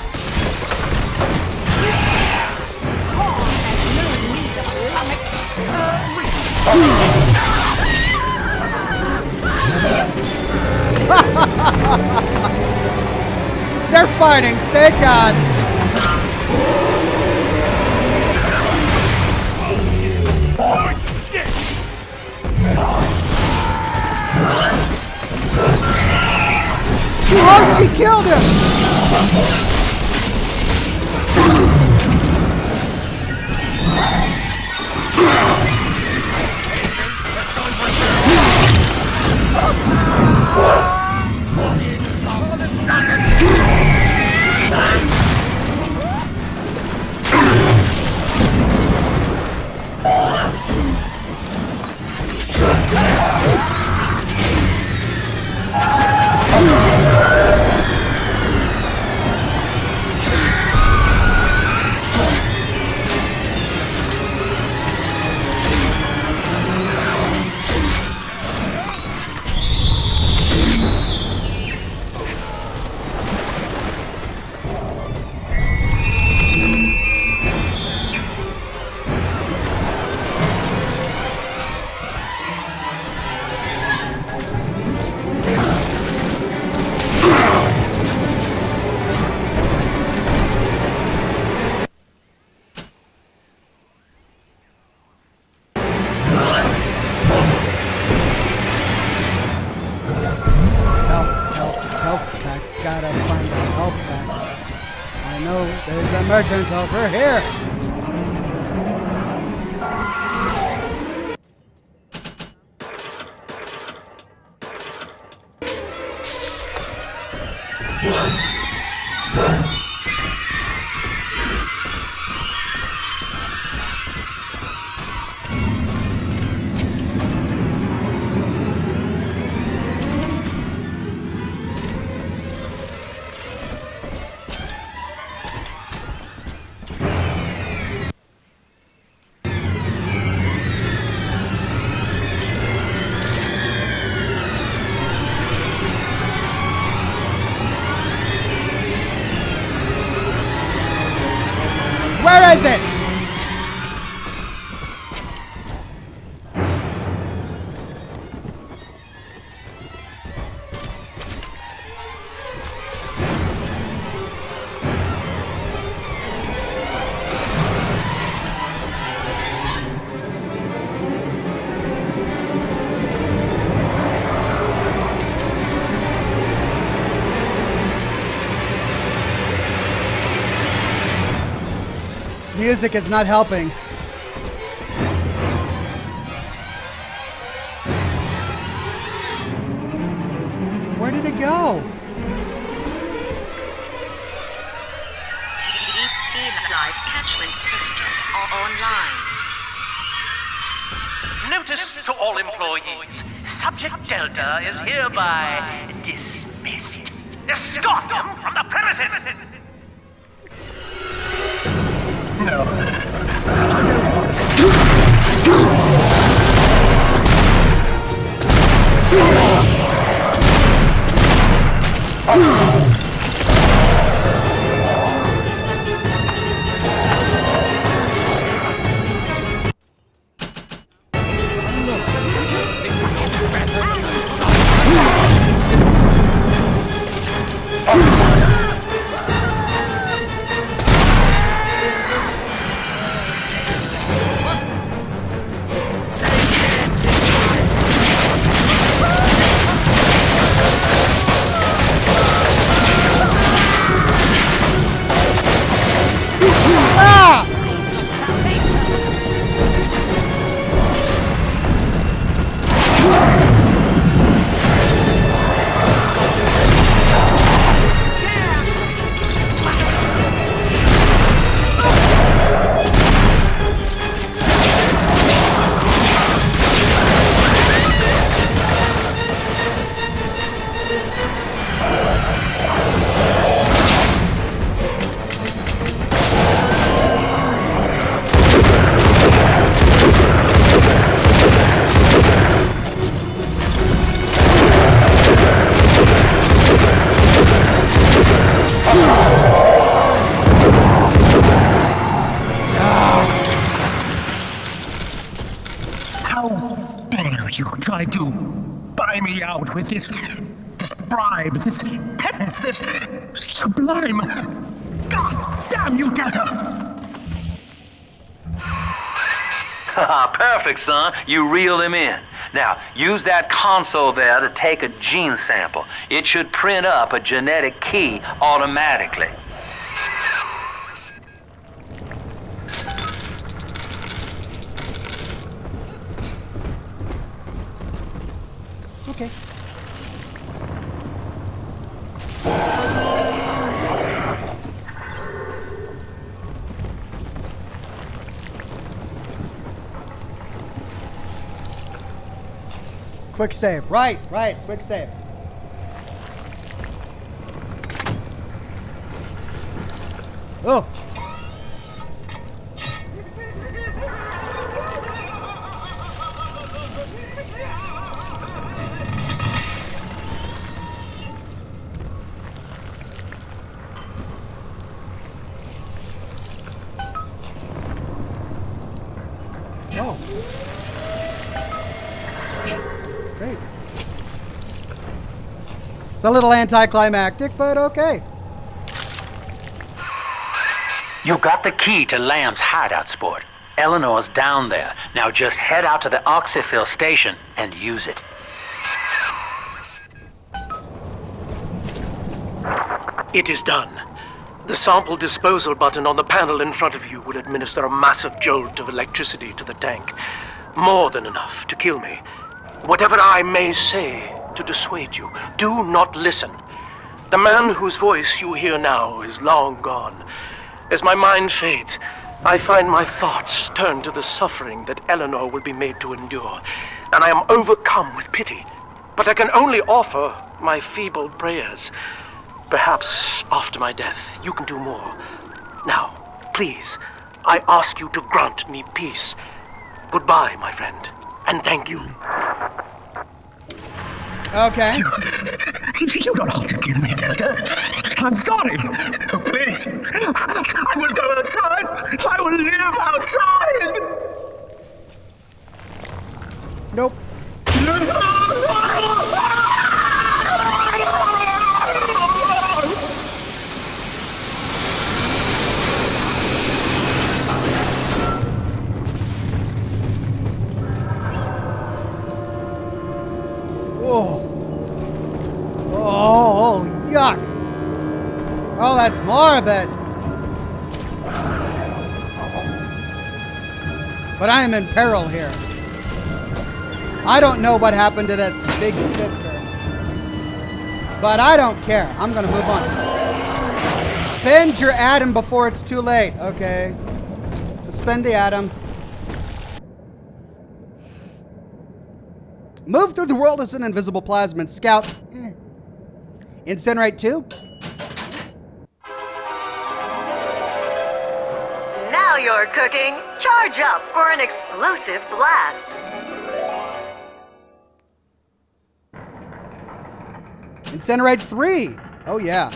They're fighting, thank God. Oh, shit! Oh, she killed him! Health packs. Gotta find the health packs. I know there's a merchant over here. music is not helping. Where did it go? Deep Sea Live Catchment System online. Notice to all employees. Subject Delta is hereby dismissed. Escort them from the premises! You tried to buy me out with this bribe, this penance, this sublime. God damn you, Delta! Perfect, son. You reeled him in. Now, use that console there to take a gene sample. It should print up a genetic key automatically. Okay. Quick save. Right. Quick save. Oh. Oh. Great. It's a little anticlimactic, but okay. You got the key to Lamb's hideout, sport. Eleanor's down there. Now just head out to the Oxyphil station and use it. It is done. The sample disposal button on the panel in front of you will administer a massive jolt of electricity to the tank. More than enough to kill me. Whatever I may say to dissuade you, do not listen. The man whose voice you hear now is long gone. As my mind fades, I find my thoughts turn to the suffering that Eleanor will be made to endure, and I am overcome with pity. But I can only offer my feeble prayers. Perhaps after my death, you can do more. Now, please, I ask you to grant me peace. Goodbye, my friend, and thank you. Okay. You don't have to kill me, Delta. I'm sorry. Oh, please. I will go outside. I will live outside. Nope. Oh, yuck. Oh, that's morbid. But I am in peril here. I don't know what happened to that big sister. But I don't care. I'm going to move on. Spend your atom before it's too late. Okay. Spend the atom. Move through the world as an invisible plasmid. Scout. Incinerate 2. Now you're cooking. Charge up for an explosive blast. Incinerate 3. Oh, yeah.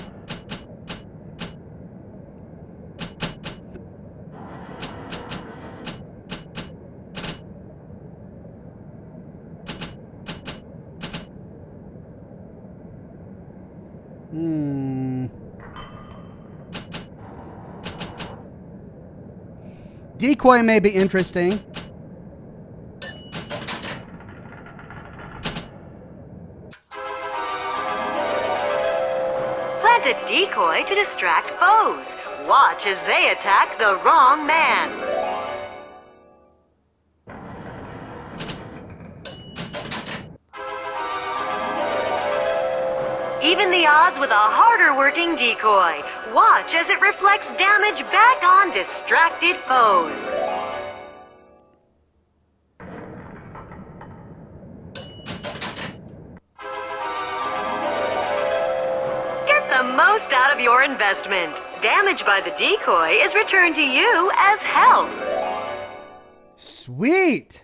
Decoy may be interesting. Plant a decoy to distract foes. Watch as they attack the wrong man. Even the odds with a harder working decoy. Watch as it reflects damage back on distracted foes. Get the most out of your investment. Damage by the decoy is returned to you as health. Sweet.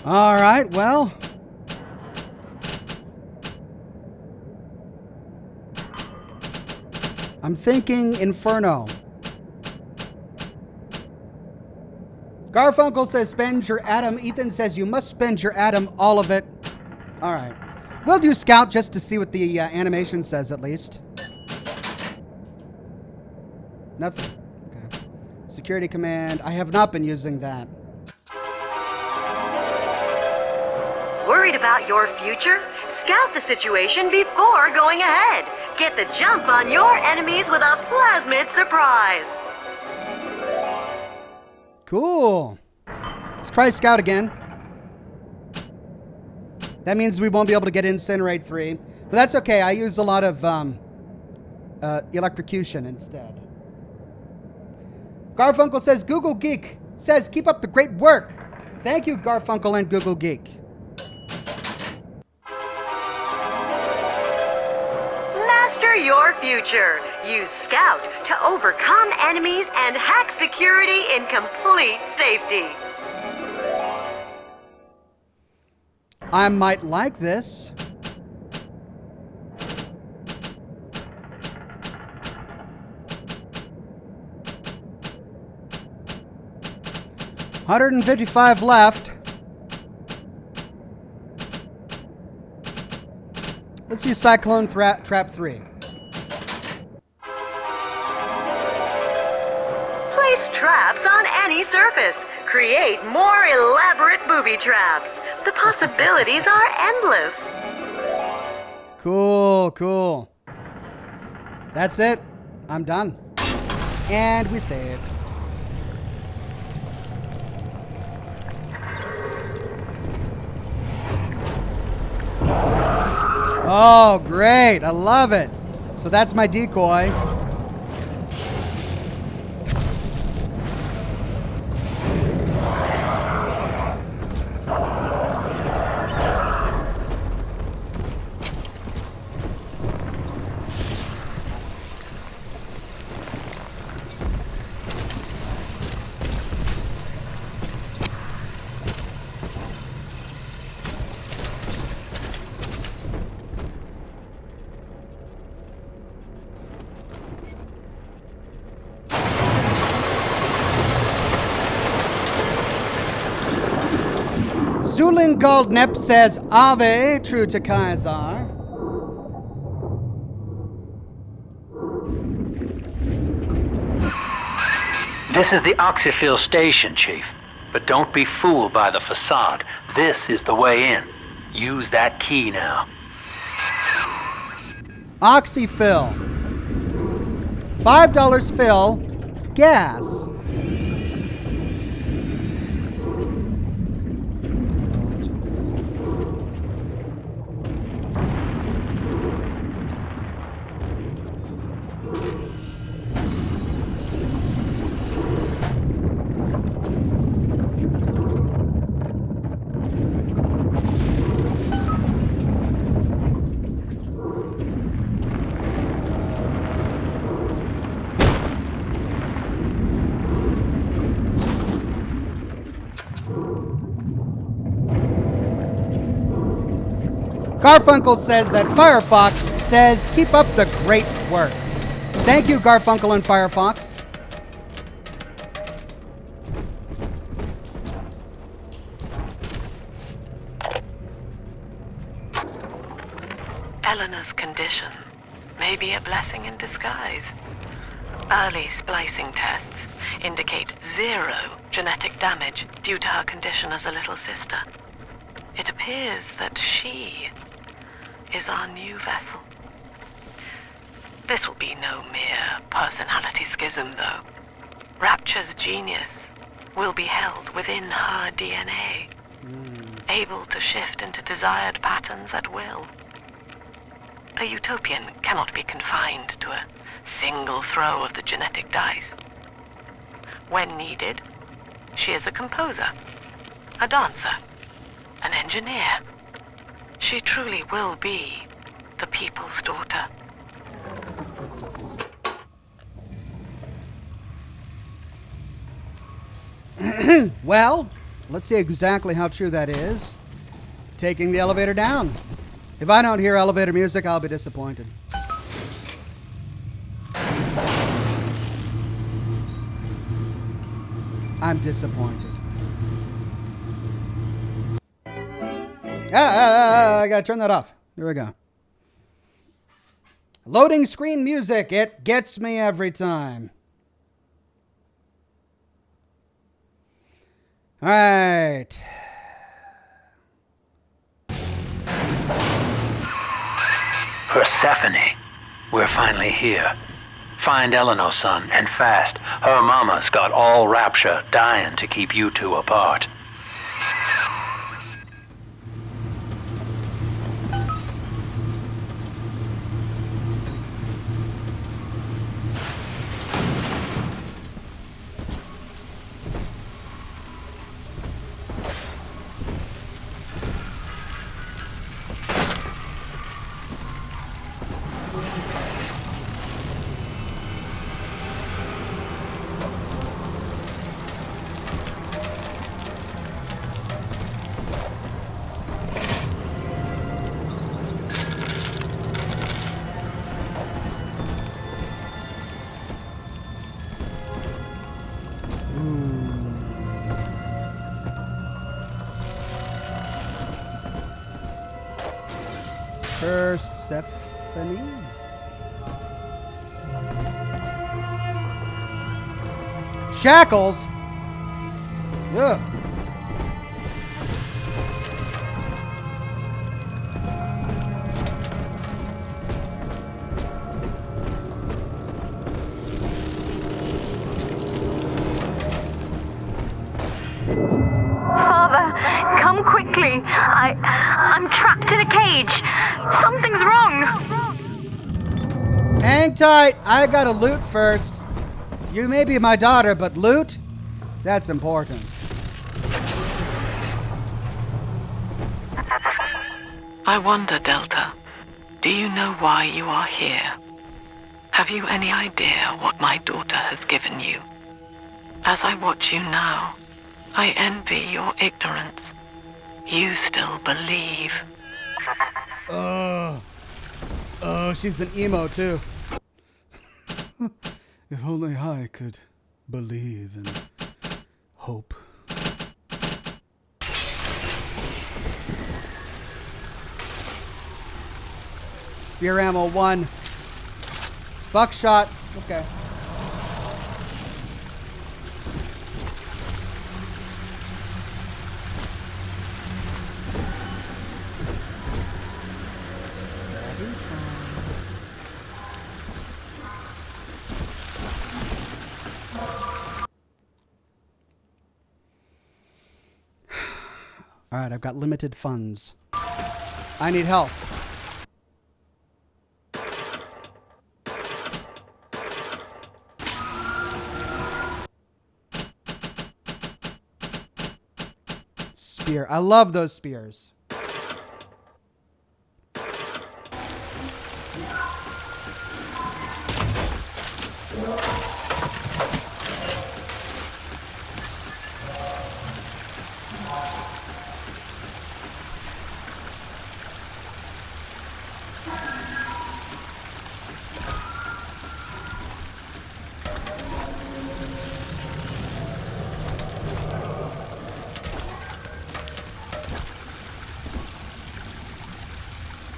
All right, well. I'm thinking Inferno. Garfunkel says spend your atom. Ethan says you must spend your atom, all of it. All right. We'll do Scout just to see what the animation says at least. Nothing. Okay. Security command. I have not been using that. Worried about your future? Scout the situation before going ahead. Get the jump on your enemies with a plasmid surprise. Cool. Let's try Scout again. That means we won't be able to get Incinerate 3. But that's okay. I use a lot of electrocution instead. Garfunkel says, Google Geek says, keep up the great work. Thank you, Garfunkel and Google Geek. Master your future. Use Scout to overcome enemies and hack security in complete safety. I might like this. $155 left. Let's use Cyclone Trap 3. Place traps on any surface. Create more elaborate booby traps. The possibilities are endless. Cool, cool. That's it. I'm done. And we save. Oh, great. I love it. So that's my decoy. Zulin Goldnep says Ave, true to Kaisar. This is the Oxyphil station, Chief. But don't be fooled by the facade. This is the way in. Use that key now. Oxyfill. $5 fill. Gas. Garfunkel says that Firefox says, keep up the great work. Thank you, Garfunkel and Firefox. Eleanor's condition may be a blessing in disguise. Early splicing tests indicate 0 genetic damage due to her condition as a little sister. It appears that she is our new vessel. This will be no mere personality schism, though. Rapture's genius will be held within her DNA, able to shift into desired patterns at will. A utopian cannot be confined to a single throw of the genetic dice. When needed, she is a composer, a dancer, an engineer. She truly will be the people's daughter. Well, let's see exactly how true that is. Taking the elevator down. If I don't hear elevator music, I'll be disappointed. I'm disappointed. I gotta turn that off. Here we go. Loading screen music. It gets me every time. All right. Persephone, we're finally here. Find Eleanor, son, and fast. Her mama's got all Rapture dying to keep you two apart. Persephone? Shackles? Ugh. Father, come quickly. I'm trapped in a cage. Something's wrong. Hang tight. I gotta loot first. You may be my daughter, but loot? That's important. I wonder, Delta, do you know why you are here? Have you any idea what my daughter has given you? As I watch you now, I envy your ignorance. You still believe. Oh, she's an emo too. If only I could believe and hope. Spear ammo 1. Buckshot. Okay. All right, I've got limited funds. I need help. Spear. I love those spears.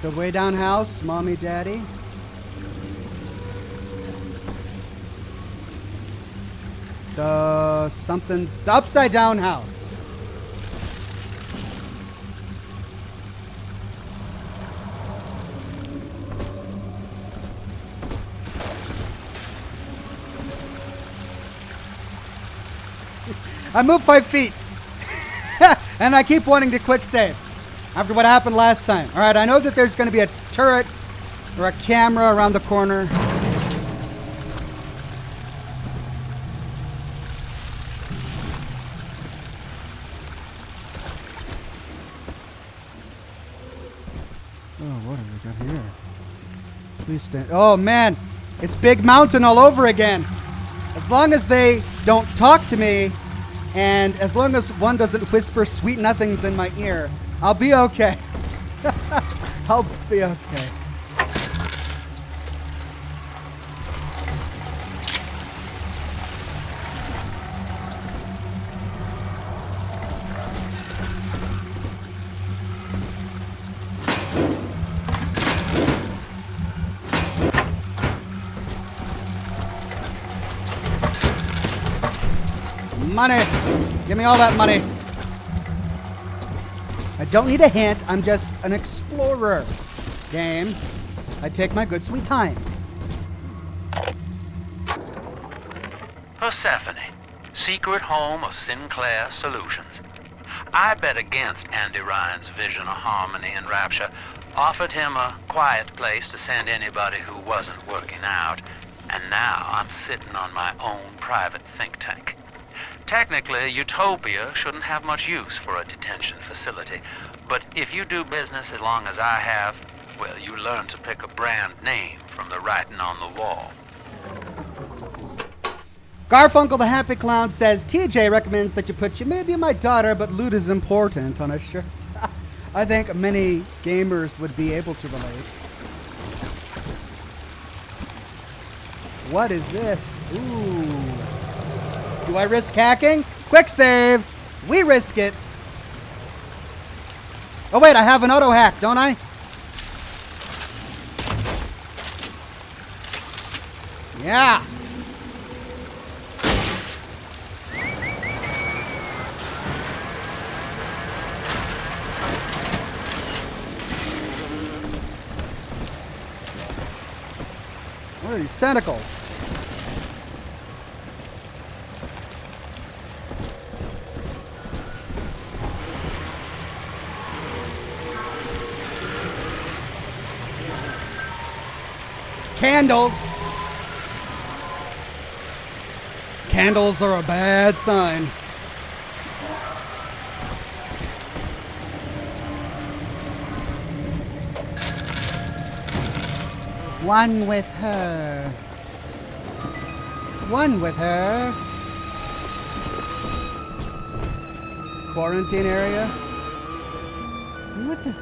The way down house, mommy, daddy. The upside down house. I moved 5 feet. And I keep wanting to quick save. After what happened last time. All right, I know that there's going to be a turret or a camera around the corner. Oh, what have we got here? Please stand. Oh, man. It's Big Mountain all over again. As long as they don't talk to me, and as long as one doesn't whisper sweet nothings in my ear, I'll be okay. I'll be okay. Money! Give me all that money. I don't need a hint. I'm just an explorer. Game. I take my good sweet time. Persephone, secret home of Sinclair Solutions. I bet against Andy Ryan's vision of harmony and rapture, offered him a quiet place to send anybody who wasn't working out, and now I'm sitting on my own private think tank. Technically, Utopia shouldn't have much use for a detention facility, but if you do business as long as I have, well, you learn to pick a brand name from the writing on the wall. Garfunkel the Happy Clown says, TJ recommends that you put, "You may be my daughter, but loot is important" on a shirt. I think many gamers would be able to relate. What is this? Ooh. Do I risk hacking? Quick save. We risk it. Oh, wait, I have an auto hack, don't I? Yeah. What are these tentacles? Candles. Candles are a bad sign. One with her. One with her. Quarantine area. What the?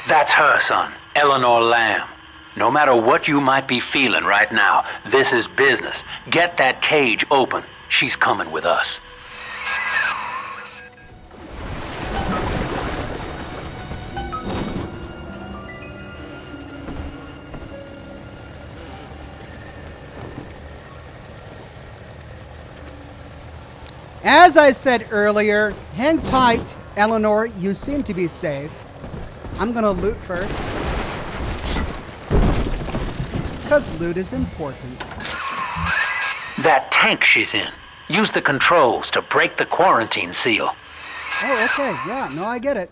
That's her, son, Eleanor Lamb. No matter what you might be feeling right now, this is business. Get that cage open. She's coming with us. As I said earlier, hang tight, Eleanor. You seem to be safe. I'm gonna loot first. Because loot is important. That tank she's in. Use the controls to break the quarantine seal. Oh, okay. Yeah, no, I get it.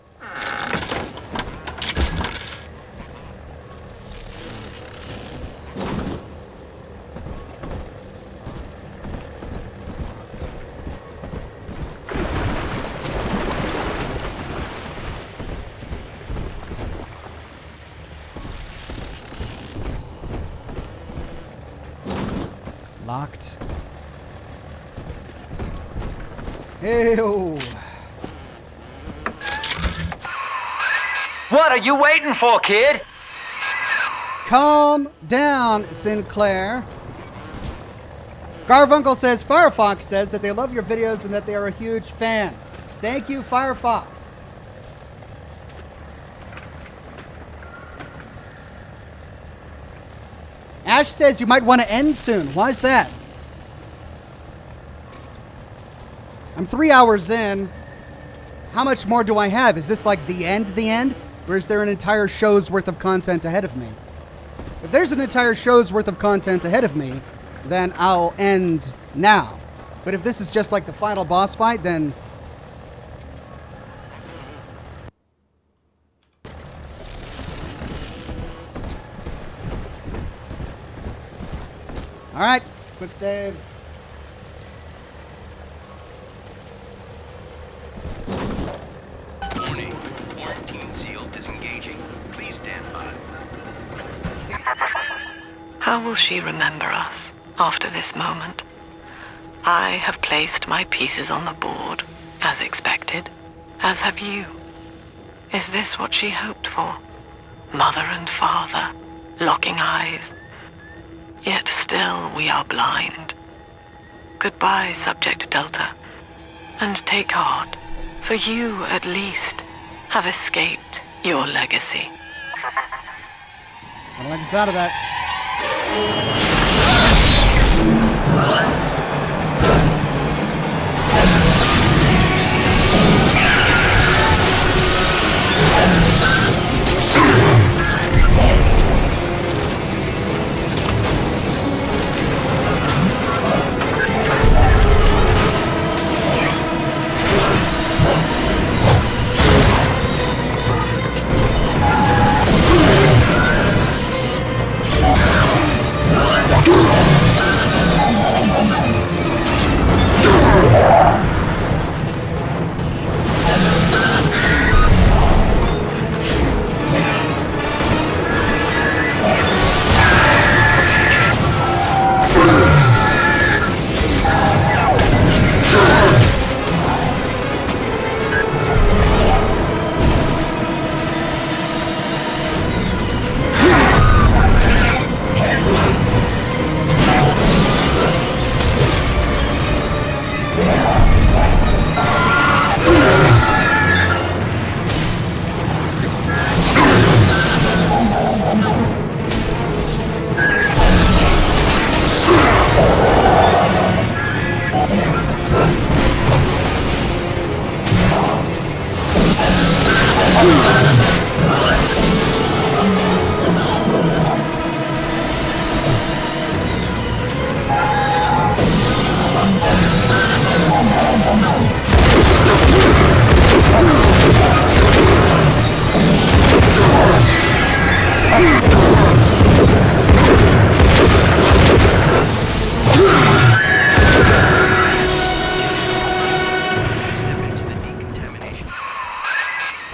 Locked. Ew. What are you waiting for, kid? Calm down, Sinclair. Garfunkel says, Firefox says that they love your videos and that they are a huge fan. Thank you, Firefox. Ash says you might want to end soon. Why is that? I'm 3 hours in. How much more do I have? Is this like the end? Or is there an entire show's worth of content ahead of me? If there's an entire show's worth of content ahead of me, then I'll end now. But if this is just like the final boss fight, then... Alright, quick save. Warning, quarantine seal disengaging. Please stand by. How will she remember us after this moment? I have placed my pieces on the board, as expected, as have you. Is this what she hoped for? Mother and father, locking eyes. Yet still we are blind. Goodbye, Subject Delta. And take heart, for you at least have escaped your legacy. I don't like the sound of that.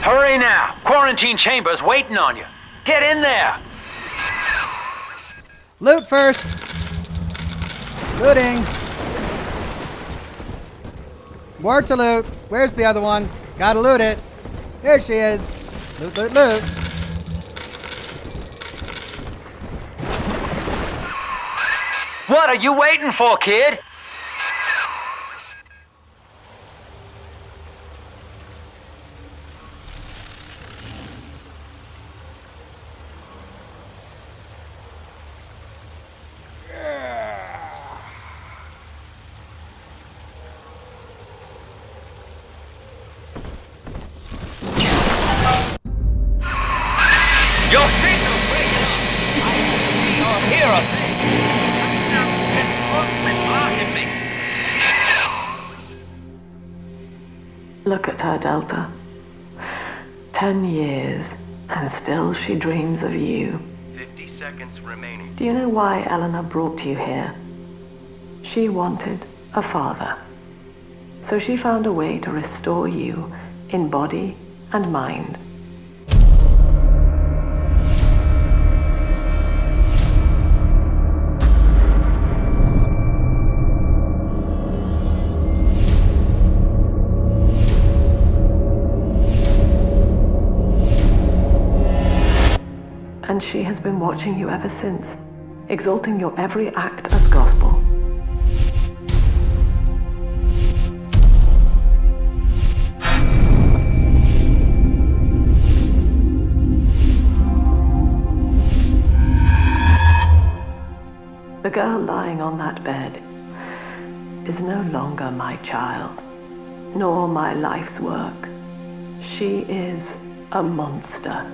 Hurry now! Quarantine chamber's waiting on you. Get in there! Loot first. Looting. More to loot. Where's the other one? Gotta loot it. Here she is. Loot, loot, loot. What are you waiting for, kid? Your signal's breaking up. I can see or hear a thing. Look at her, Delta. 10 years, and still she dreams of you. 50 seconds remaining. Do you know why Eleanor brought you here? She wanted a father. So she found a way to restore you in body and mind. And she has been watching you ever since, exalting your every act as gospel. The girl lying on that bed is no longer my child, nor my life's work. She is a monster,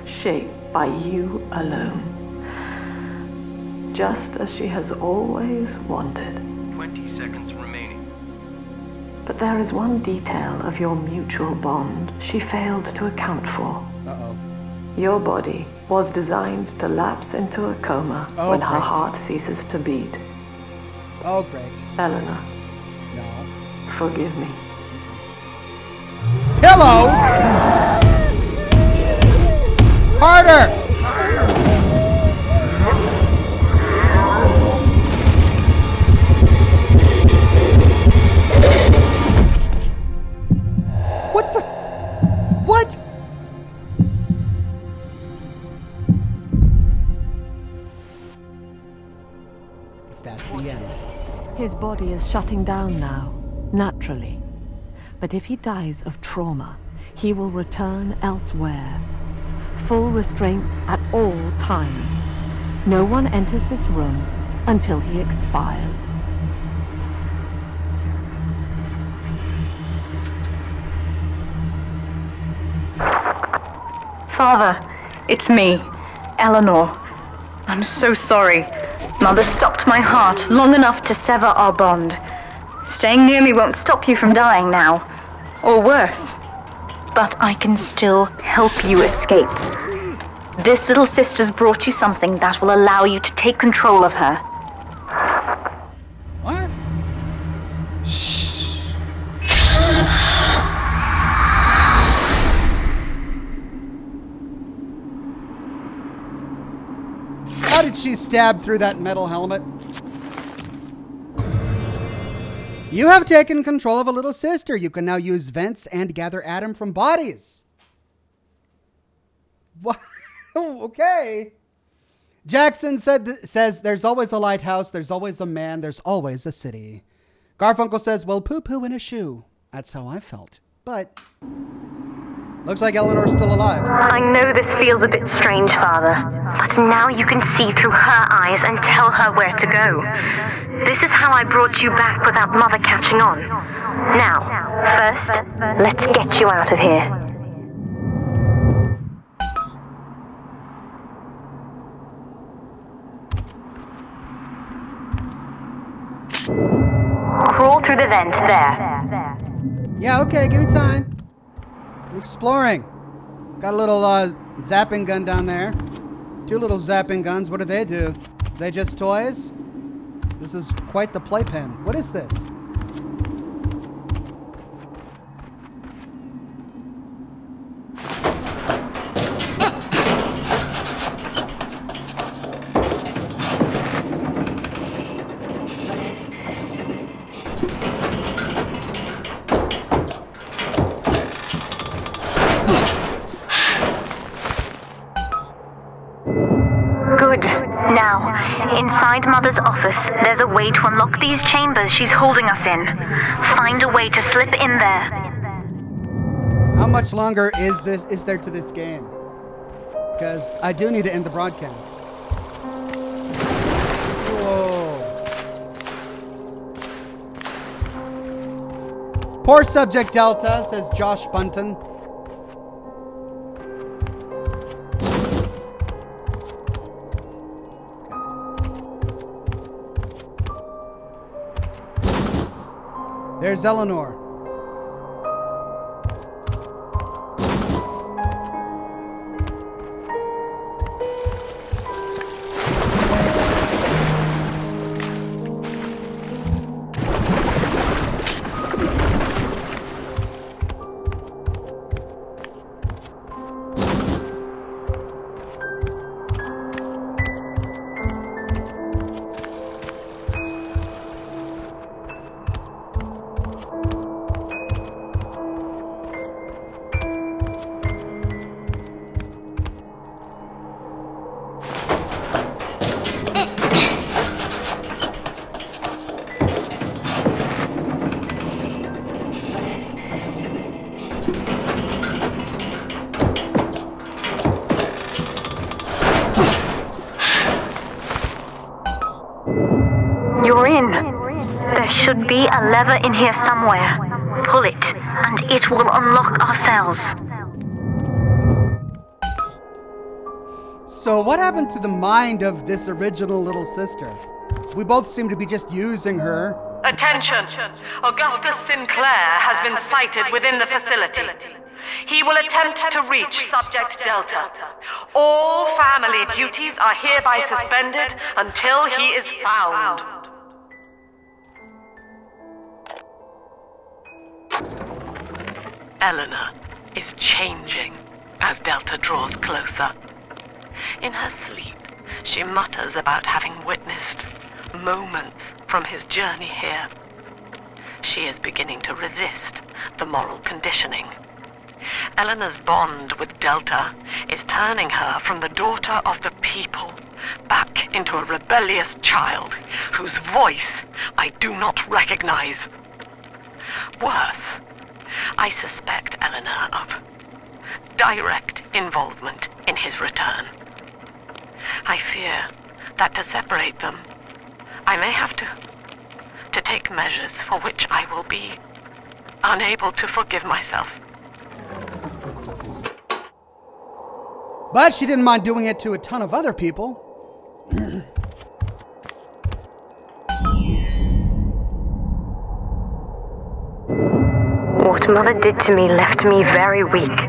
shaped by you alone, just as she has always wanted. 20 seconds remaining. But there is one detail of your mutual bond she failed to account for. Uh-oh. Your body was designed to lapse into a coma when her heart ceases to beat. Oh, great. Eleanor. No. Forgive me. Pillows! Harder! What the? What? If that's the end. His body is shutting down now, naturally. But if he dies of trauma, he will return elsewhere. Full restraints at all times. No one enters this room until he expires. Father, it's me, Eleanor. I'm so sorry. Mother stopped my heart long enough to sever our bond. Staying near me won't stop you from dying now. Or worse. But I can still help you escape. This little sister's brought you something that will allow you to take control of her. What? How did she stab through that metal helmet? You have taken control of a little sister. You can now use vents and gather atom from bodies. What? Okay. Jackson says there's always a lighthouse, there's always a man, there's always a city. Garfunkel says, well, poo-poo in a shoe. That's how I felt. But looks like Eleanor's still alive. I know this feels a bit strange, Father, but now you can see through her eyes and tell her where to go. This is how I brought you back without Mother catching on. Now, first, let's get you out of here. Crawl through the vent there. Yeah, okay, give me time. I'm exploring. Got a little zapping gun down there. 2 little zapping guns. What do? They just toys? This is quite the playpen. What is this? Inside Mother's office, there's a way to unlock these chambers she's holding us in. Find a way to slip in there. How much longer is there to this game? Because I do need to end the broadcast. Whoa. Poor subject Delta, says Josh Bunton. There's Eleanor. You're in. There should be a lever in here somewhere. Pull it, and it will unlock our cells. So what happened to the mind of this original little sister? We both seem to be just using her. Attention! Augustus Sinclair has been sighted within the facility. He will attempt to reach Subject Delta. All family duties are hereby suspended until he is found. Eleanor is changing as Delta draws closer. In her sleep, she mutters about having witnessed moments from his journey here. She is beginning to resist the moral conditioning. Eleanor's bond with Delta is turning her from the daughter of the people back into a rebellious child whose voice I do not recognize. Worse, I suspect Eleanor of direct involvement in his return. I fear that to separate them, I may have to take measures for which I will be unable to forgive myself. But she didn't mind doing it to a ton of other people. What Mother did to me left me very weak,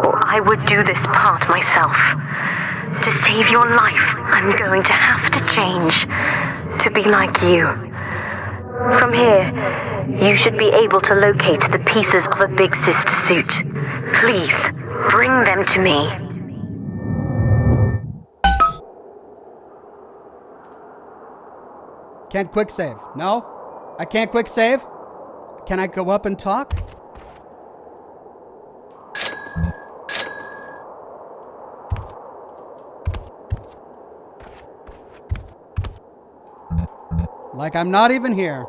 or I would do this part myself. To save your life, I'm going to have to change to be like you. From here, you should be able to locate the pieces of a Big Sister suit. Please, bring them to me. Can't quick save. No? I can't quick save? Can I go up and talk? Like I'm not even here.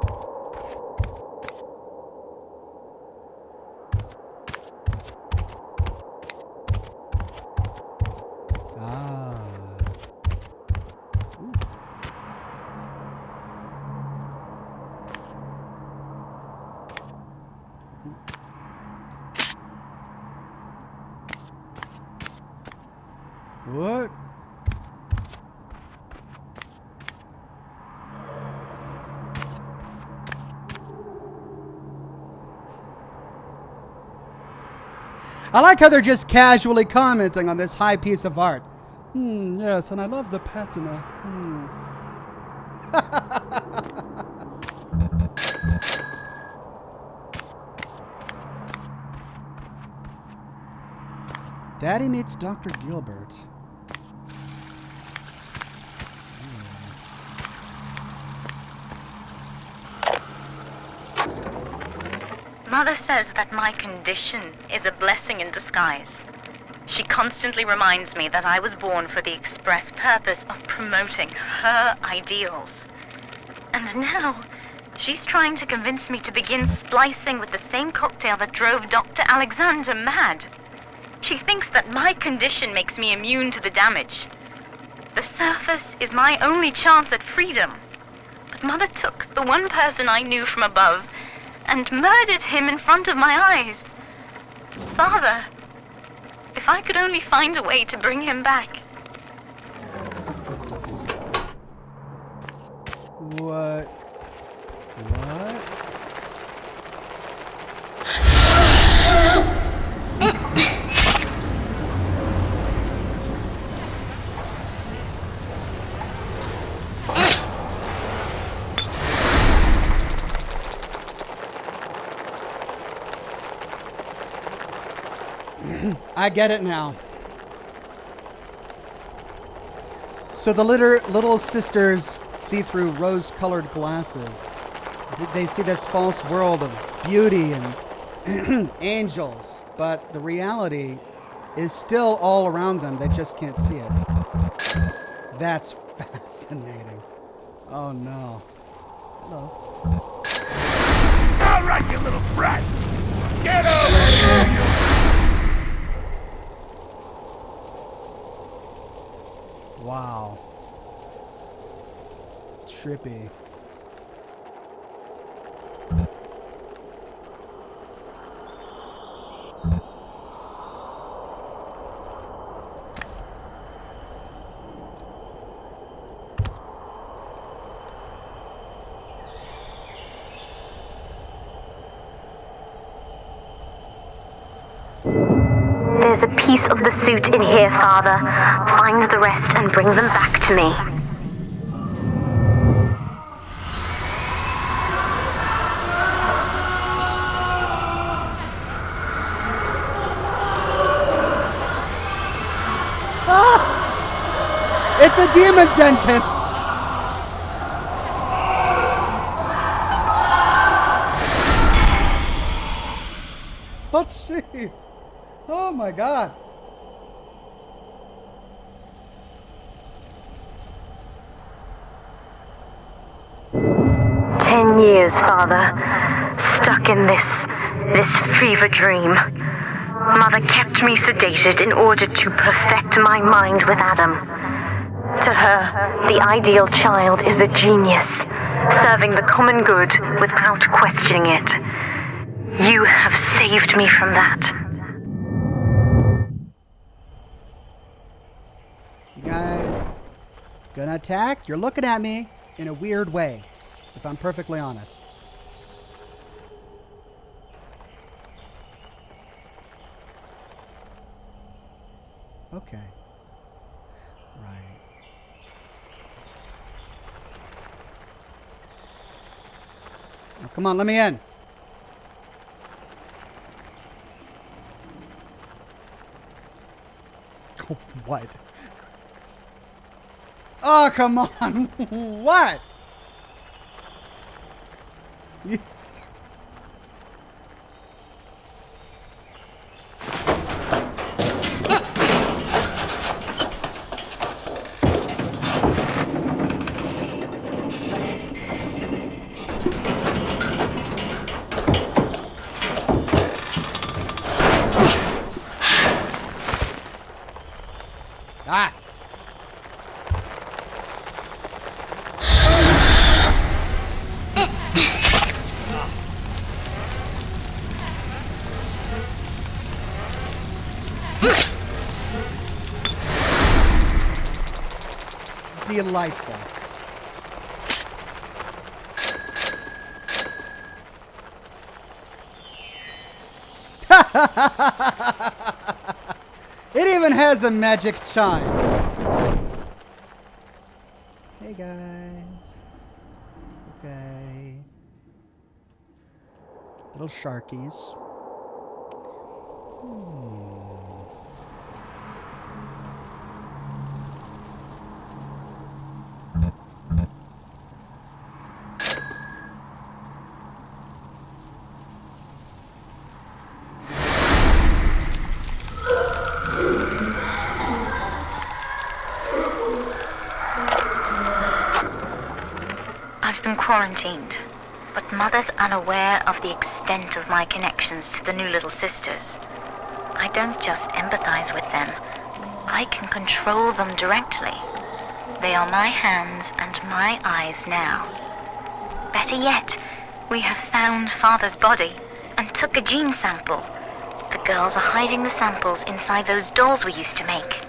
What? I like how they're just casually commenting on this high piece of art. Yes, and I love the patina. Daddy meets Dr. Gilbert. Mother says that my condition is a blessing in disguise. She constantly reminds me that I was born for the express purpose of promoting her ideals. And now, she's trying to convince me to begin splicing with the same cocktail that drove Dr. Alexander mad. She thinks that my condition makes me immune to the damage. The surface is my only chance at freedom. But Mother took the one person I knew from above and murdered him in front of my eyes. Father, if I could only find a way to bring him back. What? I get it now. So the little sisters see through rose-colored glasses. They see this false world of beauty and angels, but the reality is still all around them. They just can't see it. That's fascinating. Oh no. Hello. All right, you little brat! Get over here! Wow. Trippy. There's a piece of the suit in here, Father. Find the rest and bring them back to me. Ah! It's a demon dentist! Oh, jeez. Oh, my God. "10 years, Father. Stuck in this fever dream. Mother kept me sedated in order to perfect my mind with Adam. To her, the ideal child is a genius, serving the common good without questioning it. You have saved me from that." You guys gonna attack? You're looking at me in a weird way, if I'm perfectly honest. Okay. Right. Oh, come on, let me in. Oh, what? Oh, come on. What? You... Ah. Delightful. It even has a magic chime. Hey guys. Okay. Little sharkies. I've been quarantined, but Mother's unaware of the extent of my connections to the new little sisters. I don't just empathize with them. I can control them directly. They are my hands and my eyes now. Better yet, we have found Father's body and took a gene sample. The girls are hiding the samples inside those dolls we used to make.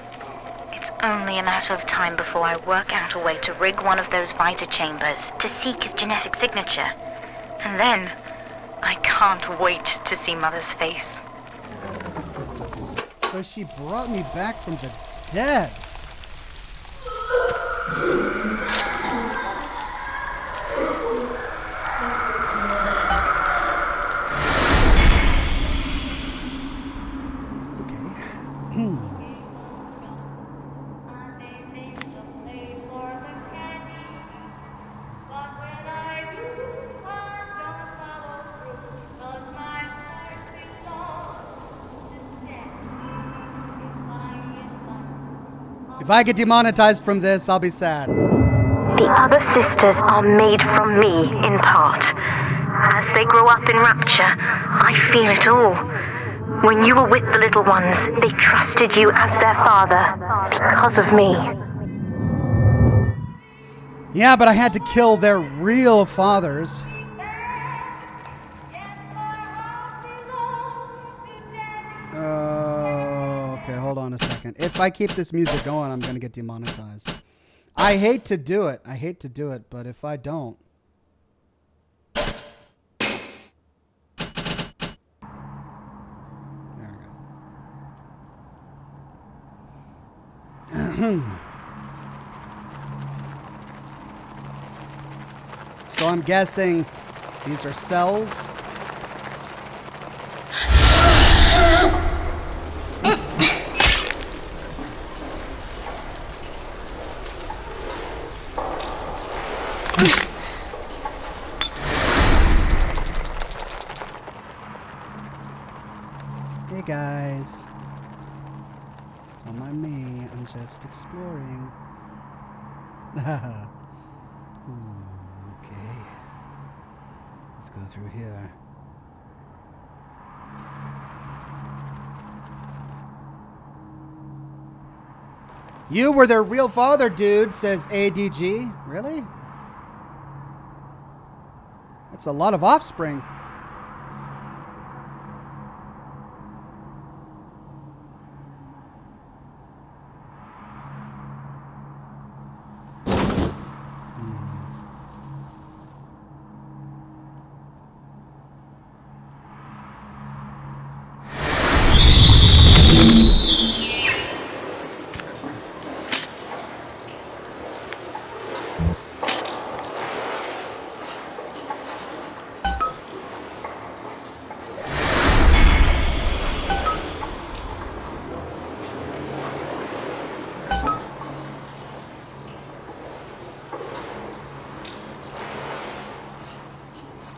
It's only a matter of time before I work out a way to rig one of those vita chambers to seek his genetic signature. And then, I can't wait to see Mother's face. So she brought me back from the dead. If I get demonetized from this, I'll be sad. The other sisters are made from me, in part. As they grow up in Rapture, I feel it all. When you were with the little ones, they trusted you as their father, because of me. Yeah, but I had to kill their real fathers. Okay, hold on a second. If I keep this music going, I'm going to get demonetized. I hate to do it. But if I don't... So I'm guessing these are cells. Hey guys. Don't mind me, I'm just exploring. Okay. Let's go through here. You were their real father, dude, says ADG. Really? That's a lot of offspring.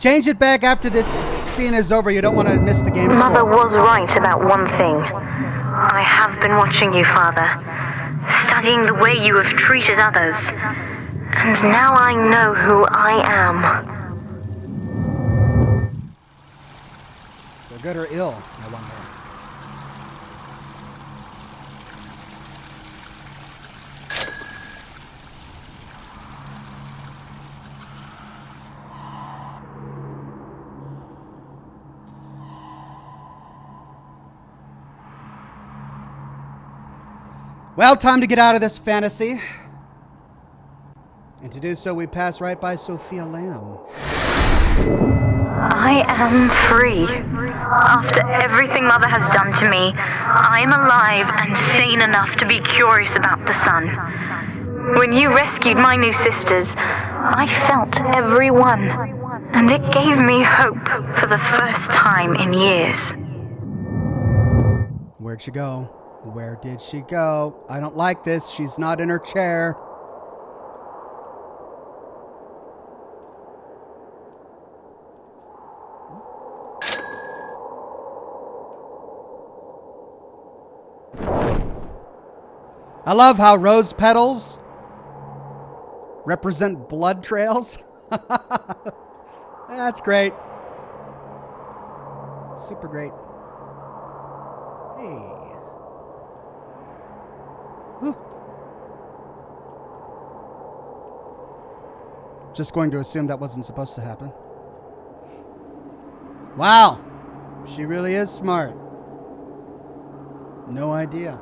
Change it back after this scene is over. You don't want to miss the game. Mother was right about one thing. I have been watching you, Father, studying the way you have treated others. And now I know who I am. For good or ill, I wonder. Well, time to get out of this fantasy. And to do so, we pass right by Sophia Lamb. I am free. After everything Mother has done to me, I am alive and sane enough to be curious about the sun. When you rescued my new sisters, I felt every one, and it gave me hope for the first time in years. Where'd she go? Where did she go? I don't like this. She's not in her chair. I love how rose petals represent blood trails. That's great. Super great. Hey. Whew. Just going to assume that wasn't supposed to happen. Wow. She really is smart. No idea.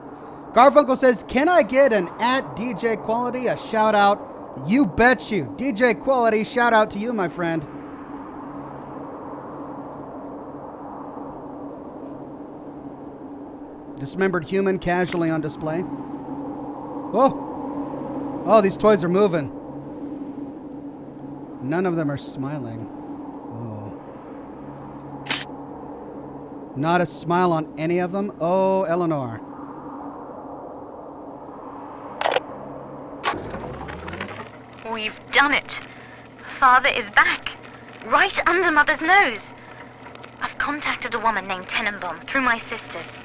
Garfunkel says, can I get an @DJ Quality a shout out? You bet you. DJ Quality, shout out to you, my friend. Dismembered human casually on display. Oh. Oh, these toys are moving. None of them are smiling. Oh. Not a smile on any of them. Oh, Eleanor. We've done it. Father is back. Right under Mother's nose. I've contacted a woman named Tenenbaum through my sisters.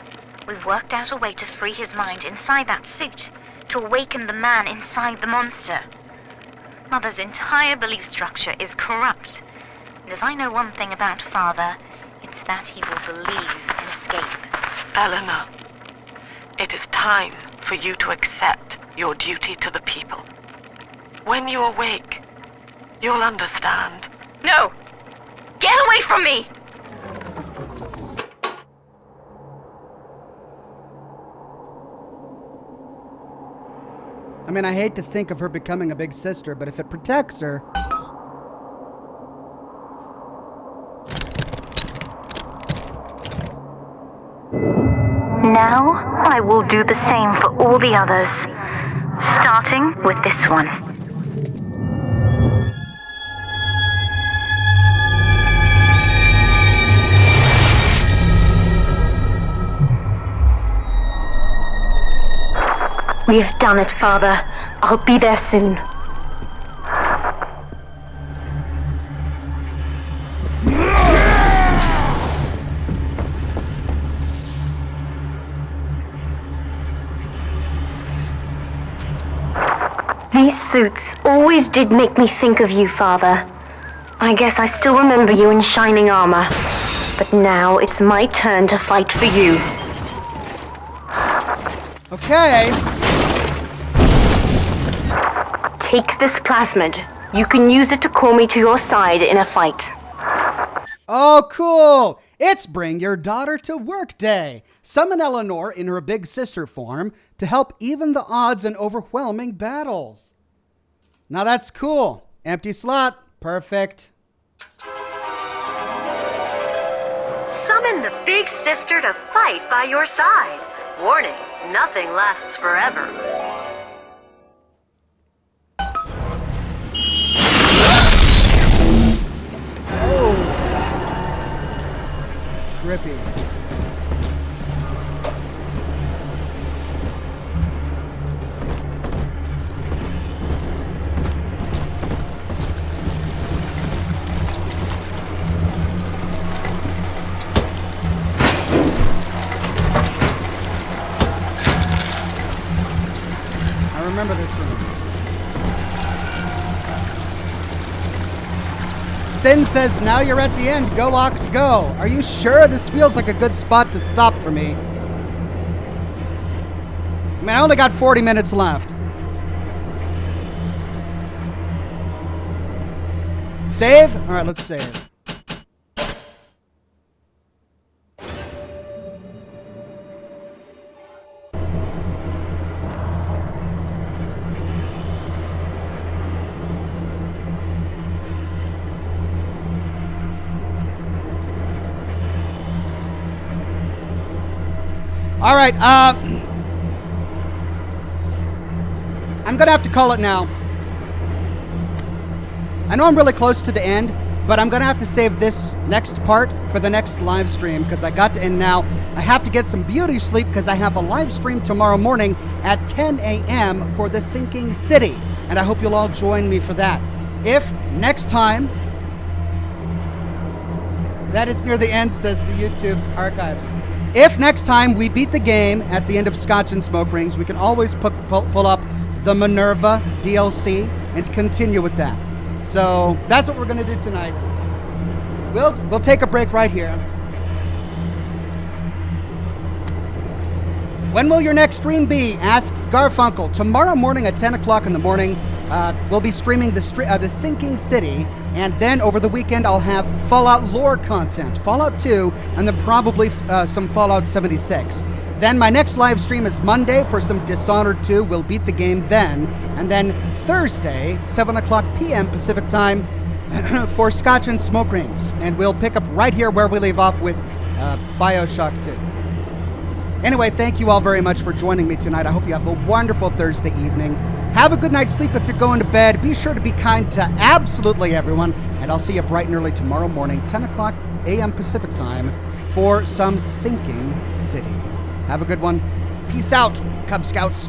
We've worked out a way to free his mind inside that suit, to awaken the man inside the monster. Mother's entire belief structure is corrupt. And if I know one thing about Father, it's that he will believe in escape. Eleanor, it is time for you to accept your duty to the people. When you awake, you'll understand. No! Get away from me! I mean, I hate to think of her becoming a big sister, but if it protects her... Now, I will do the same for all the others, starting with this one. We've done it, Father. I'll be there soon. These suits always did make me think of you, Father. I guess I still remember you in shining armor. But now it's my turn to fight for you. Okay. Take this plasmid. You can use it to call me to your side in a fight. Oh, cool. It's Bring Your Daughter to Work Day. Summon Eleanor in her big sister form to help even the odds in overwhelming battles. Now that's cool. Empty slot. Perfect. Summon the big sister to fight by your side. Warning, nothing lasts forever. Oh. Trippy. I remember this one. Sin says, now you're at the end. Go, Ox, go. Are you sure? This feels like a good spot to stop for me. I mean, I only got 40 minutes left. Save? All right, let's save. All right, I'm going to have to call it now. I know I'm really close to the end, but I'm going to have to save this next part for the next live stream because I got to end now. I have to get some beauty sleep because I have a live stream tomorrow morning at 10 a.m. for the Sinking City, and I hope you'll all join me for that. If next time... That is near the end, says the YouTube archives. If next time we beat the game at the end of Scotch and Smoke Rings, we can always pull up the Minerva DLC and continue with that. So that's what we're going to do tonight. We'll take a break right here. When will your next stream be? Asks Garfunkel. Tomorrow morning at 10 o'clock in the morning, we'll be streaming the Sinking City, and then over the weekend I'll have Fallout lore content, Fallout 2, and then probably some Fallout 76. Then my next live stream is Monday for some Dishonored 2. We'll beat the game then. And then Thursday, 7 o'clock p.m. Pacific time for Scotch and Smoke Rings. And we'll pick up right here where we leave off with Bioshock 2. Anyway, thank you all very much for joining me tonight. I hope you have a wonderful Thursday evening. Have a good night's sleep if you're going to bed. Be sure to be kind to absolutely everyone. And I'll see you bright and early tomorrow morning, 10 o'clock a.m. Pacific time, for some Sinking City. Have a good one. Peace out, Cub Scouts.